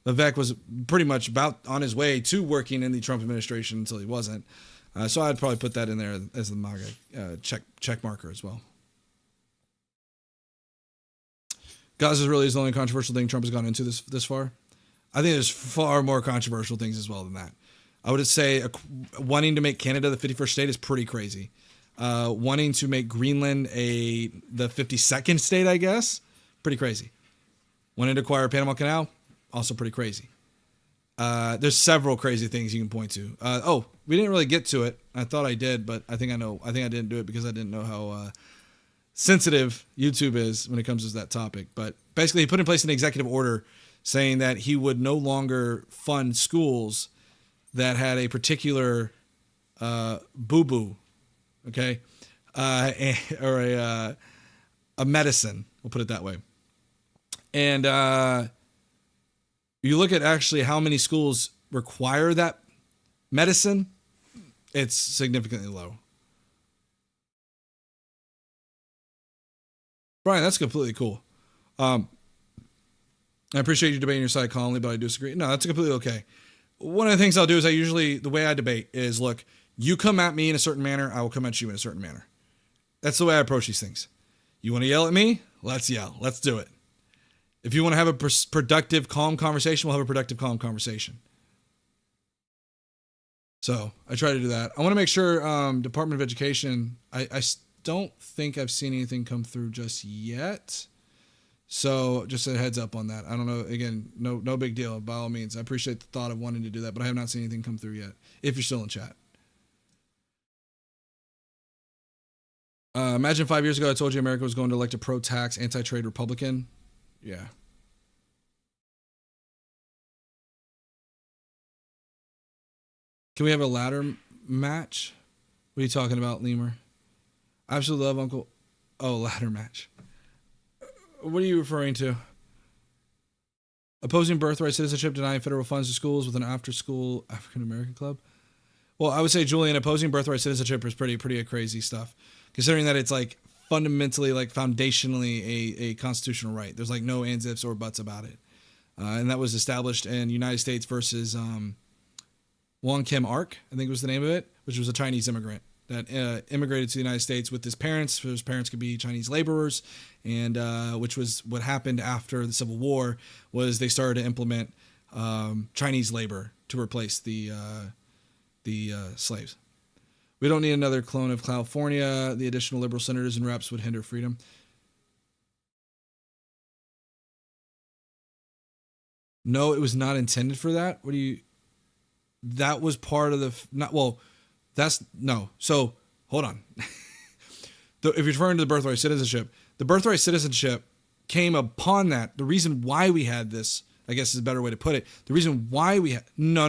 Vivek was pretty much about on his way to working in the Trump administration until he wasn't. So I'd probably put that in there as the MAGA check marker as well. Gaza really is the only controversial thing Trump has gone into this far. I think there's far more controversial things as well than that. I would say wanting to make Canada the 51st state is pretty crazy. Wanting to make Greenland the 52nd state, I guess, pretty crazy. Wanting to acquire Panama Canal, also pretty crazy. There's several crazy things you can point to. We didn't really get to it. I thought I did, but I think I didn't do it because I didn't know how sensitive YouTube is when it comes to that topic. But basically, he put in place an executive order saying that he would no longer fund schools that had a particular boo-boo, okay, or a medicine. We'll put it that way. And you look at actually how many schools require that medicine, it's significantly low. Brian, that's completely cool. I appreciate you debating your side calmly, but I disagree. No, that's completely okay. One of the things I'll do is the way I debate is, look, you come at me in a certain manner, I will come at you in a certain manner. That's the way I approach these things. You want to yell at me? Let's yell. Let's do it. If you want to have a productive, calm conversation, we'll have a productive, calm conversation. So I try to do that. I want to make sure Department of Education, I don't think I've seen anything come through just yet. So just a heads up on that. I don't know. Again, no big deal by all means. I appreciate the thought of wanting to do that, but I have not seen anything come through yet. If you're still in chat. Imagine 5 years ago I told you America was going to elect a pro-tax, anti-trade Republican. Yeah. Can we have a ladder match? What are you talking about, Lemur? I absolutely love Uncle. Oh, ladder match. What are you referring to? Opposing birthright citizenship, denying federal funds to schools with an after-school African-American club? Well, I would say, Julian, opposing birthright citizenship is pretty crazy stuff, considering that it's like fundamentally, like foundationally a constitutional right. There's like no ands, ifs, or buts about it. And that was established in United States versus Wong Kim Ark, I think was the name of it, which was a Chinese immigrant that immigrated to the United States with his parents. His parents could be Chinese laborers, and which was what happened after the Civil War. Was they started to implement Chinese labor to replace the slaves. We don't need another clone of California. The additional liberal senators and reps would hinder freedom. No, it was not intended for that. What do you? That was part of the not well. That's no. So hold on. If you're referring to the birthright citizenship came upon that. The reason why we had this, I guess, is a better way to put it. The reason why we had no.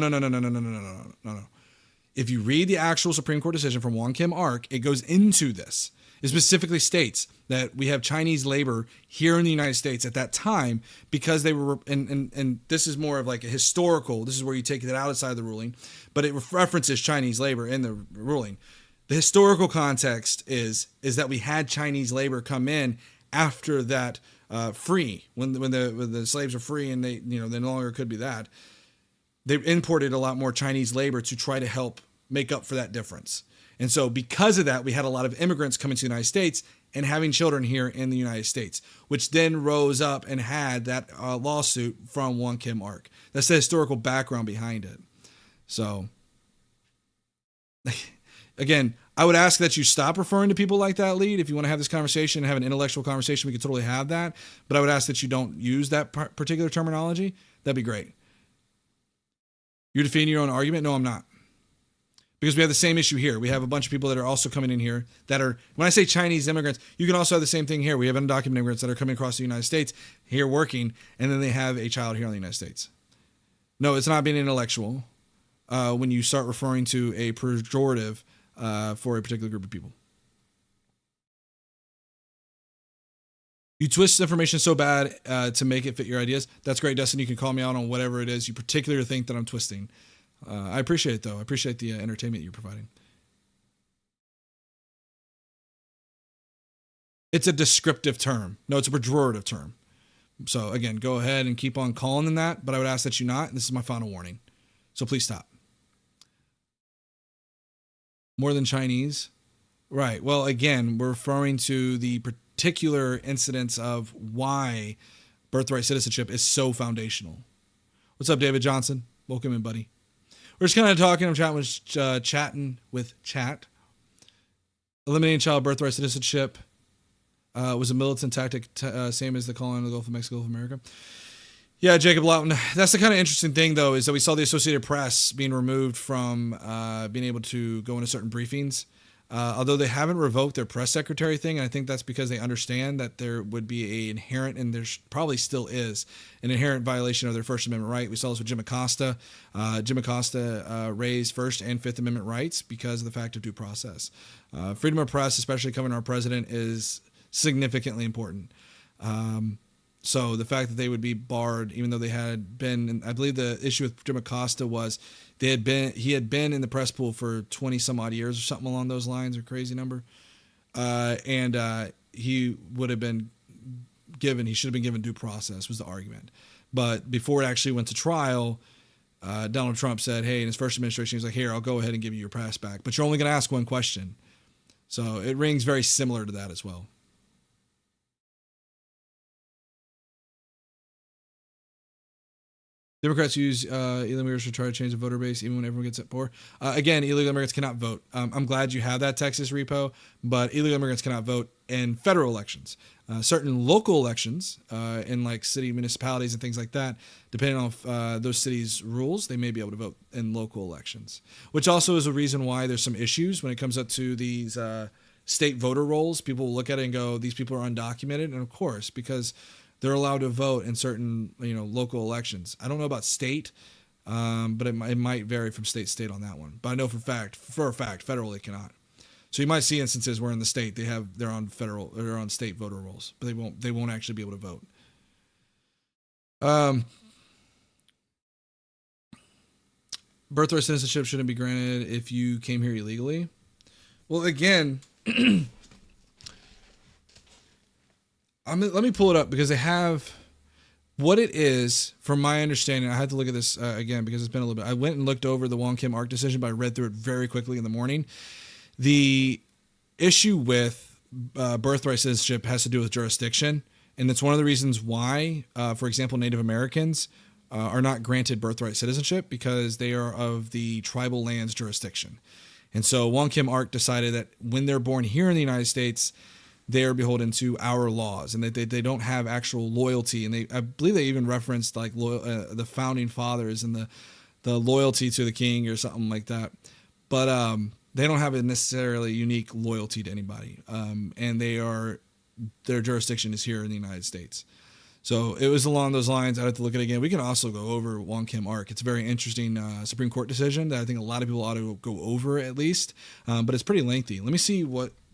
If you read the actual Supreme Court decision from Wong Kim Ark, it goes into this. It specifically states that we have Chinese labor here in the United States at that time because they were, and this is more of like a historical, this is where you take it outside the ruling, but it references Chinese labor in the ruling. The historical context is that we had Chinese labor come in after that free, when the slaves are free and they no longer could be that. They imported a lot more Chinese labor to try to help make up for that difference. And so because of that, we had a lot of immigrants coming to the United States and having children here in the United States, which then rose up and had that lawsuit from Wong Kim Ark. That's the historical background behind it. So, again, I would ask that you stop referring to people like that, Lead. If you want to have this conversation and have an intellectual conversation, we could totally have that. But I would ask that you don't use that particular terminology. That'd be great. You're defending your own argument? No, I'm not. Because we have the same issue here. We have a bunch of people that are also coming in here that are, when I say Chinese immigrants, you can also have the same thing here. We have undocumented immigrants that are coming across the United States here working, and then they have a child here in the United States. No, it's not being intellectual when you start referring to a pejorative for a particular group of people. You twist information so bad to make it fit your ideas. That's great, Dustin. You can call me out on whatever it is you particularly think that I'm twisting. I appreciate it, though. I appreciate the entertainment you're providing. It's a descriptive term. No, it's a pejorative term. So, again, go ahead and keep on calling them that, but I would ask that you not. This is my final warning. So please stop. More than Chinese? Right. Well, again, we're referring to the particular incidents of why birthright citizenship is so foundational. What's up, David Johnson? Welcome in, buddy. We're just kind of talking. I'm chatting with chat. Eliminating child birthright citizenship was a militant tactic, same as the calling of the Gulf of Mexico, Gulf of America. Yeah, Jacob Lawton. That's the kind of interesting thing, though, is that we saw the Associated Press being removed from being able to go into certain briefings. Although they haven't revoked their press secretary thing, and I think that's because they understand that there would be a inherent, and there probably still is, an inherent violation of their First Amendment right. We saw this with Jim Acosta. Jim Acosta raised First and Fifth Amendment rights because of the fact of due process. Freedom of press, especially coming to our president, is significantly important. So the fact that they would be barred, even though they had been, and I believe the issue with Jim Acosta was he had been in the press pool for 20 some odd years or something along those lines, or crazy number. And he would have been he should have been given due process, was the argument. But before it actually went to trial, Donald Trump said, hey, in his first administration, he was like, here, I'll go ahead and give you your pass back, but you're only going to ask one question. So it rings very similar to that as well. Democrats use illegal immigrants to try to change the voter base, even when everyone gets it poor. Again, illegal immigrants cannot vote. I'm glad you have that Texas repo, but illegal immigrants cannot vote in federal elections. Certain local elections in like city municipalities and things like that, depending on those cities' rules, they may be able to vote in local elections, which also is a reason why there's some issues when it comes up to these state voter rolls. People will look at it and go, these people are undocumented. And of course, because they're allowed to vote in certain, local elections. I don't know about state, but it might vary from state to state on that one. But I know for a fact, federal they cannot. So you might see instances where in the state they're on state voter rolls, but they won't actually be able to vote. Birthright citizenship shouldn't be granted if you came here illegally. Well, again. Let me pull it up because they have what it is, from my understanding. I had to look at this again because it's been a little bit. I went and looked over the Wong Kim Ark decision, but I read through it very quickly in the morning. The issue with birthright citizenship has to do with jurisdiction, and it's one of the reasons why, for example, Native Americans are not granted birthright citizenship because they are of the tribal lands jurisdiction. And so Wong Kim Ark decided that when they're born here in the United States, they are beholden to our laws, and that they don't have actual loyalty. And I believe they even referenced like the founding fathers and the loyalty to the king or something like that. But they don't have a necessarily unique loyalty to anybody. And their jurisdiction is here in the United States. So it was along those lines. I'd have to look at it again. We can also go over Wong Kim Ark. It's a very interesting Supreme Court decision that I think a lot of people ought to go over at least. But it's pretty lengthy. Let me see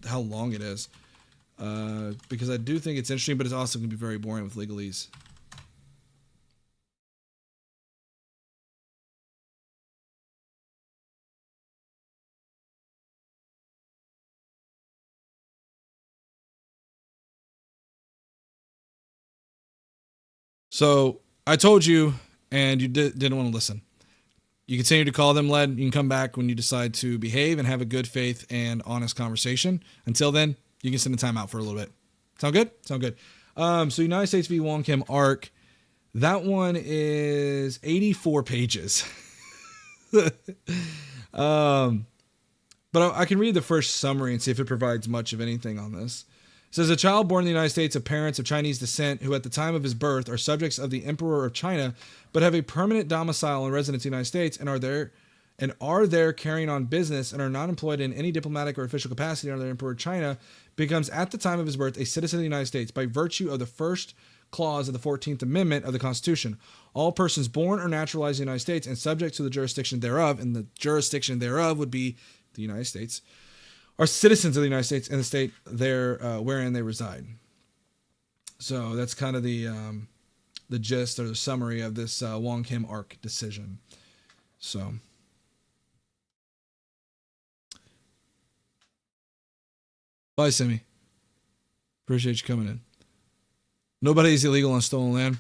how long it is. Because I do think it's interesting, but it's also going to be very boring with legalese. So I told you, and you didn't want to listen. You continue to call them lead. You can come back when you decide to behave and have a good faith and honest conversation. Until then, you can send a timeout for a little bit. Sound good? Sound good. So United States v. Wong Kim Ark. That one is 84 pages. But I can read the first summary and see if it provides much of anything on this. It says, a child born in the United States of parents of Chinese descent who at the time of his birth are subjects of the Emperor of China, but have a permanent domicile and residence in the United States and are there carrying on business and are not employed in any diplomatic or official capacity under the Emperor of China, becomes at the time of his birth a citizen of the United States by virtue of the first clause of the 14th Amendment of the Constitution. All persons born or naturalized in the United States and subject to the jurisdiction thereof, and the jurisdiction thereof would be the United States, are citizens of the United States and the state there wherein they reside. So that's kind of the gist or the summary of this Wong Kim Ark decision. So. Bye, Simi. Appreciate you coming in. Nobody's illegal on stolen land.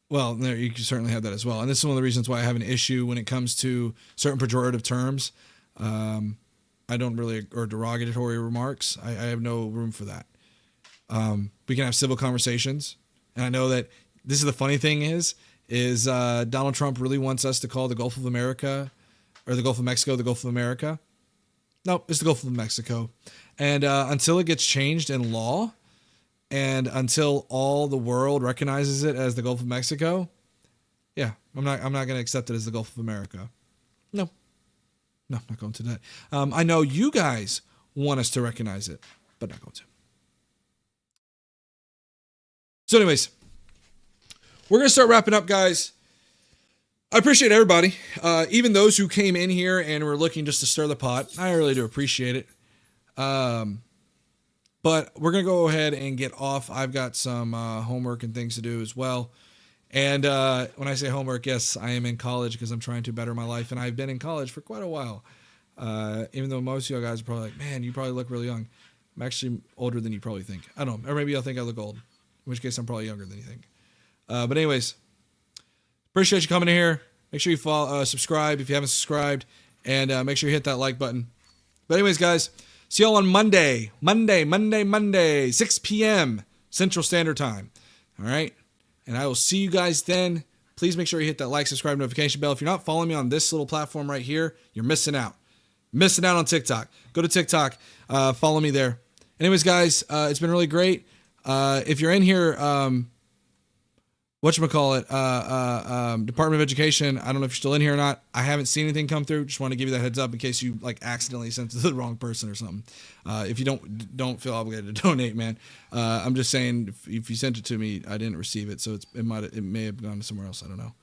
Well, there you can certainly have that as well. And this is one of the reasons why I have an issue when it comes to certain pejorative terms. I don't really, or derogatory remarks. I have no room for that. We can have civil conversations. And I know that this is the funny thing is Donald Trump really wants us to call the Gulf of America or the Gulf of Mexico the Gulf of America. No, it's the Gulf of Mexico. And until it gets changed in law and until all the world recognizes it as the Gulf of Mexico, yeah, I'm not going to accept it as the Gulf of America. No, I'm not going to that. I know you guys want us to recognize it, but not going to. So anyways, we're going to start wrapping up, guys. I appreciate everybody, even those who came in here and were looking just to stir the pot. I really do appreciate it. But we're going to go ahead and get off. I've got some homework and things to do as well. And when I say homework, yes, I am in college because I'm trying to better my life. And I've been in college for quite a while. Even though most of you guys are probably like, man, you probably look really young. I'm actually older than you probably think. I don't know. Or maybe you'll think I look old. In which case, I'm probably younger than you think. But anyways, appreciate you coming in here. Make sure you follow, subscribe if you haven't subscribed. And make sure you hit that like button. But anyways, guys, see y'all on Monday, 6 p.m. Central Standard Time. All right? And I will see you guys then. Please make sure you hit that like, subscribe, notification bell. If you're not following me on this little platform right here, you're missing out. Missing out on TikTok. Go to TikTok. Follow me there. Anyways, guys, it's been really great. If you're in here, Department of Education, I don't know if you're still in here or not. I haven't seen anything come through. Just want to give you that heads up in case you like accidentally sent it to the wrong person or something. If you don't feel obligated to donate, man. I'm just saying if you sent it to me, I didn't receive it, so it may have gone to somewhere else. I don't know.